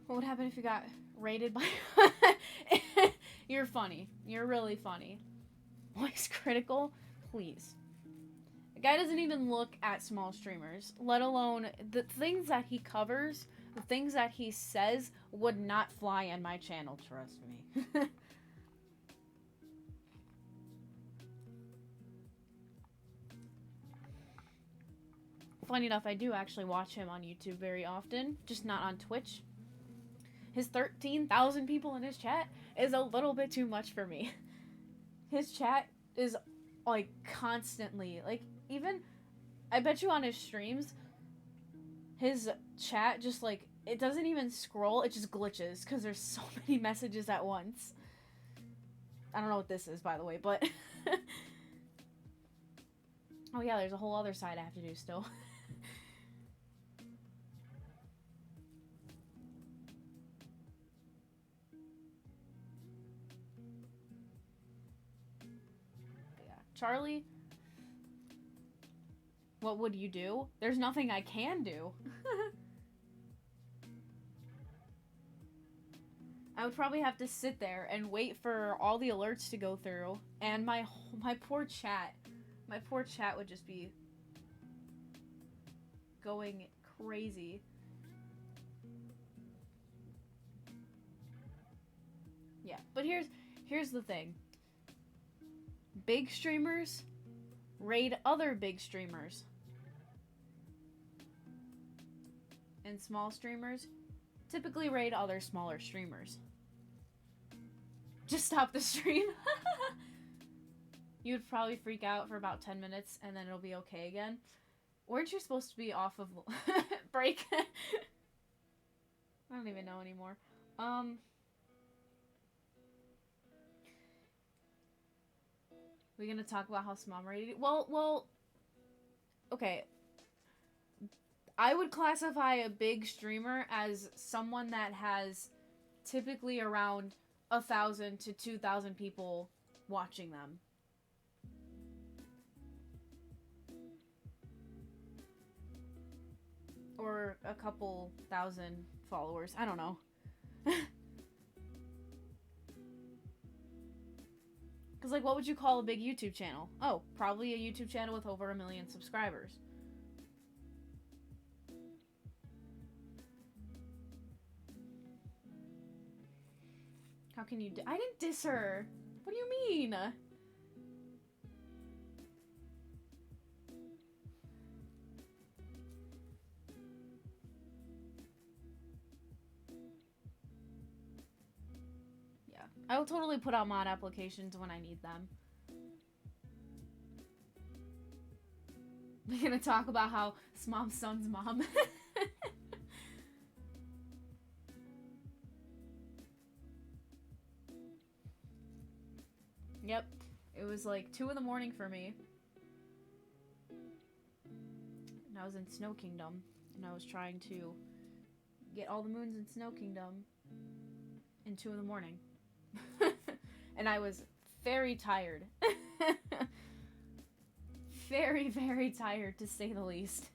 What would happen if you got raided by... You're funny. You're really funny. Voice critical? Please. The guy doesn't even look at small streamers, let alone the things that he covers, the things that he says would not fly on my channel, trust me. Funny enough, I do actually watch him on YouTube very often, just not on Twitch. His 13,000 people in his chat is a little bit too much for me. His chat is, like, constantly, like, even, I bet you on his streams, his chat just, like, it doesn't even scroll, it just glitches, because there's so many messages at once. I don't know what this is, by the way, but... Oh yeah, there's a whole other side I have to do still. Charlie, what would you do? There's nothing I can do. I would probably have to sit there and wait for all the alerts to go through, and my poor chat would just be going crazy. Yeah, but here's the thing. Big streamers raid other big streamers. And small streamers typically raid other smaller streamers. Just stop the stream. You'd probably freak out for about 10 minutes and then it'll be okay again. Weren't you supposed to be off of break? I don't even know anymore. We're gonna talk about how small rated. Well, okay. I would classify a big streamer as someone that has typically around 1,000 to 2,000 people watching them. or a couple thousand followers. I don't know. Because, like, what would you call a big YouTube channel? Oh, probably a YouTube channel with over 1 million subscribers. How can you I didn't diss her. What do you mean? Yeah. I will totally put out mod applications when I need them. We're gonna talk about how Smom's son's mom. Yep. It was like 2 in the morning for me. And I was in Snow Kingdom. And I was trying to get all the moons in Snow Kingdom in 2 in the morning. And I was very tired. Very, very tired, to say the least.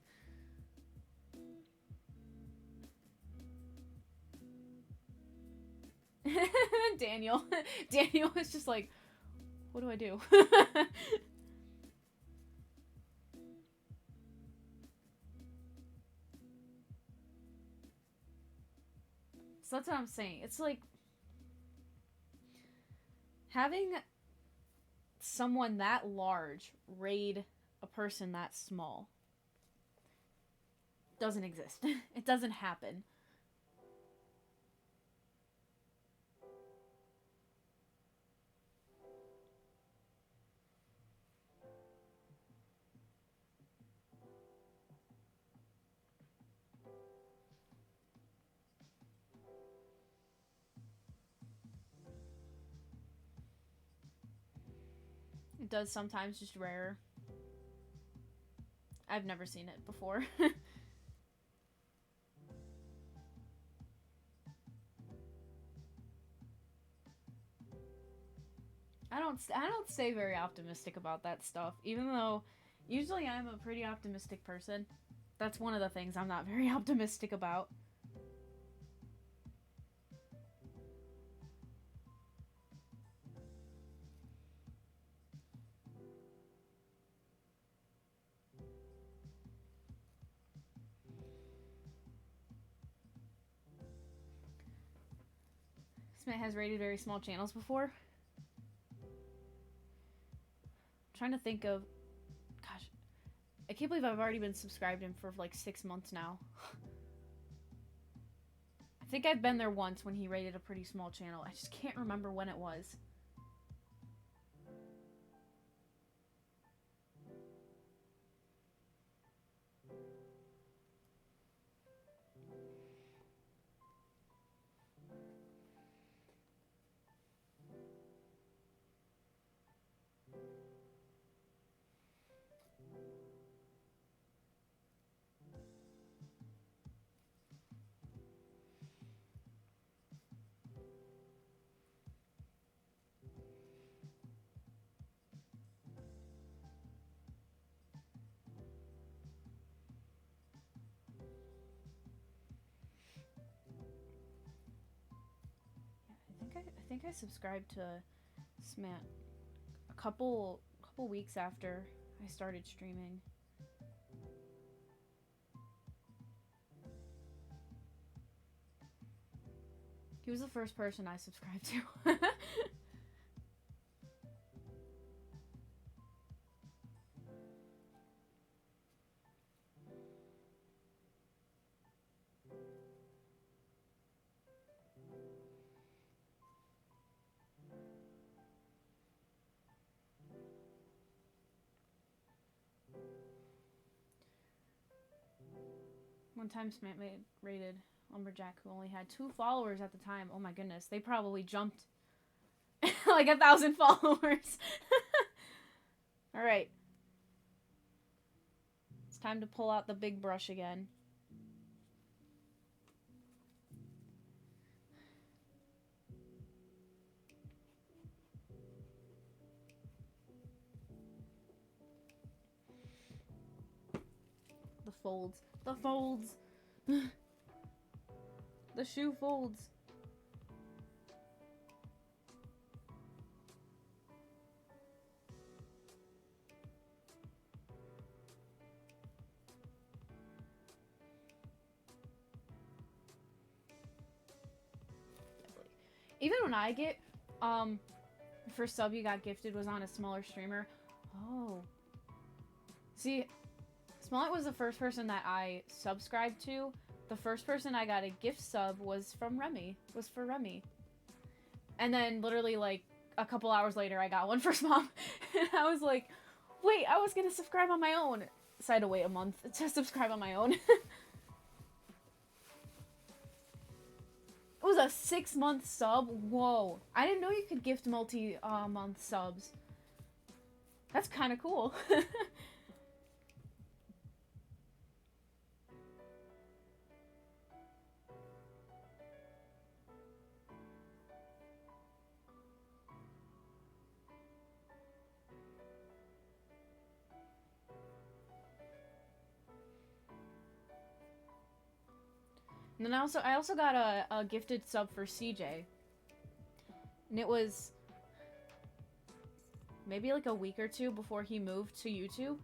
Daniel was just like, what do I do? So that's what I'm saying. It's like having someone that large raid a person that small doesn't exist. It doesn't happen. It does sometimes, just rare. I've never seen it before. I don't stay very optimistic about that stuff, even though usually I'm a pretty optimistic person. That's one of the things I'm not very optimistic about. Smith has rated very small channels before. I'm trying to think of... Gosh. I can't believe I've already been subscribed in for like 6 months now. I think I've been there once when he rated a pretty small channel. I just can't remember when it was. I think I subscribed to Smat a couple weeks after I started streaming. He was the first person I subscribed to. One time Smat rated Lumberjack, who only had 2 followers at the time. Oh my goodness, they probably jumped like 1,000 followers. Alright. It's time to pull out the big brush again. The folds. The folds! The shoe folds. Even when I get, first sub you got gifted was on a smaller streamer. Oh. See, Smollett was the first person that I subscribed to. The first person I got a gift sub was from Remy. Was for Remy. And then literally like a couple hours later I got one for Mom. And I was like, wait, I was gonna subscribe on my own. So I had to wait a month to subscribe on my own. It was a 6-month sub? Whoa. I didn't know you could gift multi-month subs. That's kind of cool. And then I also got a gifted sub for CJ. And it was maybe like a week or two before he moved to YouTube.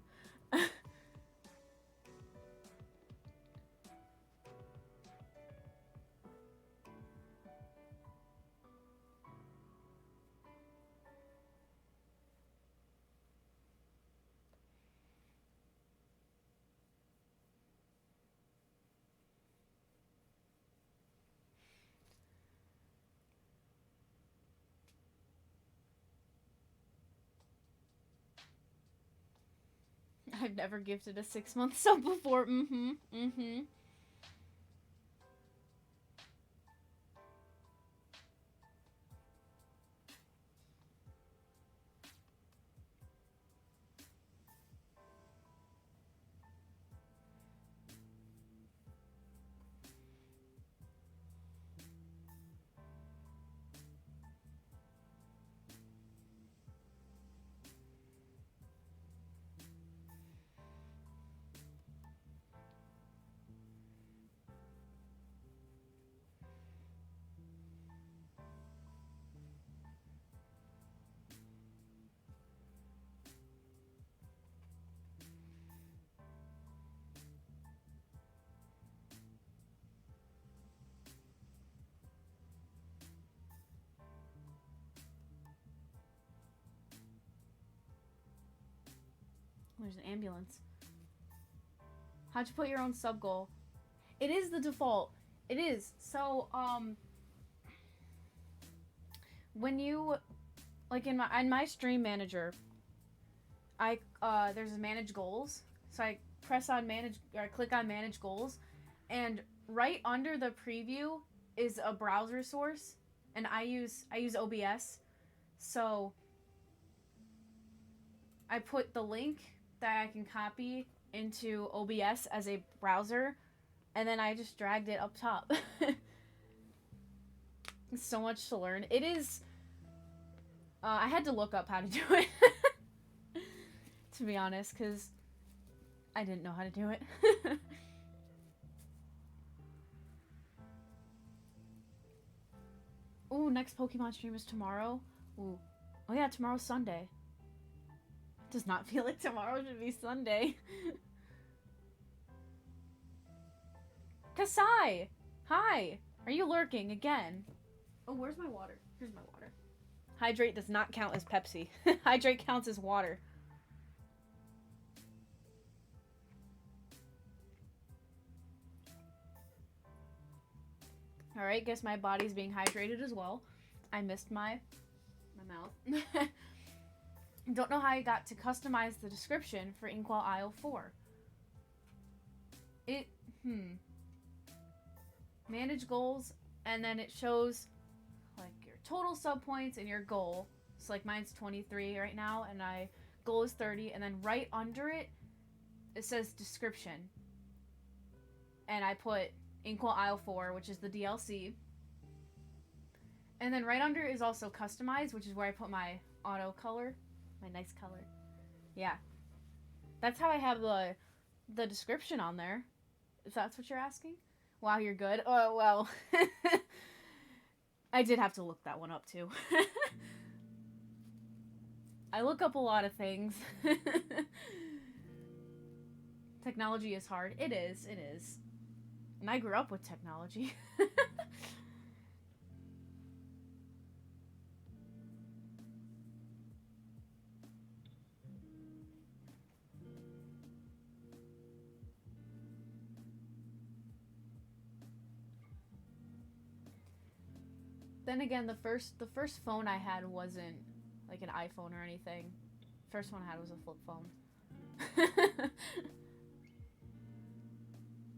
I've never gifted a 6-month sub before. There's an ambulance. How'd you put your own sub goal? It is the default. It is. So, when you, like in my stream manager, there's manage goals. So I press on manage, or I click on manage goals, and right under the preview is a browser source, and I use OBS. So I put the link that I can copy into OBS as a browser, and then I just dragged it up top. So much to learn. It is, I had to look up how to do it, to be honest, because I didn't know how to do it. Ooh, next Pokemon stream is tomorrow. Ooh. Oh yeah, tomorrow's Sunday. Does not feel like tomorrow should be Sunday. Kasai! Hi! Are you lurking again? Oh, where's my water? Here's my water. Hydrate does not count as Pepsi. Hydrate counts as water. Alright, guess my body's being hydrated as well. I missed my mouth. Don't know how I got to customize the description for Inkwell Isle 4. Manage goals, and then it shows like your total sub points and your goal. So like mine's 23 right now, and my goal is 30, and then right under it, it says description. And I put Inkwell Isle 4, which is the DLC. And then right under is also customized, which is where I put my auto color. My nice color. Yeah. That's how I have the description on there. If that's what you're asking. Wow, you're good. Oh, well. I did have to look that one up, too. I look up a lot of things. Technology is hard. It is. It is. And I grew up with technology. Then again, the first phone I had wasn't like an iPhone or anything. First one I had was a flip phone.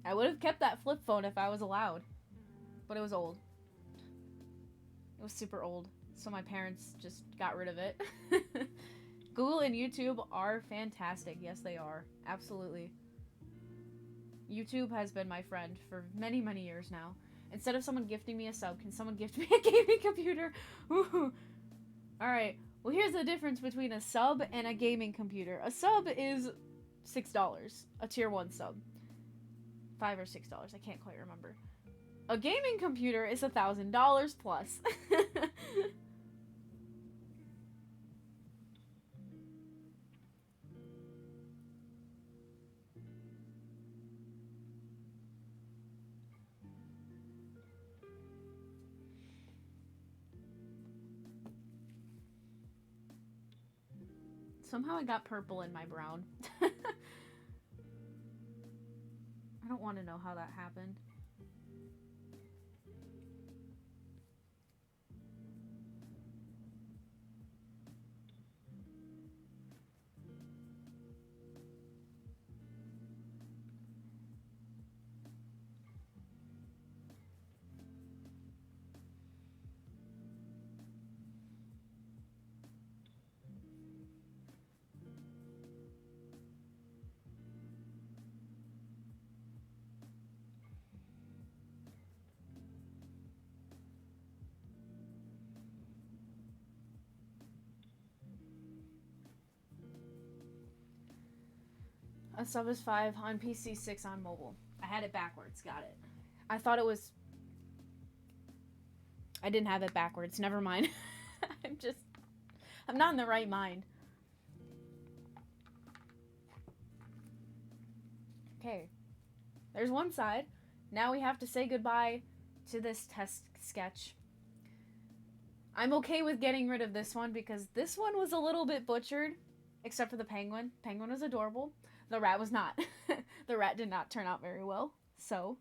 I would have kept that flip phone if I was allowed, but it was old. It was super old, so my parents just got rid of it. Google and YouTube are fantastic. Yes, they are. Absolutely. YouTube has been my friend for many, many years now. Instead of someone gifting me a sub, can someone gift me a gaming computer? Ooh. Alright, well here's the difference between a sub and a gaming computer. A sub is $6, a tier 1 sub. $5 or $6, I can't quite remember. A gaming computer is $1,000 plus. Somehow I got purple in my brown. I don't want to know how that happened. A sub is 5 on PC, 6 on mobile. I had it backwards. Got it. I thought it was... I didn't have it backwards. Never mind. I'm not in the right mind. Okay. There's one side. Now we have to say goodbye to this test sketch. I'm okay with getting rid of this one because this one was a little bit butchered. Except for the penguin. Penguin was adorable. The rat was not. The rat did not turn out very well. So.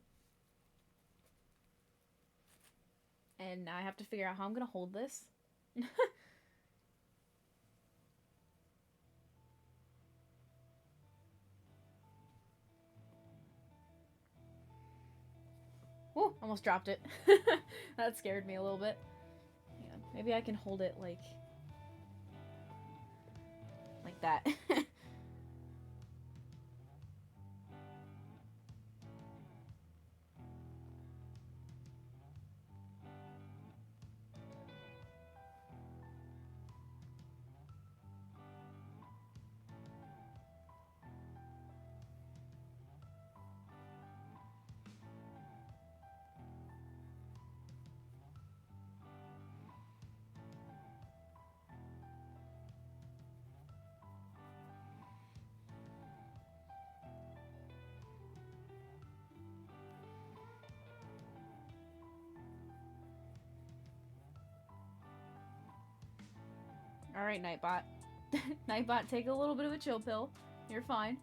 And now I have to figure out how I'm going to hold this. Whoa, almost dropped it. That scared me a little bit. Yeah, maybe I can hold it like that. Alright, Nightbot. Nightbot, take a little bit of a chill pill. You're fine.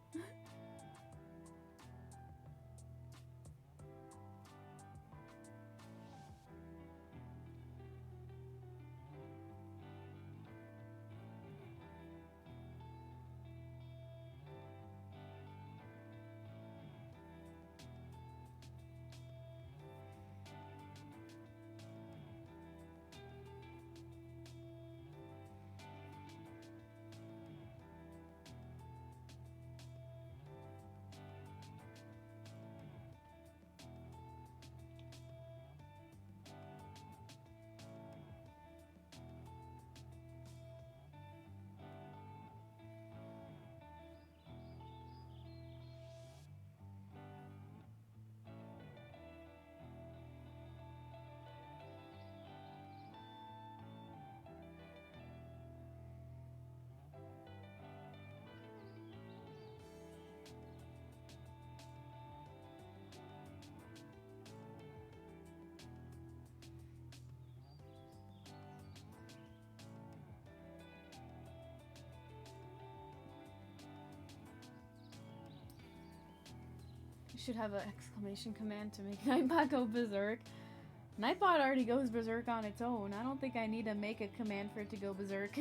Should have an exclamation command to make Nightbot go berserk. Nightbot already goes berserk on its own. I don't think I need to make a command for it to go berserk.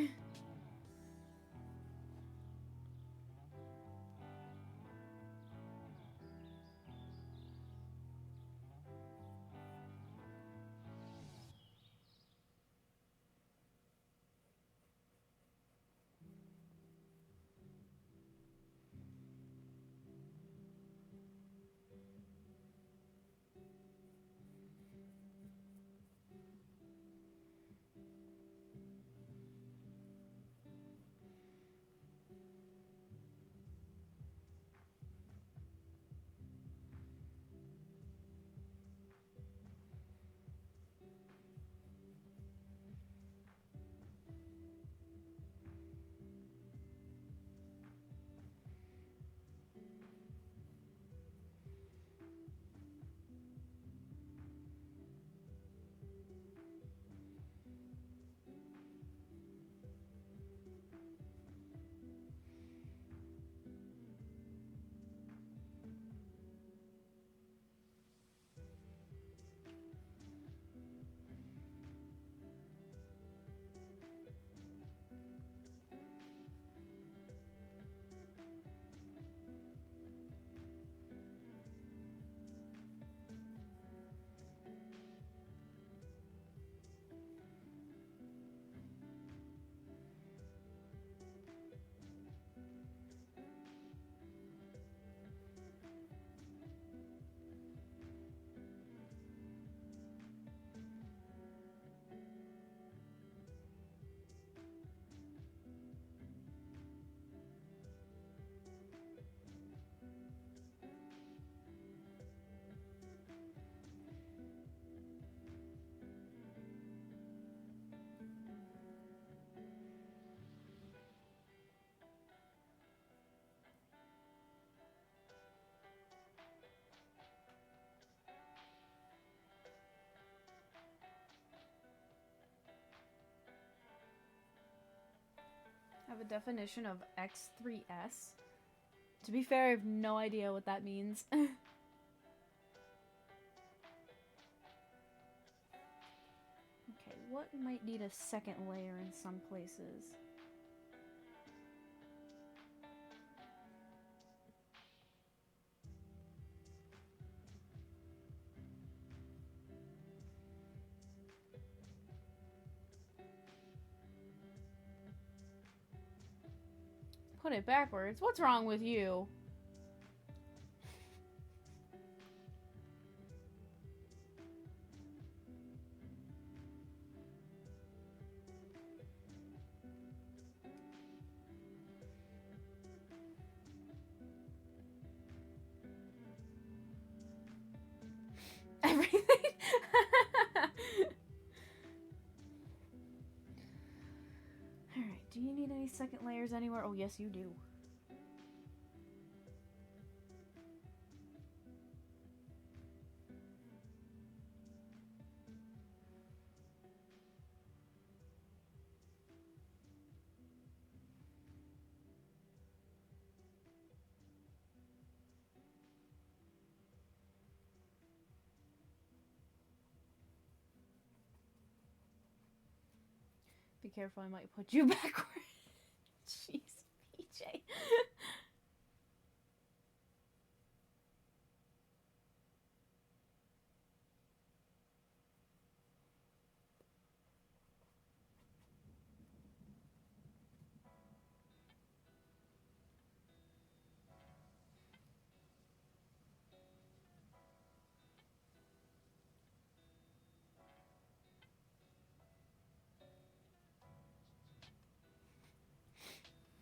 I have a definition of X3S. To be fair, I have no idea what that means. Okay, what might need a second layer in some places? Put it backwards. What's wrong with you? Everything. Alright, do you need any second layers anywhere? Oh, yes, you do. Be careful, I might put you backwards. Jeez, PJ.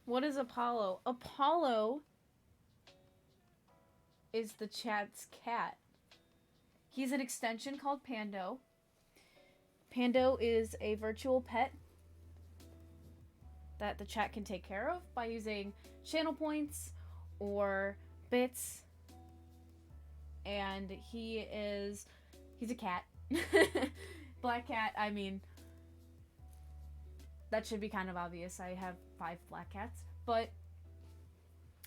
What is Apollo? Apollo is the chat's cat. He's an extension called Pando. Pando is a virtual pet that the chat can take care of by using channel points or bits. And he's a cat. Black cat, I mean, that should be kind of obvious. I have 5 black cats. But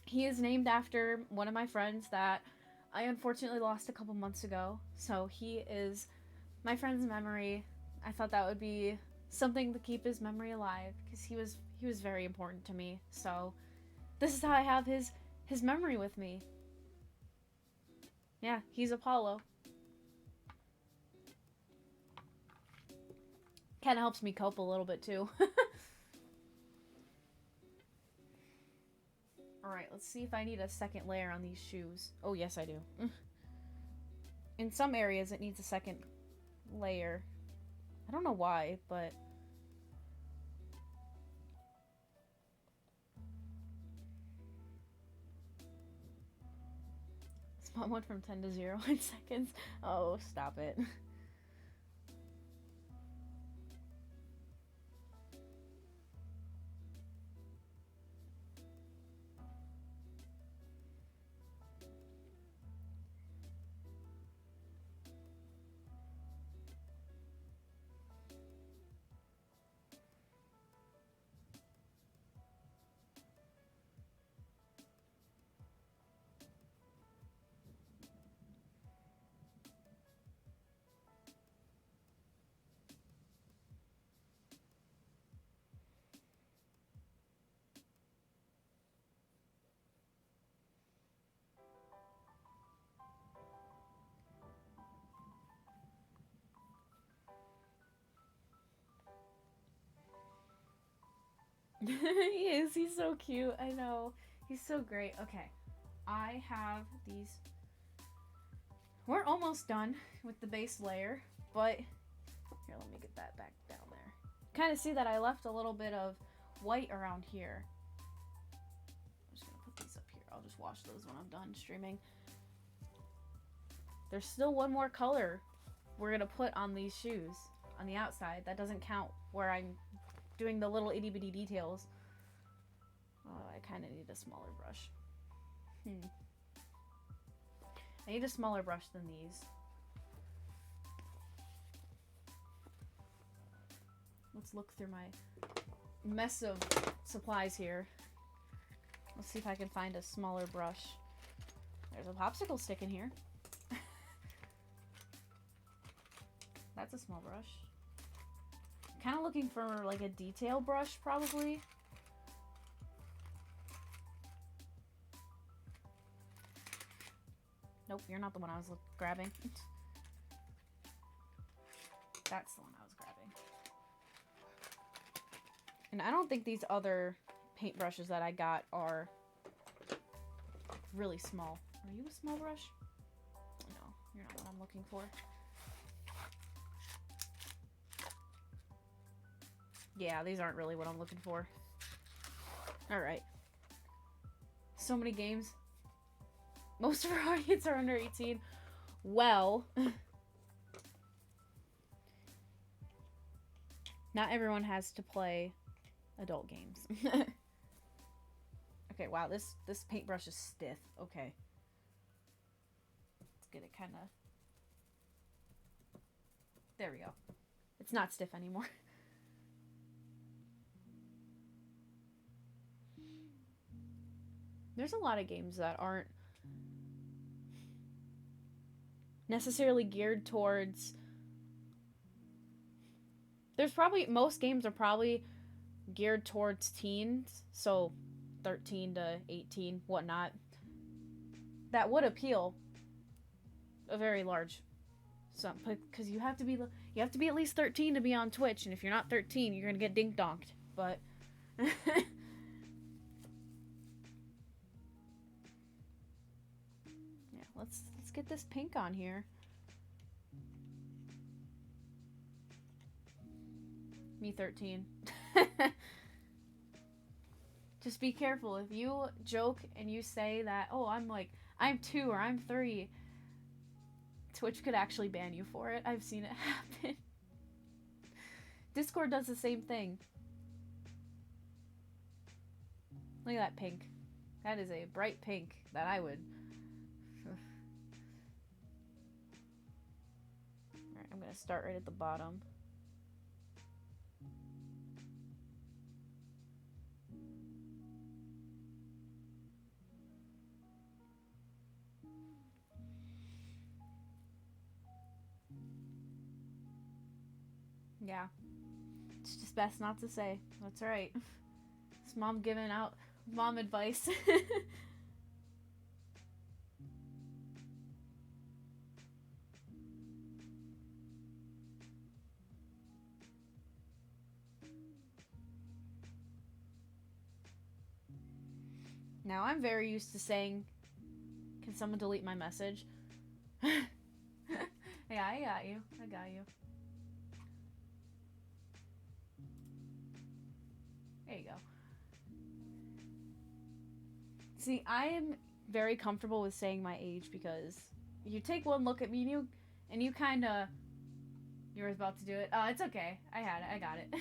he is named after one of my friends that I unfortunately lost a couple months ago, so he is my friend's memory. I thought that would be something to keep his memory alive because he was very important to me. So this is how I have his memory with me. Yeah, he's Apollo. Kind of helps me cope a little bit too. Alright, let's see if I need a second layer on these shoes. Oh, yes, I do. In some areas, it needs a second layer. I don't know why, but... Spot went from 10 to 0 in seconds. Oh, stop it. He is. He's so cute. I know. He's so great. Okay. I have these. We're almost done with the base layer, but here, let me get that back down there. Kind of see that I left a little bit of white around here. I'm just gonna put these up here. I'll just wash those when I'm done streaming. There's still one more color we're gonna put on these shoes on the outside. That doesn't count where I'm doing the little itty bitty details. Oh, I kind of need a smaller brush. I need a smaller brush than these. Let's look through my mess of supplies here. Let's see if I can find a smaller brush. There's a popsicle stick in here. That's a small brush. Kind of looking for like a detail brush, probably. Nope, you're not the one I was grabbing. That's the one I was grabbing. And I don't think these other paintbrushes that I got are really small. Are you a small brush? No, you're not what I'm looking for. Yeah, these aren't really what I'm looking for. Alright. So many games. Most of our audience are under 18. Well, not everyone has to play adult games. Okay, wow, this paintbrush is stiff. Okay. Let's get it kind of... There we go. It's not stiff anymore. There's a lot of games that aren't necessarily geared towards... There's probably... Most games are probably geared towards teens, so 13 to 18, whatnot. That would appeal a very large sum, because you have to be at least 13 to be on Twitch, and if you're not 13, you're gonna get dink-donked. But yeah, let's get this pink on here. Me 13. Just be careful. If you joke and you say that, oh, I'm 2 or I'm 3, Twitch could actually ban you for it. I've seen it happen. Discord does the same thing. Look at that pink. That is a bright pink that I would... Alright, I'm gonna start right at the bottom. Yeah. It's just best not to say. That's right. It's mom giving out mom advice. Now I'm very used to saying, can someone delete my message? Yeah, I got you. I got you. There you go. See, I am very comfortable with saying my age because you take one look at me and you kind of, you were about to do it. Oh, it's okay. I had it. I got it.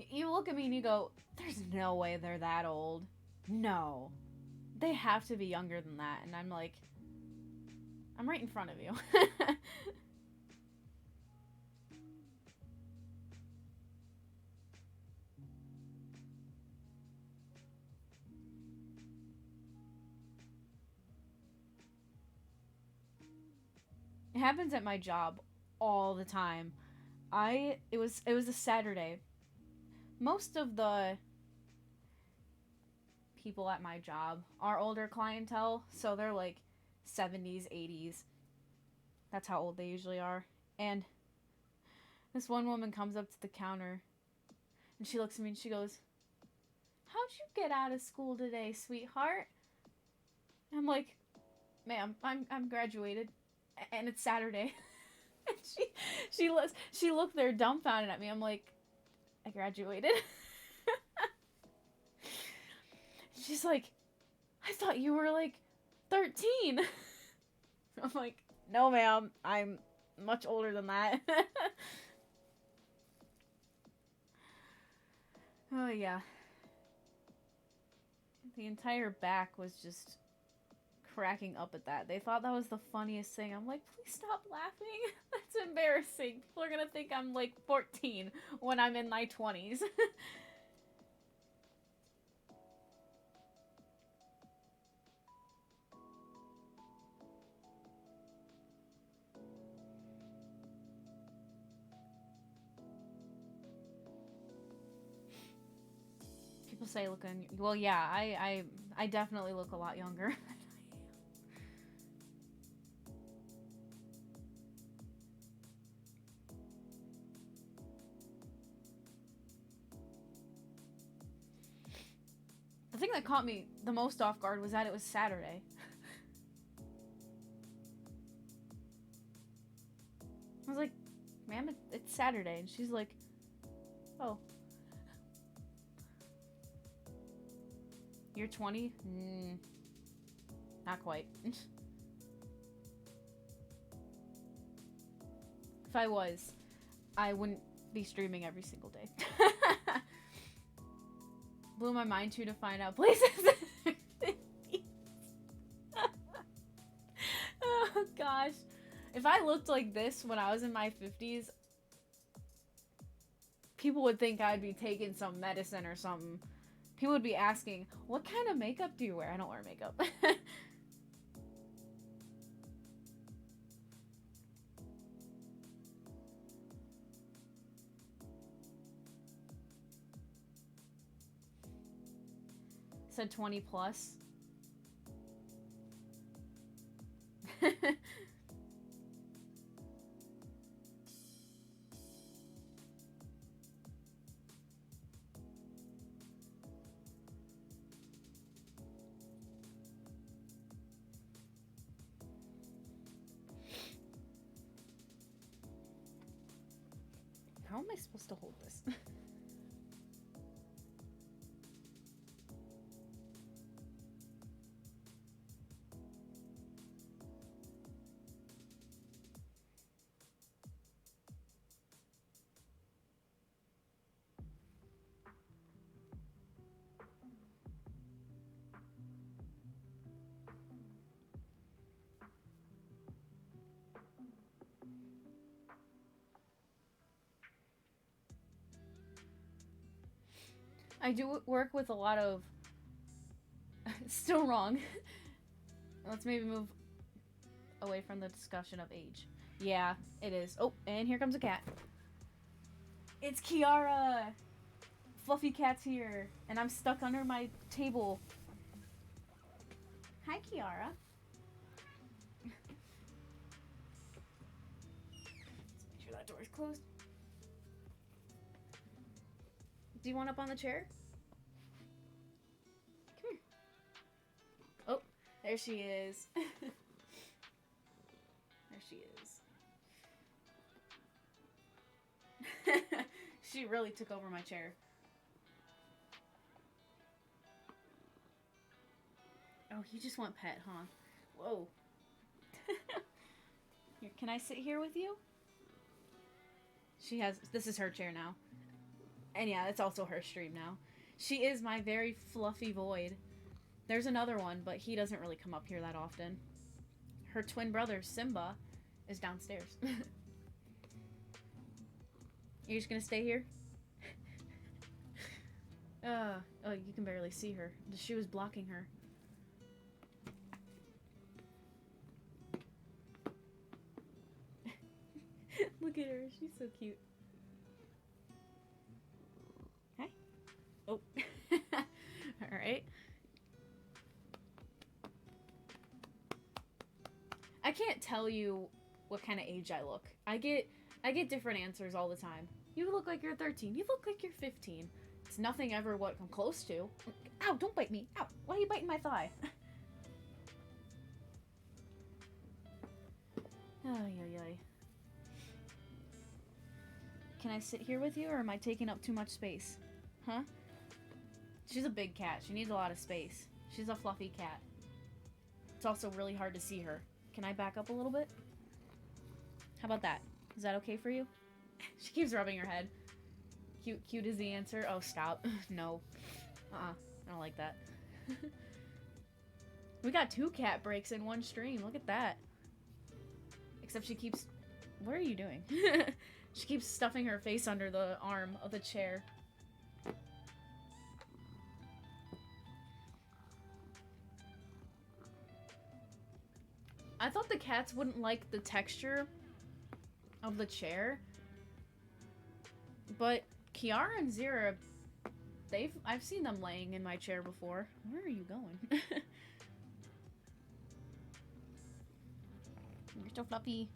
You look at me and you go, there's no way they're that old. No. They have to be younger than that. And I'm like, I'm right in front of you. It happens at my job all the time. It was a Saturday. Most of the people at my job are older clientele, so they're like 70s, 80s. That's how old they usually are. And this one woman comes up to the counter and she looks at me and she goes, "How'd you get out of school today, sweetheart?" And I'm like, "Ma'am, I'm graduated and it's Saturday." And she looked there dumbfounded at me. I'm like, "I graduated." She's like, "I thought you were like 13." I'm like, "No, ma'am, I'm much older than that." Oh, yeah. The entire back was just cracking up at that. They thought that was the funniest thing. I'm like, please stop laughing. That's embarrassing. People are gonna think I'm like 14 when I'm in my 20s. People say looking, well, yeah, I definitely look a lot younger. The thing that caught me the most off guard was that it was Saturday. I was like, "Ma'am, it's Saturday," and she's like, "Oh, you're 20? Not quite." If I was, I wouldn't be streaming every single day. Blew my mind too to find out places. Oh gosh. If I looked like this when I was in my 50s, people would think I'd be taking some medicine or something. People would be asking, "What kind of makeup do you wear?" I don't wear makeup. Said 20 plus. How am I supposed to hold this? I do work with a lot of... Still wrong. Let's maybe move away from the discussion of age. Yeah, it is. Oh, and here comes a cat. It's Kiara! Fluffy cat's here, and I'm stuck under my table. Hi, Kiara. Let's make sure that door is closed. Do you want up on the chair? Come here. Oh, there she is. There she is. She really took over my chair. Oh, you just want pet, huh? Whoa. Here, can I sit here with you? This is her chair now. And yeah, it's also her stream now. She is my very fluffy void. There's another one, but he doesn't really come up here that often. Her twin brother, Simba, is downstairs. You're just gonna stay here? Oh, you can barely see her. The shoe is blocking her. Look at her, she's so cute. Hi. Oh. Alright. I can't tell you what kind of age I look. I get different answers all the time. You look like you're 13. You look like you're 15. It's nothing ever what I'm close to. Ow, don't bite me. Ow, why are you biting my thigh? Ay, ay, ay. Can I sit here with you, or am I taking up too much space? Huh? She's a big cat. She needs a lot of space. She's a fluffy cat. It's also really hard to see her. Can I back up a little bit? How about that? Is that okay for you? She keeps rubbing her head. Cute is the answer. Oh, stop. No. I don't like that. We got 2 cat breaks in one stream. Look at that. Except she keeps... What are you doing? She keeps stuffing her face under the arm of the chair. I thought the cats wouldn't like the texture of the chair. But Kiara and Zira, I've seen them laying in my chair before. Where are you going? You're so fluffy.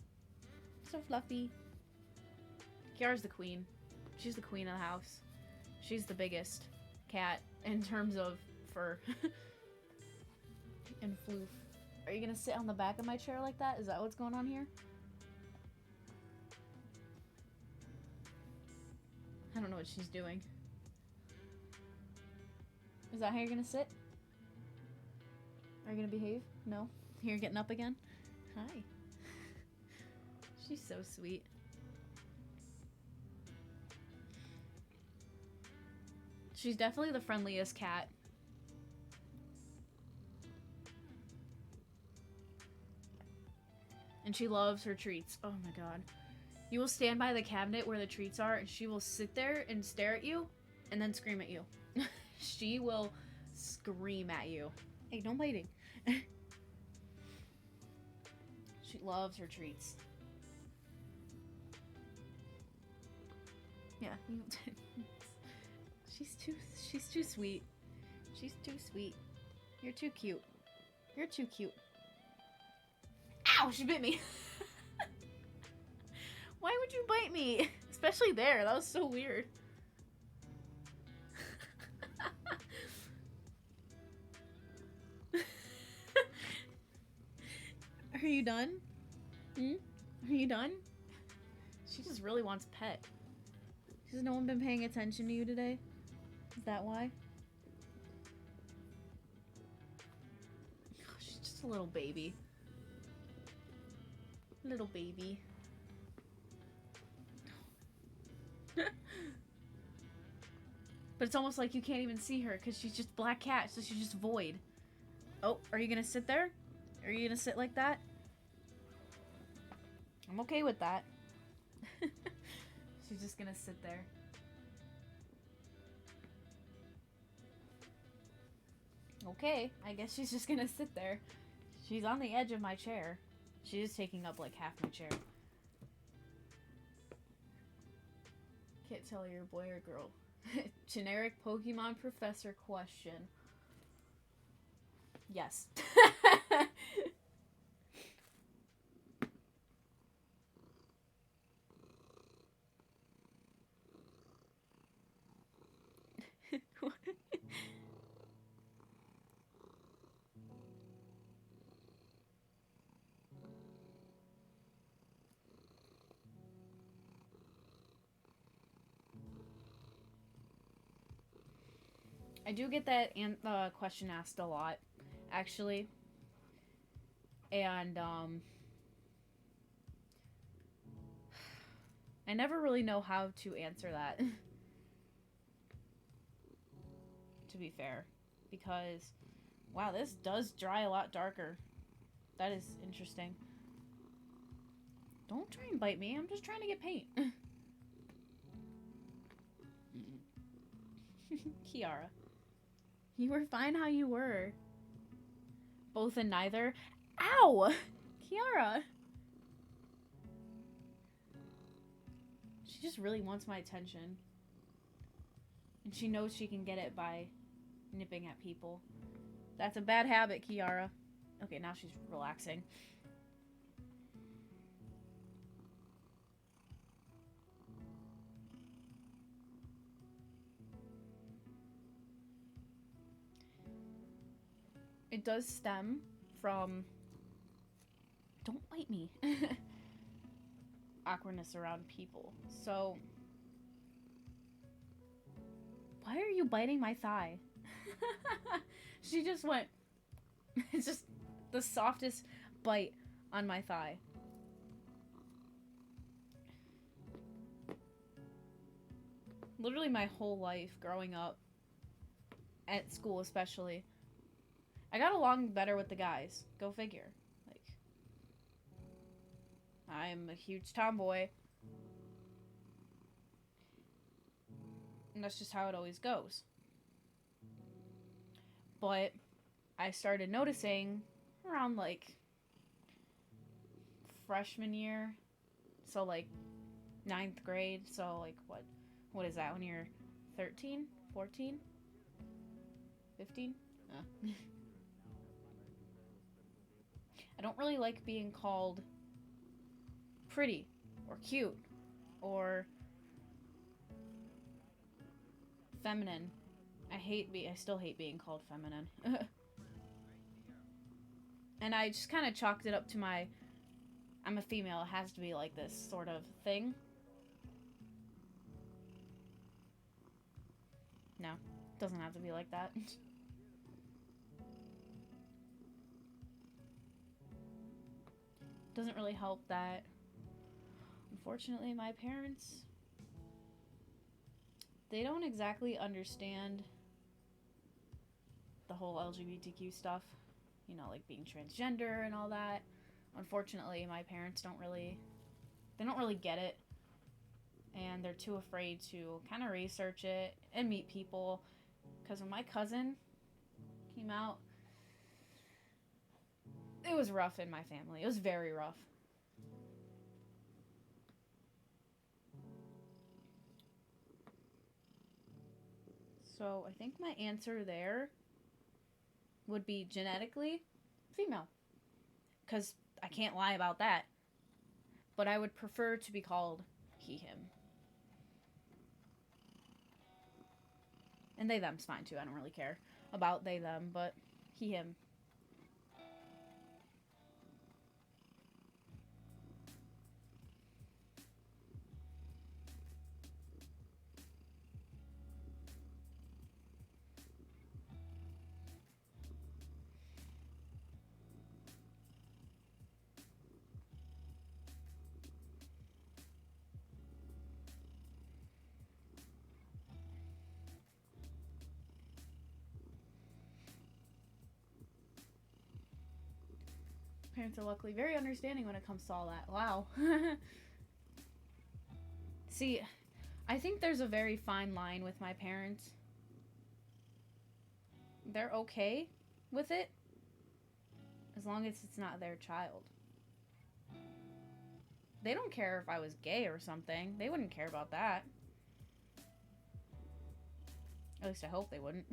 So fluffy. Kiara's the queen. She's the queen of the house. She's the biggest cat in terms of fur. And floof. Are you gonna sit on the back of my chair like that? Is that what's going on here? I don't know what she's doing. Is that how you're gonna sit? Are you gonna behave? No? You're getting up again? Hi. She's so sweet. She's definitely the friendliest cat. And she loves her treats. Oh my god. You will stand by the cabinet where the treats are, and she will sit there and stare at you, and then scream at you. She will scream at you. Hey, don't biting. She loves her treats. Yeah. She's too sweet. She's too sweet. You're too cute. You're too cute. Ow! She bit me. Why would you bite me? Especially there. That was so weird. Are you done? Hmm? Are you done? She just really wants pet. Has no one been paying attention to you today? Is that why? Oh, she's just a little baby. Little baby. But it's almost like you can't even see her because she's just black cat, so she's just void. Oh, are you gonna sit there? Are you gonna sit like that? I'm okay with that. She's just gonna sit there. Okay, I guess she's just gonna sit there. She's on the edge of my chair. She is taking up like half my chair. can't tell you're a boy or girl. Generic Pokemon professor question. Yes. I do get that question asked a lot, actually. And, I never really know how to answer that. To be fair. Because, wow, this does dry a lot darker. That is interesting. Don't try and bite me. I'm just trying to get paint. Kiara. You were fine how you were. Both and neither. Ow! Kiara! She just really wants my attention. And she knows she can get it by nipping at people. That's a bad habit, Kiara. Okay, now she's relaxing. It does stem from... Don't bite me. Awkwardness around people. So... Why are you biting my thigh? She just went... It's just the softest bite on my thigh. Literally my whole life growing up, at school especially, I got along better with the guys. Go figure. Like, I'm a huge tomboy. And that's just how it always goes. But I started noticing around, like, freshman year. So, like, 9th grade. So, like, what is that when you're 13? 14? 15? I don't really like being called pretty or cute or feminine. I still hate being called feminine. And I just kind of chalked it up to I'm a female, it has to be like this sort of thing. No, it doesn't have to be like that. Doesn't really help that, unfortunately, my parents, they don't exactly understand the whole LGBTQ stuff. You know, like being transgender and all that. Unfortunately, my parents don't really get it. And they're too afraid to kind of research it and meet people. Because when my cousin came out, it was rough in my family. It was very rough. So I think my answer there would be genetically female. Because I can't lie about that. But I would prefer to be called he, him. And they, them's fine too. I don't really care about they, them, but he, him. Parents are luckily very understanding when it comes to all that. Wow. See, I think there's a very fine line with my parents. They're okay with it as long as it's not their child. They don't care if I was gay or something. They wouldn't care about that. At least I hope they wouldn't.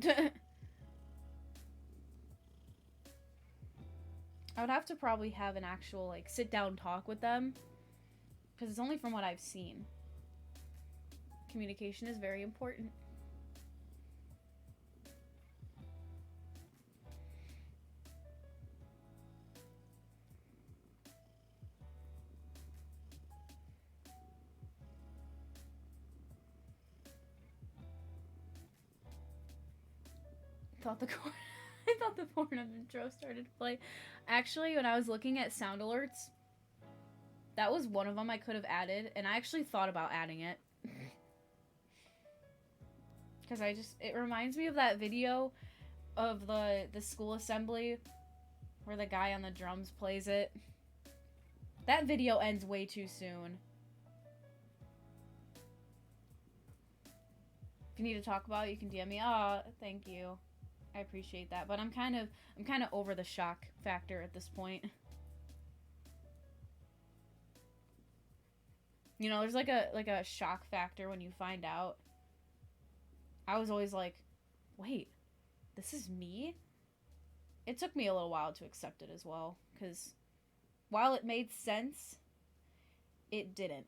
I would have to probably have an actual, like, sit-down talk with them. Because it's only from what I've seen. Communication is very important. I thought the porn intro started to play. Actually, when I was looking at sound alerts, that was one of them I could have added, and I actually thought about adding it. Because it reminds me of that video of the school assembly where the guy on the drums plays it. That video ends way too soon. If you need to talk about it, you can DM me. Oh, thank you. I appreciate that, but I'm kind of over the shock factor at this point. You know, there's like a shock factor when you find out. I was always like, wait, this is me? It took me a little while to accept it as well, because while it made sense, it didn't.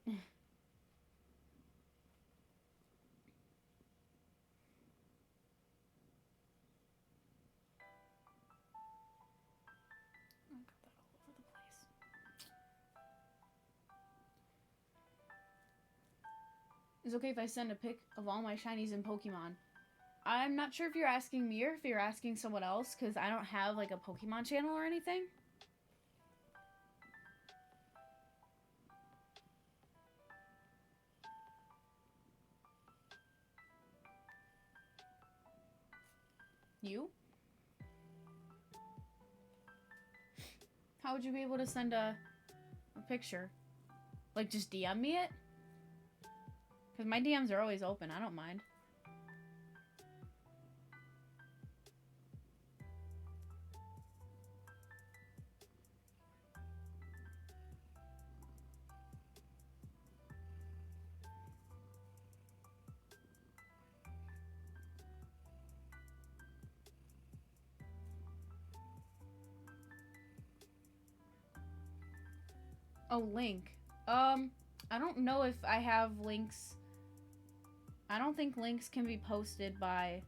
It's okay if I send a pic of all my shinies in Pokemon. I'm not sure if you're asking me or if you're asking someone else, because I don't have, like, a Pokemon channel or anything. You? How would you be able to send a picture? Like, just DM me it? Because my DMs are always open. I don't mind. Oh, link. I don't know if I have links. I don't think links can be posted by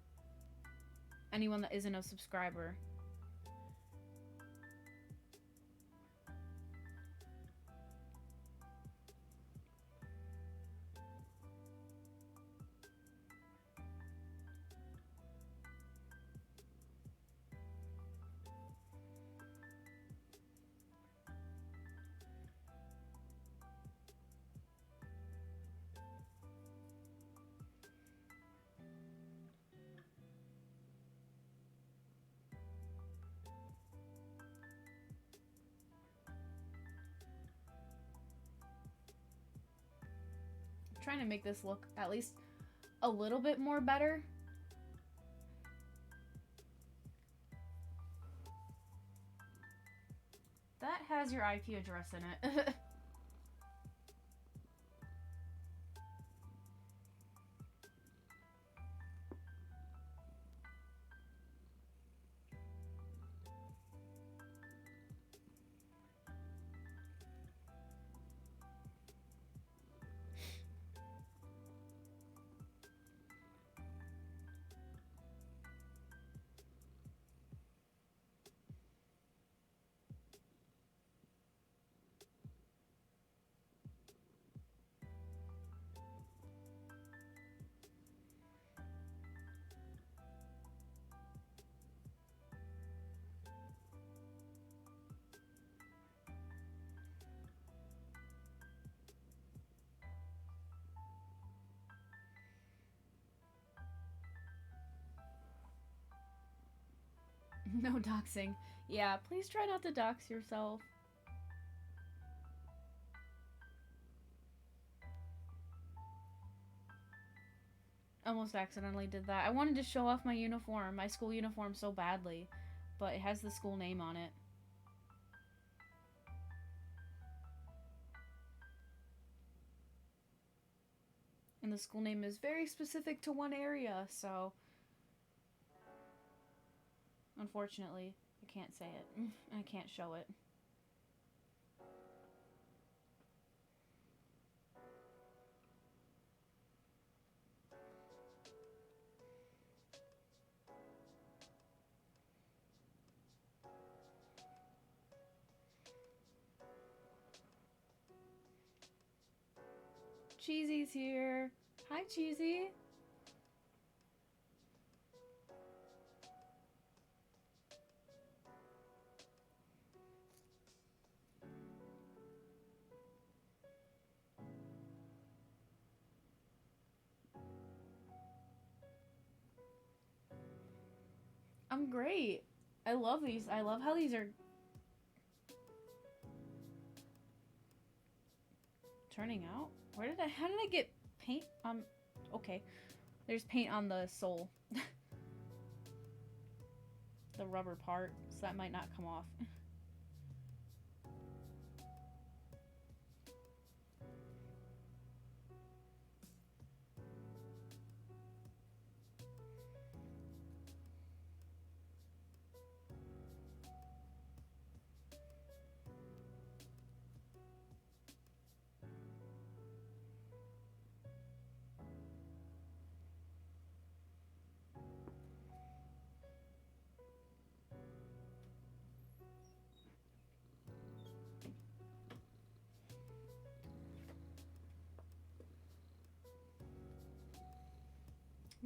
anyone that isn't a subscriber. Trying to make this look at least a little bit more better. That has your IP address in it. No doxing. Yeah, please try not to dox yourself. Almost accidentally did that. I wanted to show off my uniform, my school uniform, so badly, but it has the school name on it. And the school name is very specific to one area, so Unfortunately, I can't say it. I can't show it. Cheesy's here. Hi, Cheesy. I'm great. I love these. I love how these are turning out. How did I get paint on, okay. There's paint on the sole. The rubber part, so that might not come off.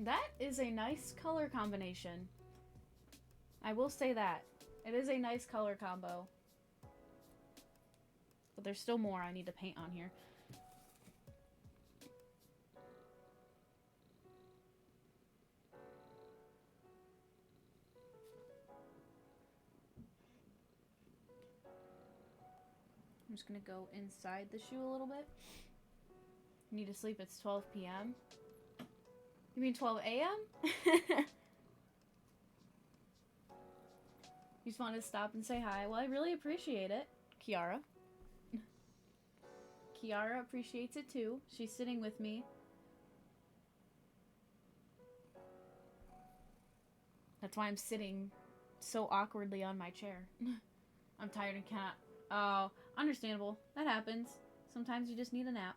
That is a nice color combination. I will say that. It is a nice color combo. But there's still more I need to paint on here. I'm just gonna go inside the shoe a little bit. Need to sleep, it's 12 p.m. You mean 12 a.m.? You just wanted to stop and say hi. Well, I really appreciate it, Kiara. Kiara appreciates it too. She's sitting with me. That's why I'm sitting so awkwardly on my chair. I'm tired and cannot. Oh, understandable. That happens. Sometimes you just need a nap.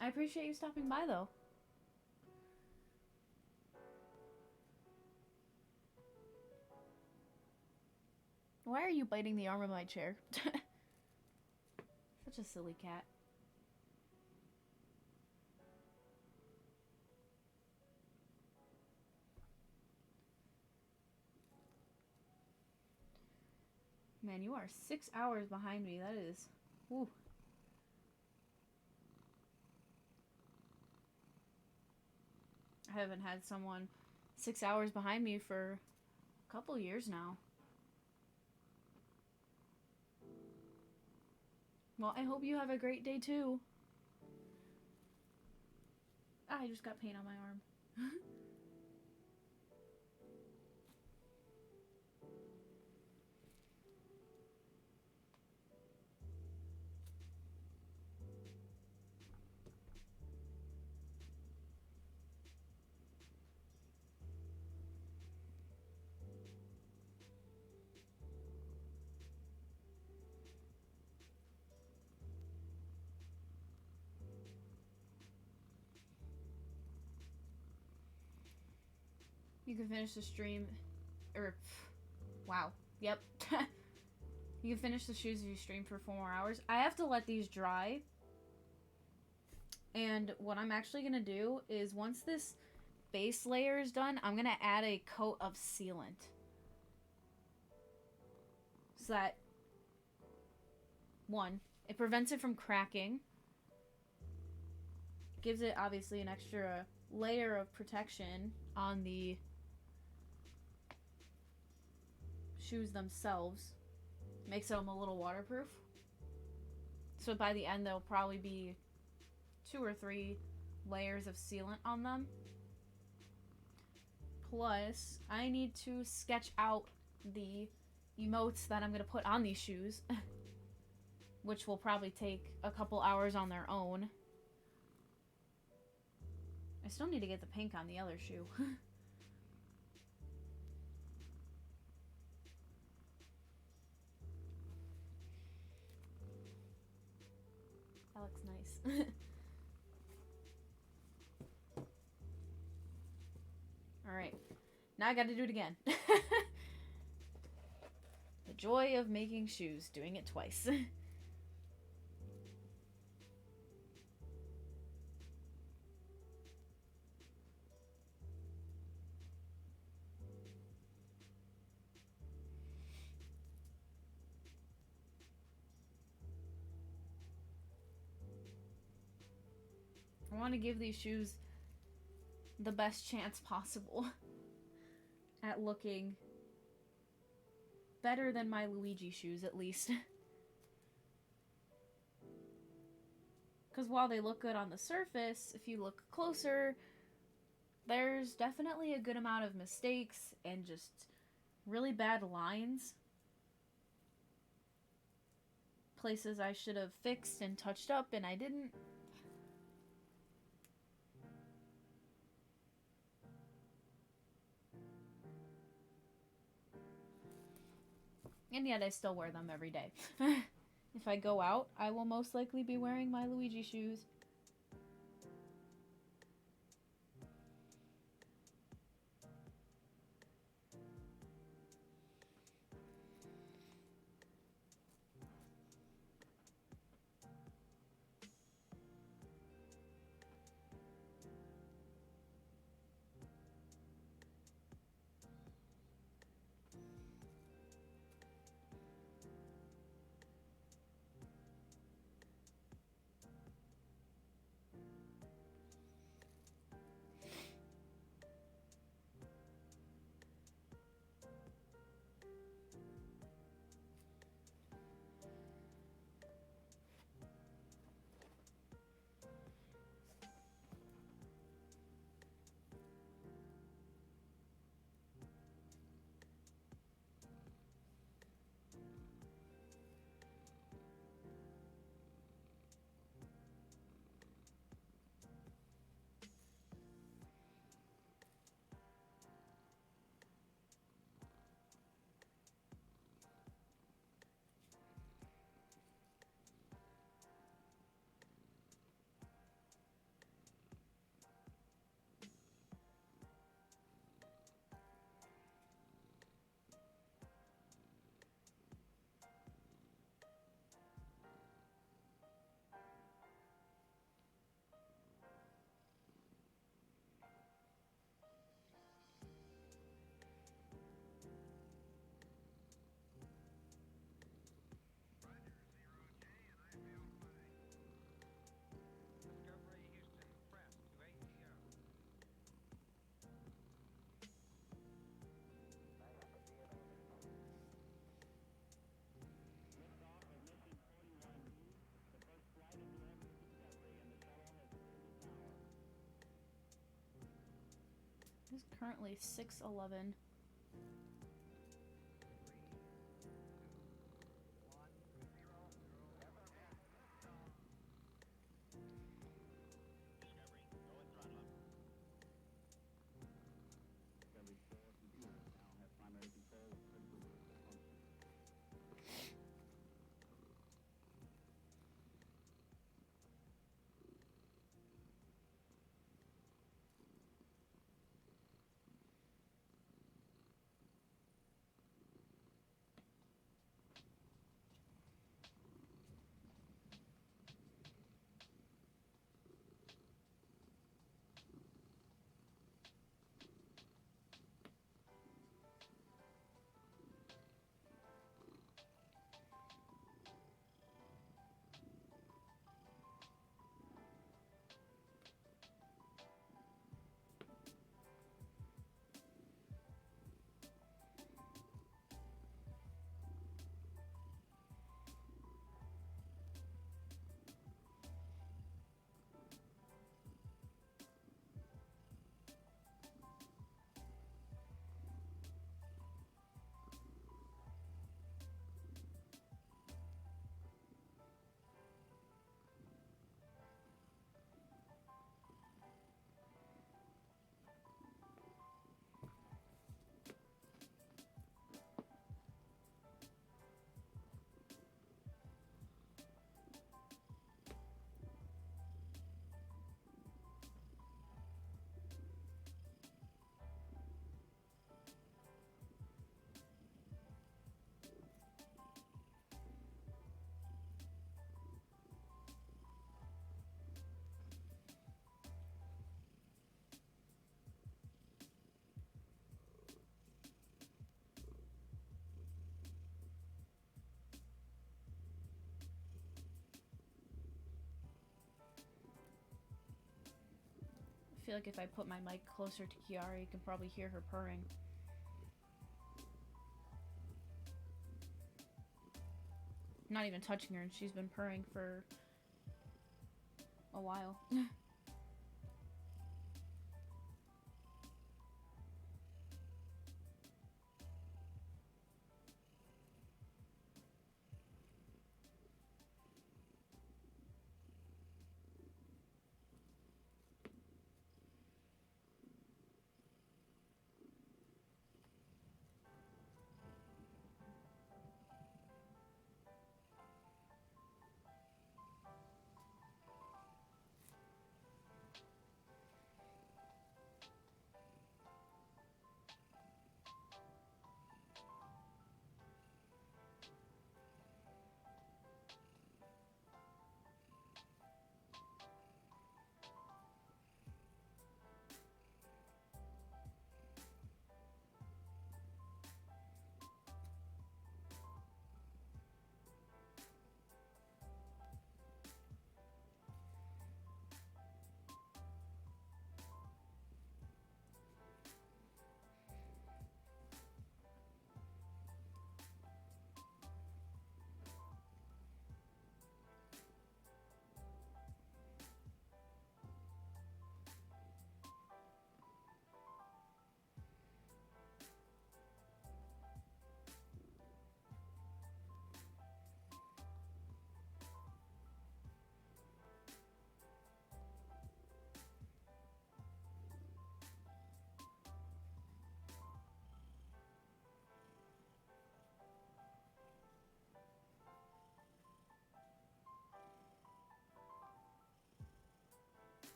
I appreciate you stopping by, though. Why are you biting the arm of my chair? Such a silly cat. Man, you are 6 hours behind me. That is... Whew. I haven't had someone 6 hours behind me for a couple years now. Well, I hope you have a great day too. Ah, I just got paint on my arm. You can finish the stream, wow, yep. You can finish the shoes if you stream for 4 more hours. I have to let these dry. And what I'm actually going to do is once this base layer is done, I'm going to add a coat of sealant. So that, one, it prevents it from cracking. Gives it, obviously, an extra layer of protection on the shoes themselves. Makes them a little waterproof. So by the end, there'll probably be 2 or 3 layers of sealant on them. Plus, I need to sketch out the emotes that I'm going to put on these shoes. Which will probably take a couple hours on their own. I still need to get the pink on the other shoe. That looks nice. Alright. Now I gotta do it again. The joy of making shoes. Doing it twice. I want to give these shoes the best chance possible at looking better than my Luigi shoes, at least. Because while they look good on the surface, if you look closer, there's definitely a good amount of mistakes and just really bad lines. Places I should have fixed and touched up and I didn't. And yet I still wear them every day. If I go out, I will most likely be wearing my Luigi shoes. It's currently 6:11. I feel like if I put my mic closer to Kiara, you can probably hear her purring. I'm not even touching her, and she's been purring for a while.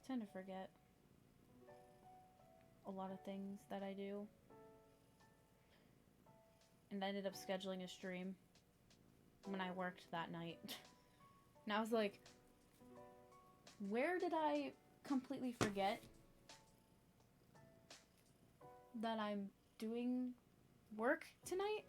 I tend to forget a lot of things that I do. And I ended up scheduling a stream when I worked that night. And I was like, where did I completely forget that I'm doing work tonight?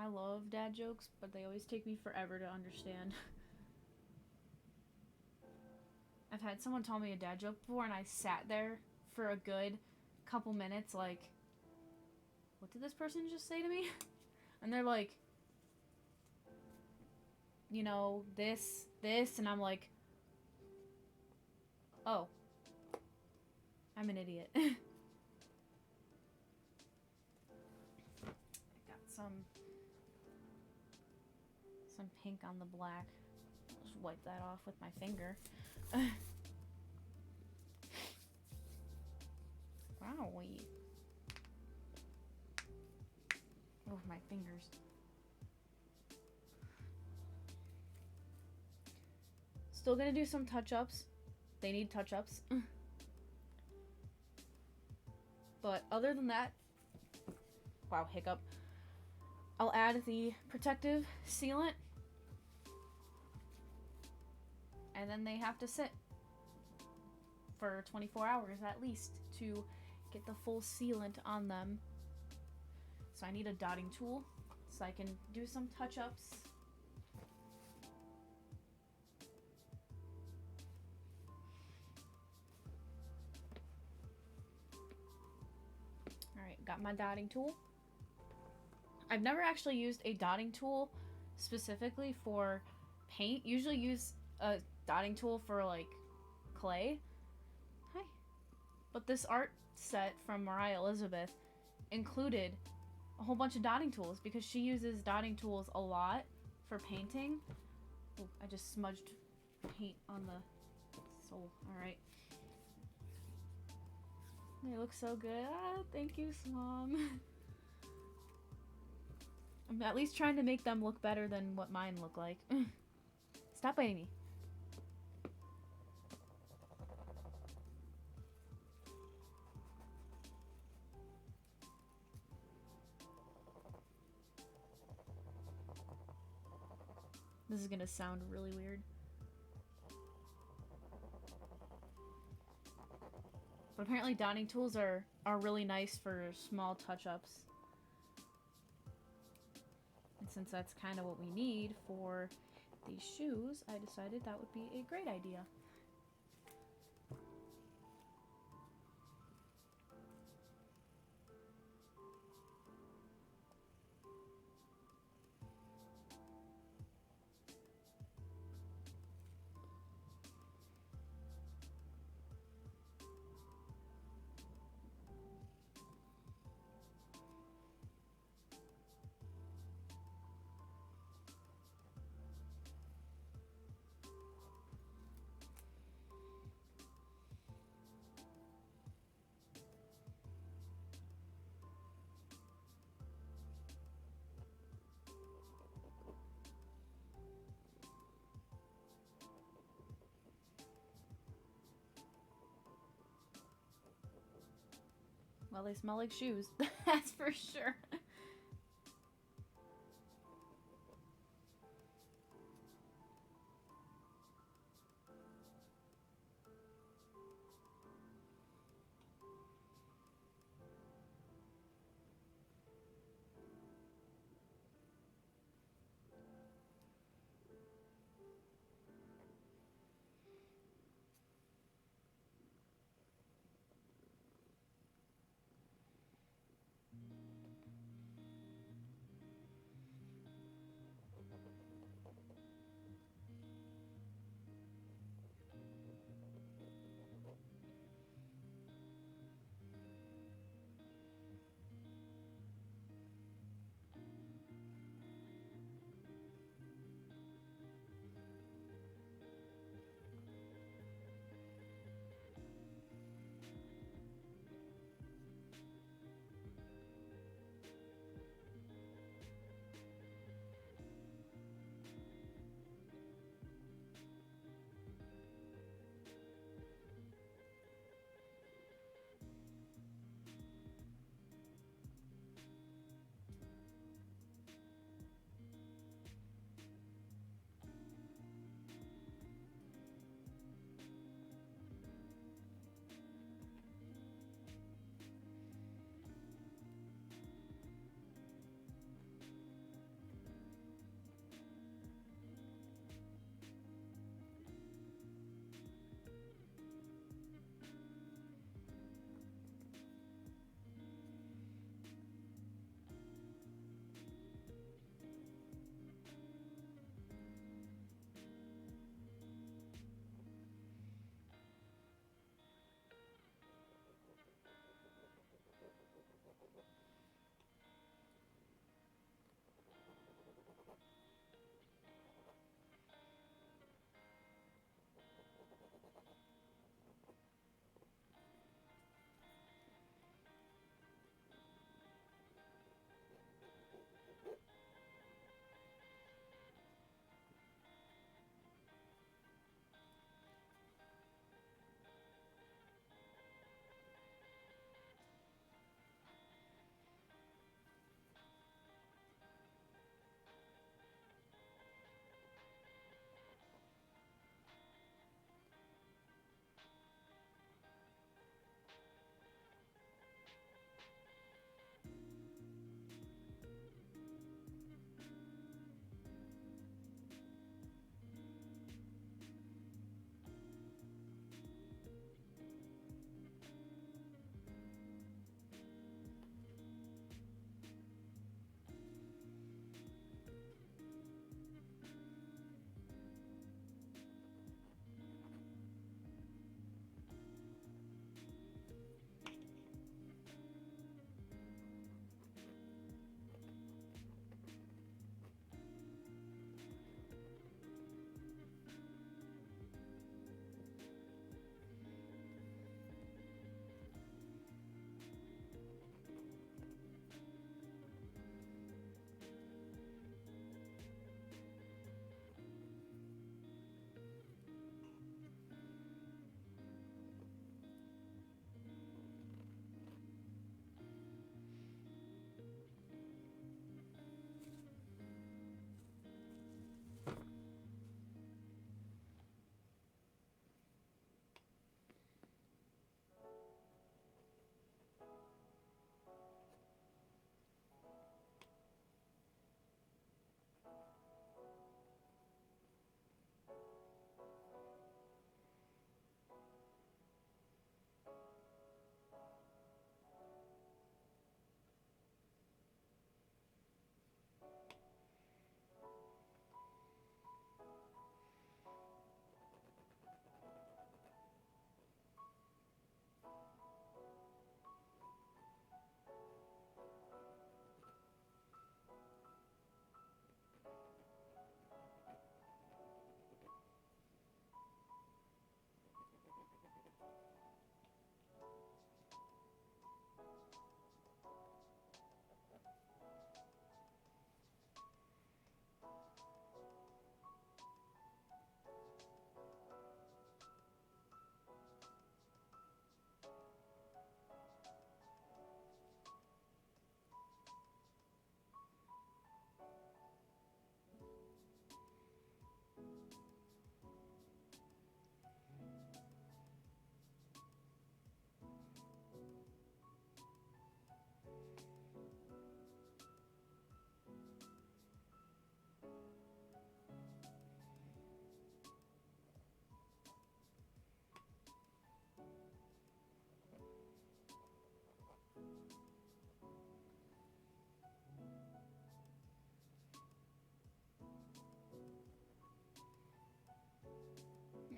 I love dad jokes, but they always take me forever to understand. I've had someone tell me a dad joke before, and I sat there for a good couple minutes like, what did this person just say to me? And they're like, you know, this, and I'm like, oh, I'm an idiot. I got some pink on the black. I'll just wipe that off with my finger. Wowie. Oh, my fingers. Still gonna do some touch-ups. They need touch-ups. But other than that, wow, hiccup. I'll add the protective sealant. And then they have to sit for 24 hours at least to get the full sealant on them. So I need a dotting tool so I can do some touch-ups. Alright, got my dotting tool. I've never actually used a dotting tool specifically for paint. Usually use a dotting tool for like clay. Hi. But this art set from Mariah Elizabeth included a whole bunch of dotting tools because she uses dotting tools a lot for painting. Ooh, I just smudged paint on the sole. Alright. They look so good. Ah, thank you, Mom. I'm at least trying to make them look better than what mine look like. Stop biting me. This is gonna sound really weird. But apparently dotting tools are really nice for small touch-ups. And since that's kind of what we need for these shoes, I decided that would be a great idea. Well, they smell like shoes. That's for sure.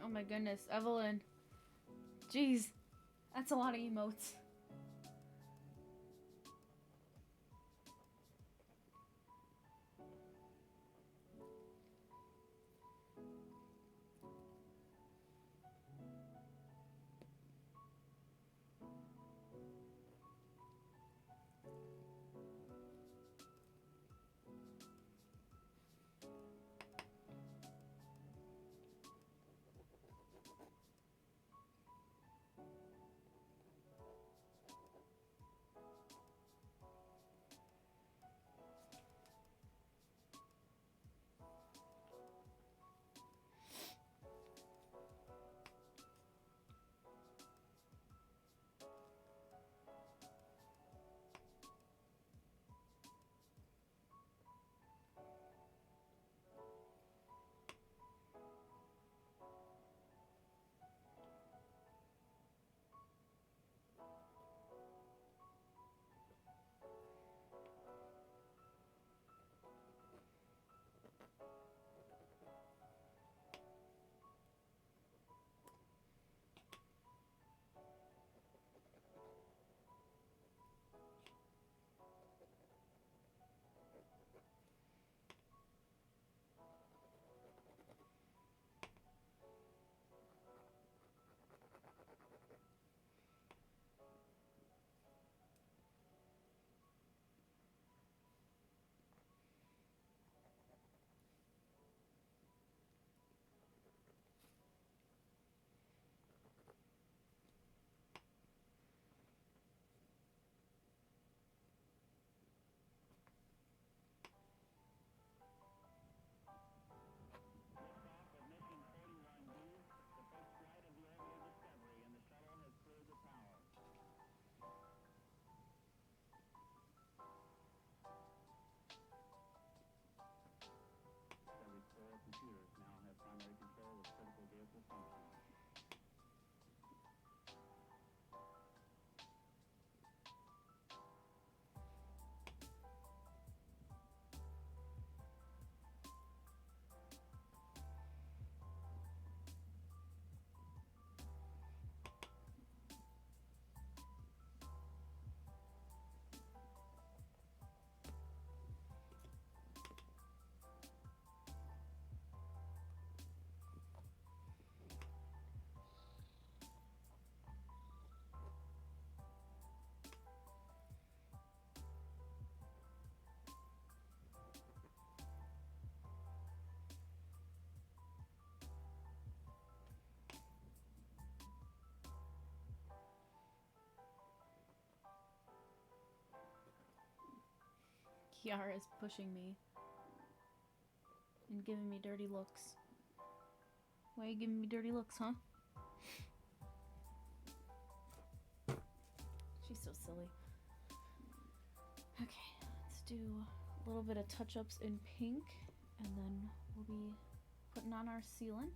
Oh my goodness, Evelyn. Jeez, that's a lot of emotes. Kiara is pushing me and giving me dirty looks. Why are you giving me dirty looks, huh? She's so silly. Okay, let's do a little bit of touch-ups in pink, and then we'll be putting on our sealant.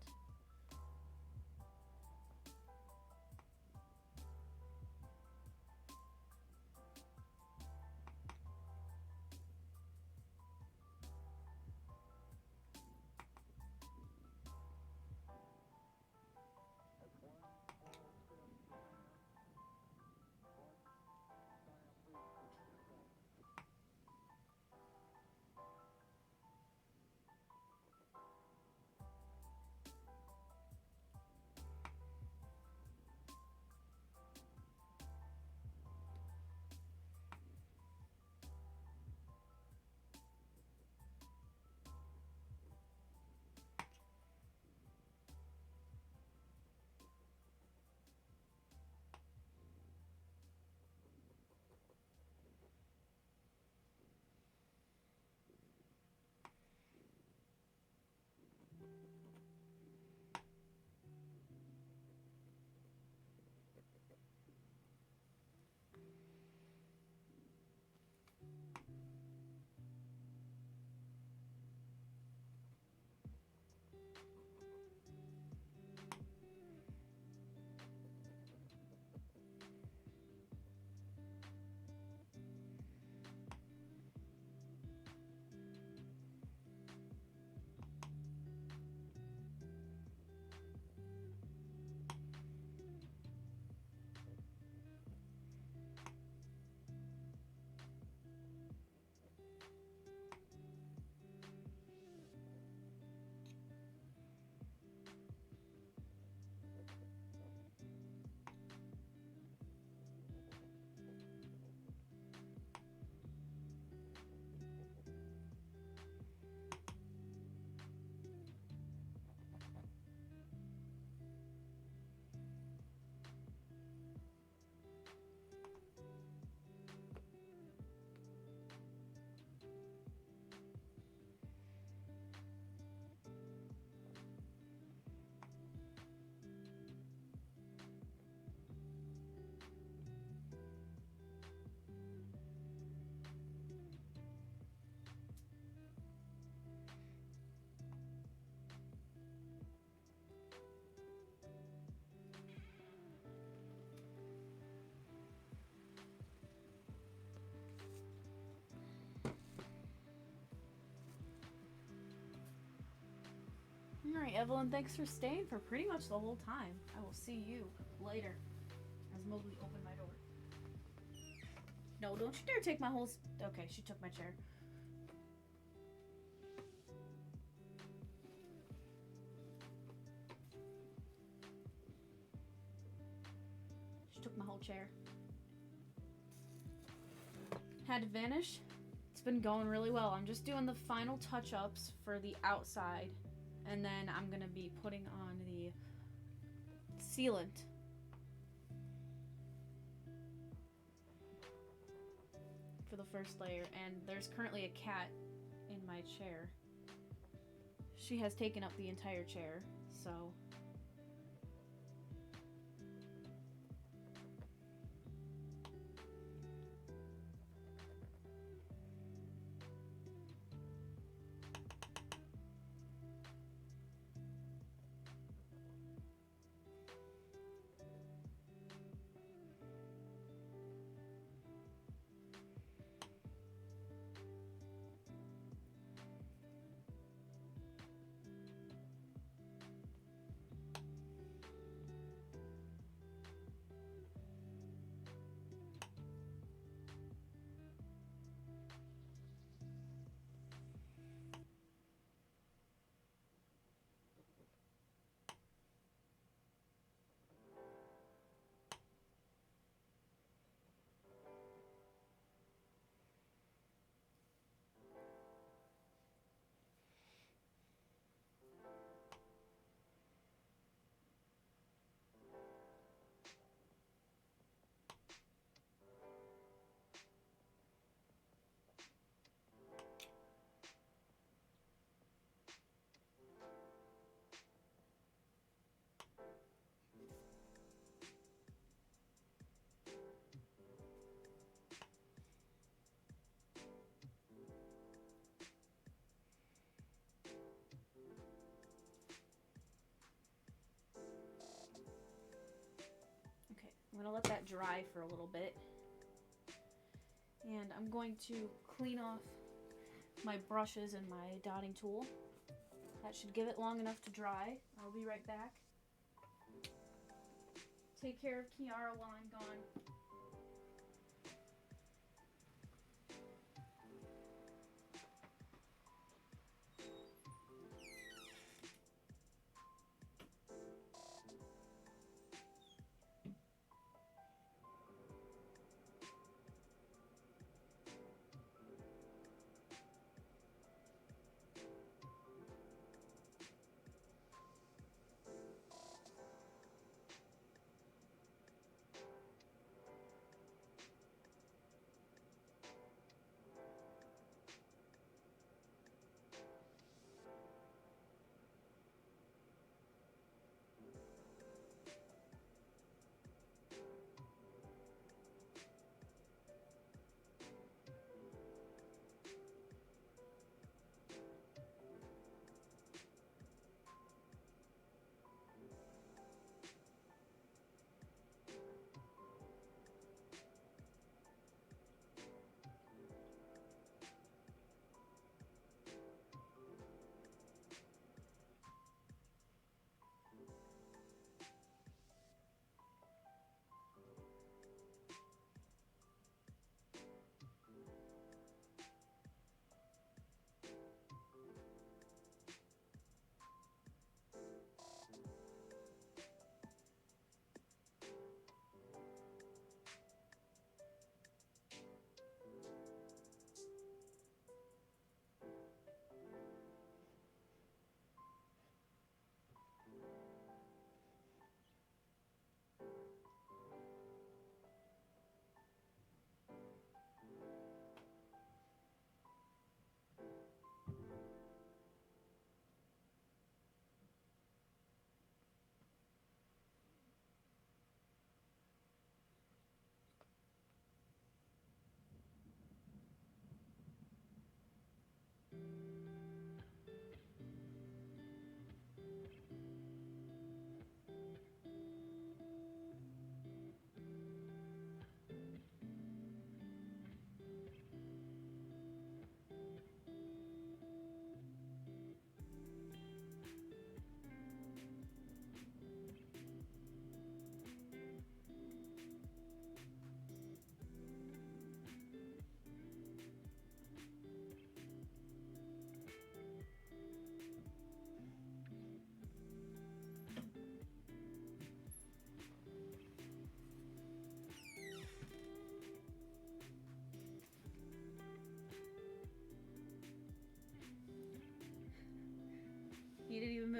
Alright, Evelyn, thanks for staying for pretty much the whole time. I will see you later. As Mowgli opened my door. No, don't you dare take my whole... Okay, she took my chair. She took my whole chair. Had to vanish. It's been going really well. I'm just doing the final touch-ups for the outside. And then I'm going to be putting on the sealant. For the first layer. And there's currently a cat in my chair. She has taken up the entire chair. So... I'm going to let that dry for a little bit. And I'm going to clean off my brushes and my dotting tool. That should give it long enough to dry. I'll be right back. Take care of Kiara while I'm gone.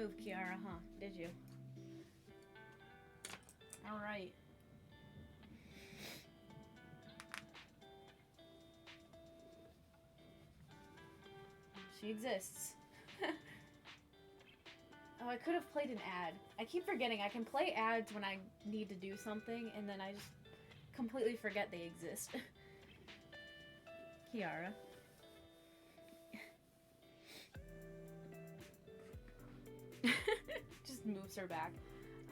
move, Kiara, huh? Did you? Alright. She exists. Oh, I could have played an ad. I keep forgetting I can play ads when I need to do something, and then I just completely forget they exist. Kiara. Just moves her back.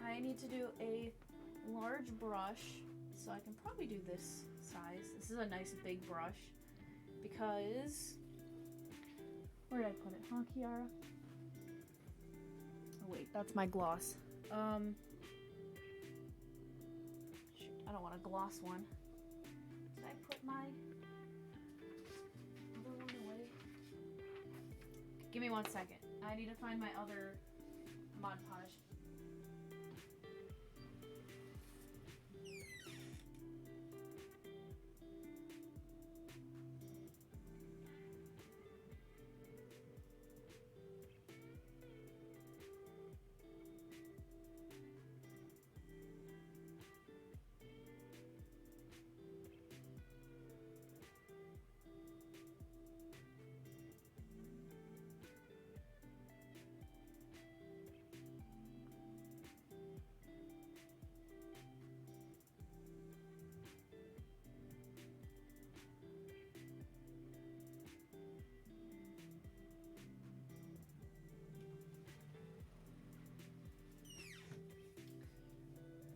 I need to do a large brush, so I can probably do this size. This is a nice big brush, because... Where did I put it? Huh, Kiara? Oh, wait, that's my gloss. Shoot, I don't want a gloss one. Did I put my other one away? Give me 1 second. I need to find my other Mod Podge.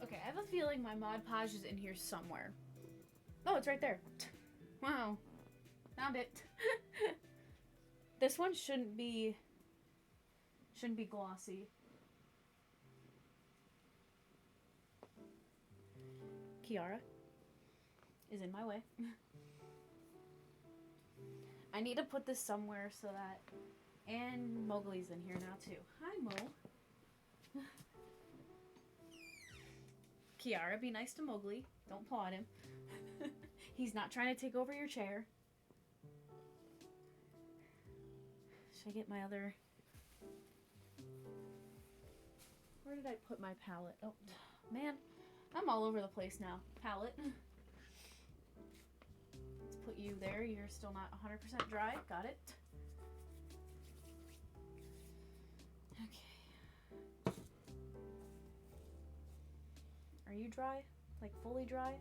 Okay, I have a feeling my Mod Podge is in here somewhere. Oh, it's right there. Wow. Found it. This one shouldn't be glossy. Kiara is in my way. I need to put this somewhere so that... And Mowgli's in here now too. Hi, Mo. Kiara, be nice to Mowgli. Don't paw at him. He's not trying to take over your chair. Should I get my other... Where did I put my palette? Oh, man. I'm all over the place now. Palette. Let's put you there. You're still not 100% dry. Got it. Okay. Are you dry? Like fully dry?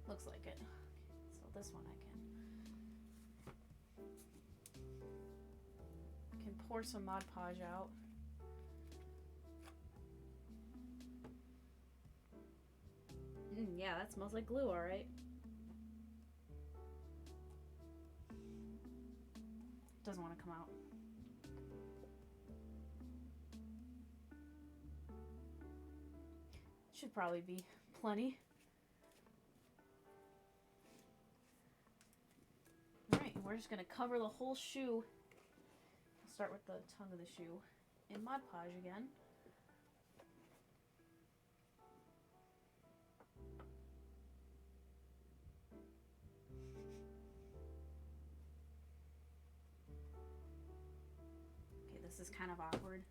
Looks like it. So this one I can pour some Mod Podge out. Yeah, that smells like glue, alright. Doesn't want to come out. Should probably be plenty. Alright, we're just going to cover the whole shoe. I'll start with the tongue of the shoe in Mod Podge again. Okay, this is kind of awkward.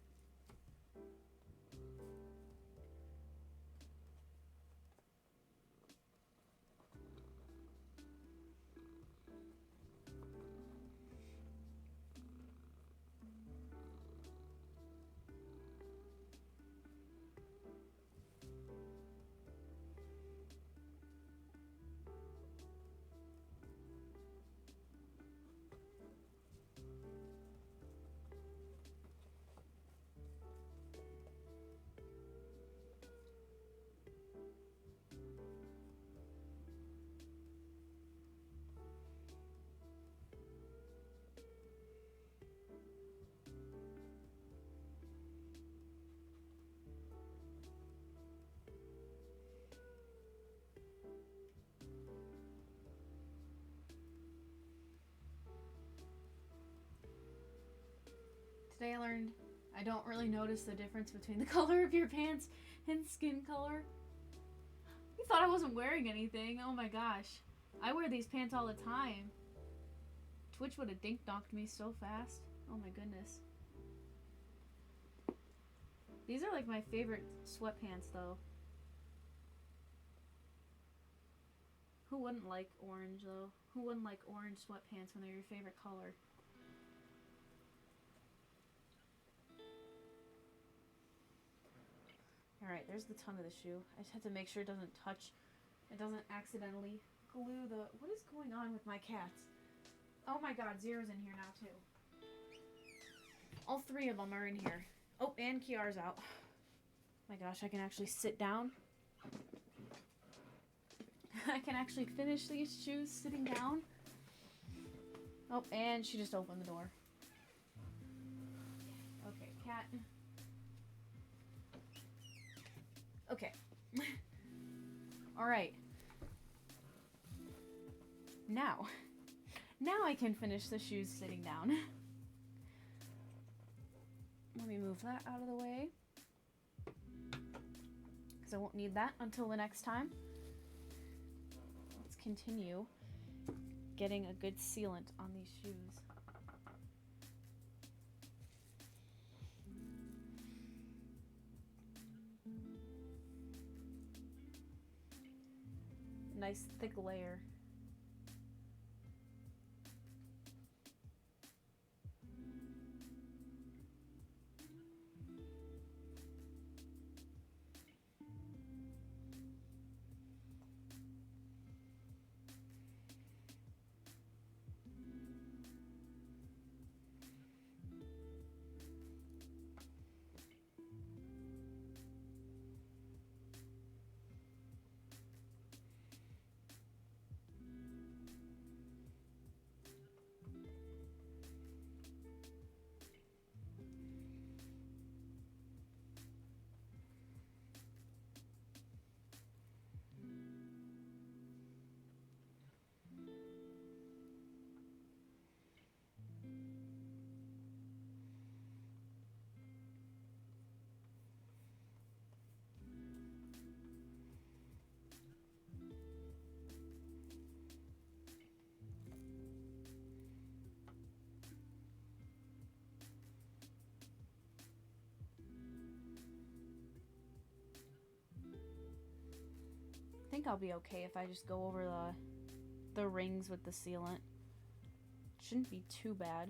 Today I learned I don't really notice the difference between the color of your pants and skin color. You thought I wasn't wearing anything. Oh my gosh. I wear these pants all the time. Twitch would have dink-donked me so fast. Oh my goodness. These are like my favorite sweatpants though. Who wouldn't like orange though? Who wouldn't like orange sweatpants when they're your favorite color? Alright, there's the tongue of the shoe. I just have to make sure it doesn't touch, it doesn't accidentally glue the... What is going on with my cats? Oh my god, Zero's in here now too. All three of them are in here. Oh, and Kiara's out. My gosh, I can actually sit down. I can actually finish these shoes sitting down. Oh, and she just opened the door. Okay, cat. Okay. Alright. Now I can finish the shoes sitting down. Let me move that out of the way, because I won't need that until the next time. Let's continue getting a good sealant on these shoes. Nice thick layer. I think I'll be okay if I just go over the rings with the sealant. Shouldn't be too bad.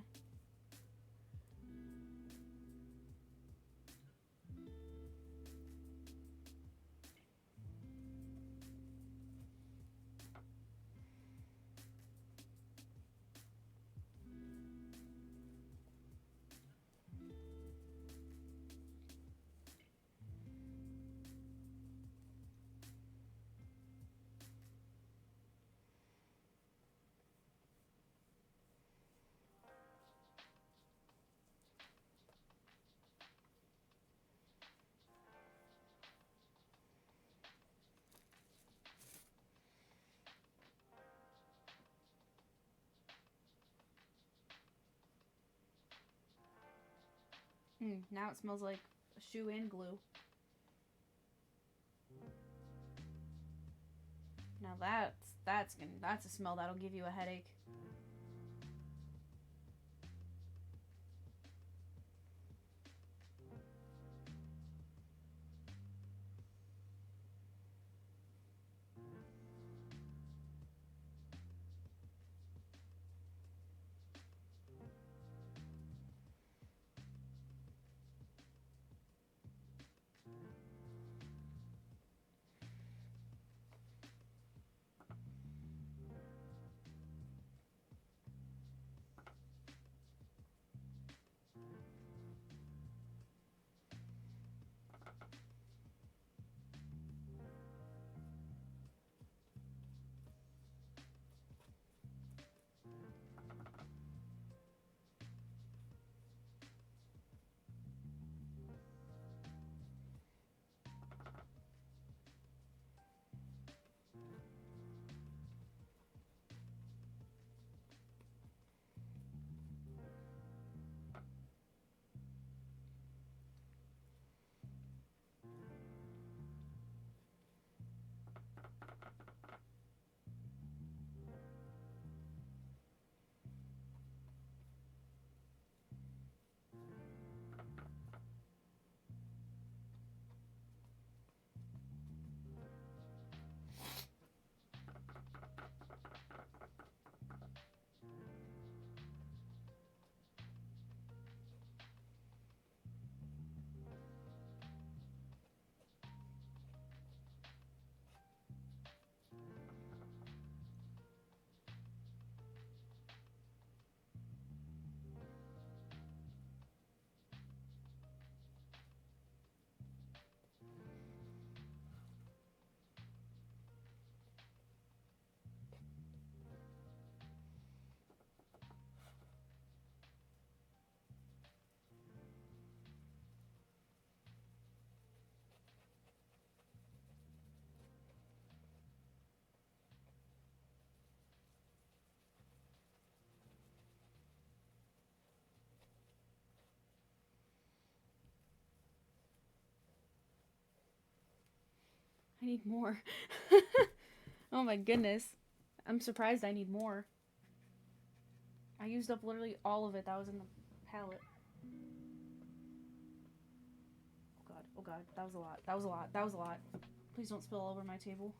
Now it smells like a shoe and glue. Now that's a smell that'll give you a headache. I need more. Oh my goodness. I'm surprised I need more. I used up literally all of it that was in the palette. Oh god, oh god, that was a lot. That was a lot. That was a lot. Please don't spill all over my table.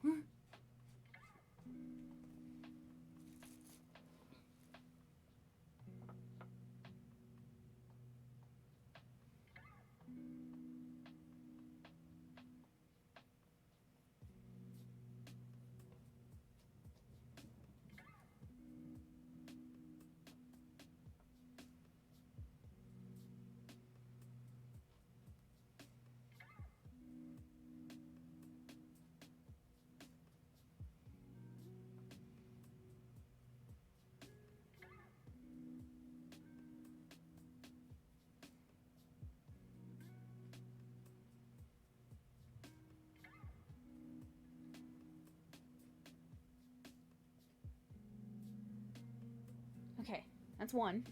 Okay, that's one.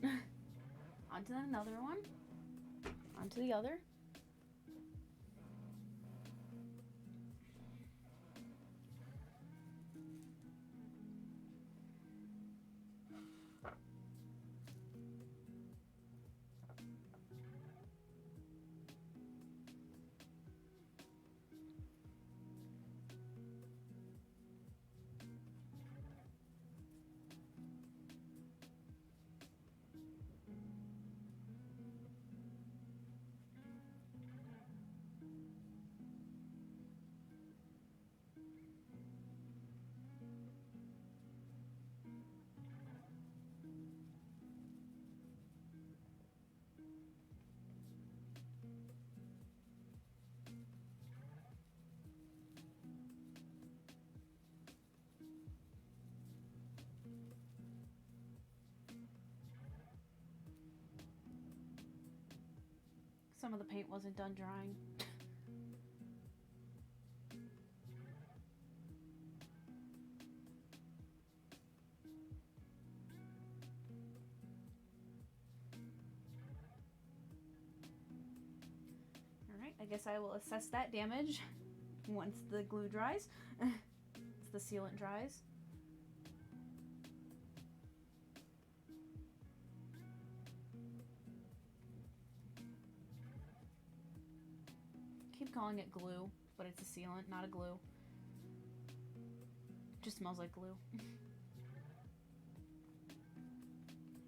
On to another one. On to the other. Some of the paint wasn't done drying. Alright, I guess I will assess that damage once the glue dries. Once the sealant dries. Keep calling it glue, but it's a sealant, not a glue. It just smells like glue.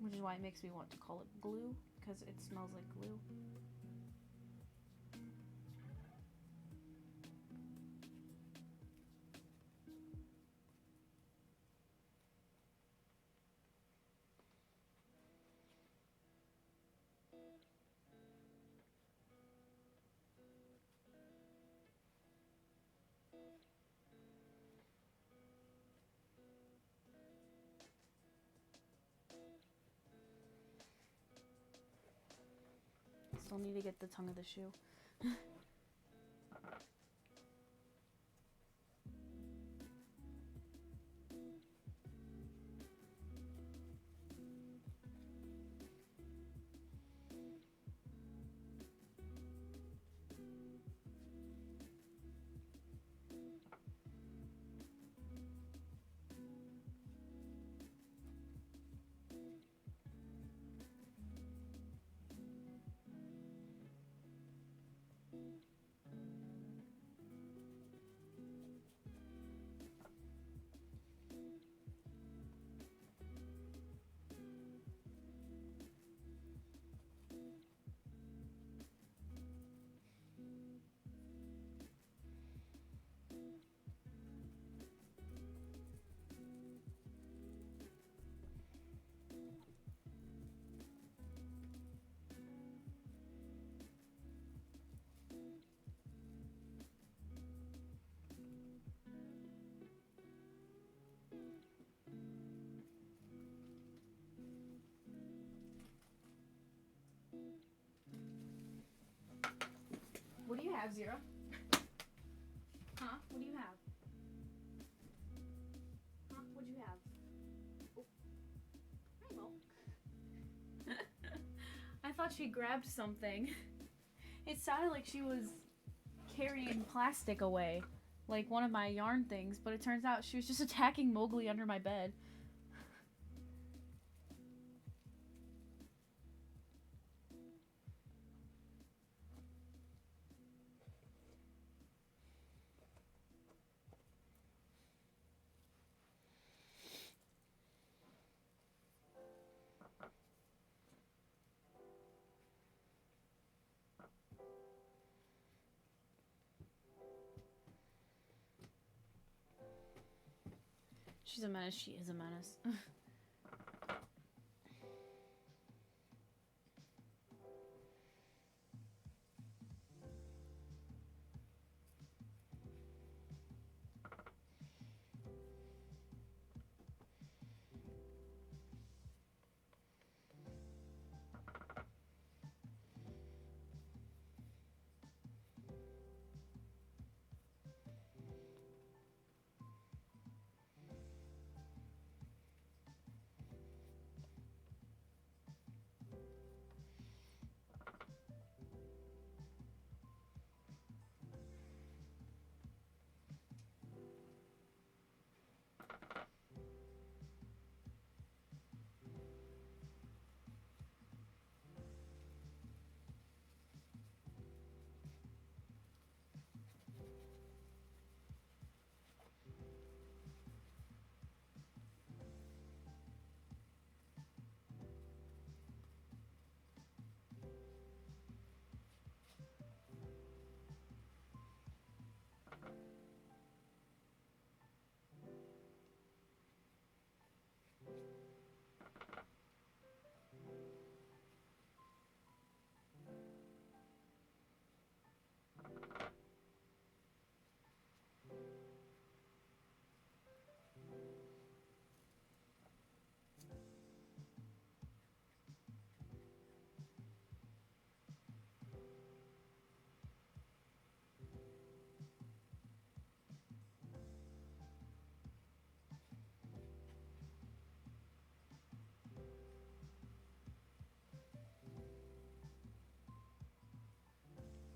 Which is why it makes me want to call it glue, because it smells like glue. Still need to get the tongue of the shoe. What do you have, Zero? Huh? What do you have? Huh? What'd you have? Oh. Rainbow. I thought she grabbed something. It sounded like she was carrying plastic away. like one of my yarn things, but it turns out she was just attacking Mowgli under my bed. She's a menace. She is a menace.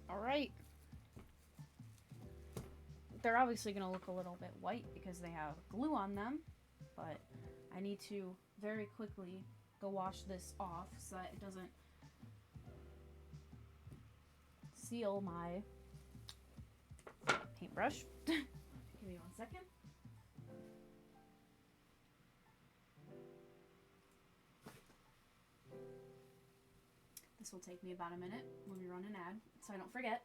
Alright. They're obviously going to look a little bit white because they have glue on them, but I need to very quickly go wash this off so that it doesn't seal my paintbrush. Give me 1 second. This will take me about a minute when we run an ad, so I don't forget.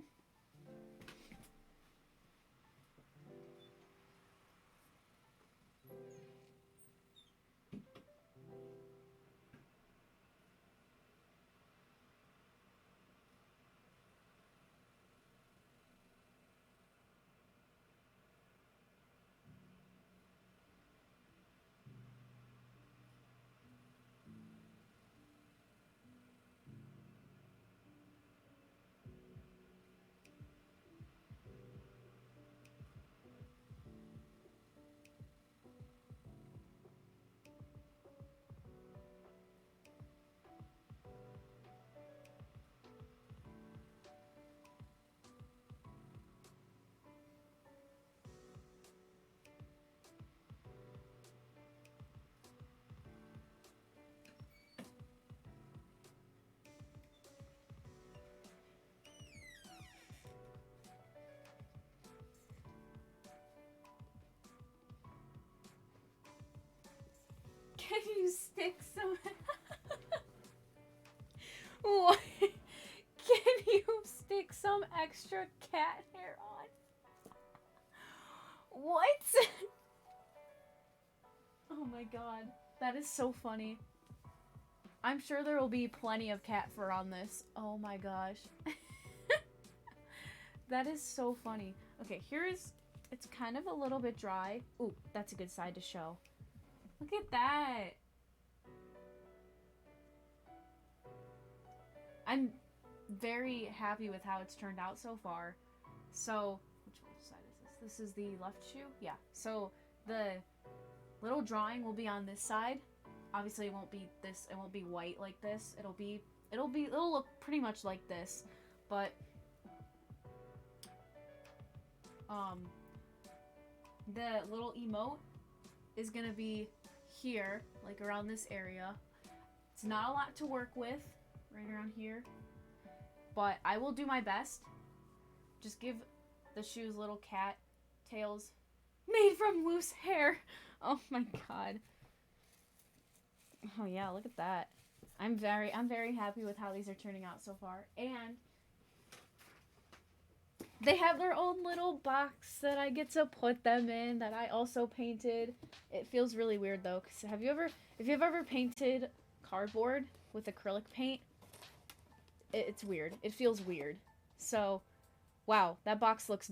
Can you stick some... What? Can you stick some extra cat hair on? What? Oh my god. That is so funny. I'm sure there will be plenty of cat fur on this. Oh my gosh. That is so funny. Okay, here's... It's kind of a little bit dry. Ooh, that's a good side to show. Look at that. I'm very happy with how it's turned out so far. So, which side is this? This is the left shoe? Yeah. So, the little drawing will be on this side. Obviously, it won't be this, it won't be white like this. It'll look pretty much like this. But, the little emote is gonna be here, like around this area. It's not a lot to work with, right around here. But I will do my best. Just give the shoes little cat tails made from loose hair. Oh my god. Oh yeah, look at that. I'm very happy with how these are turning out so far. And they have their own little box that I get to put them in that I also painted. It feels really weird though, cuz if you've ever painted cardboard with acrylic paint, it's weird. It feels weird. So, wow, that box looks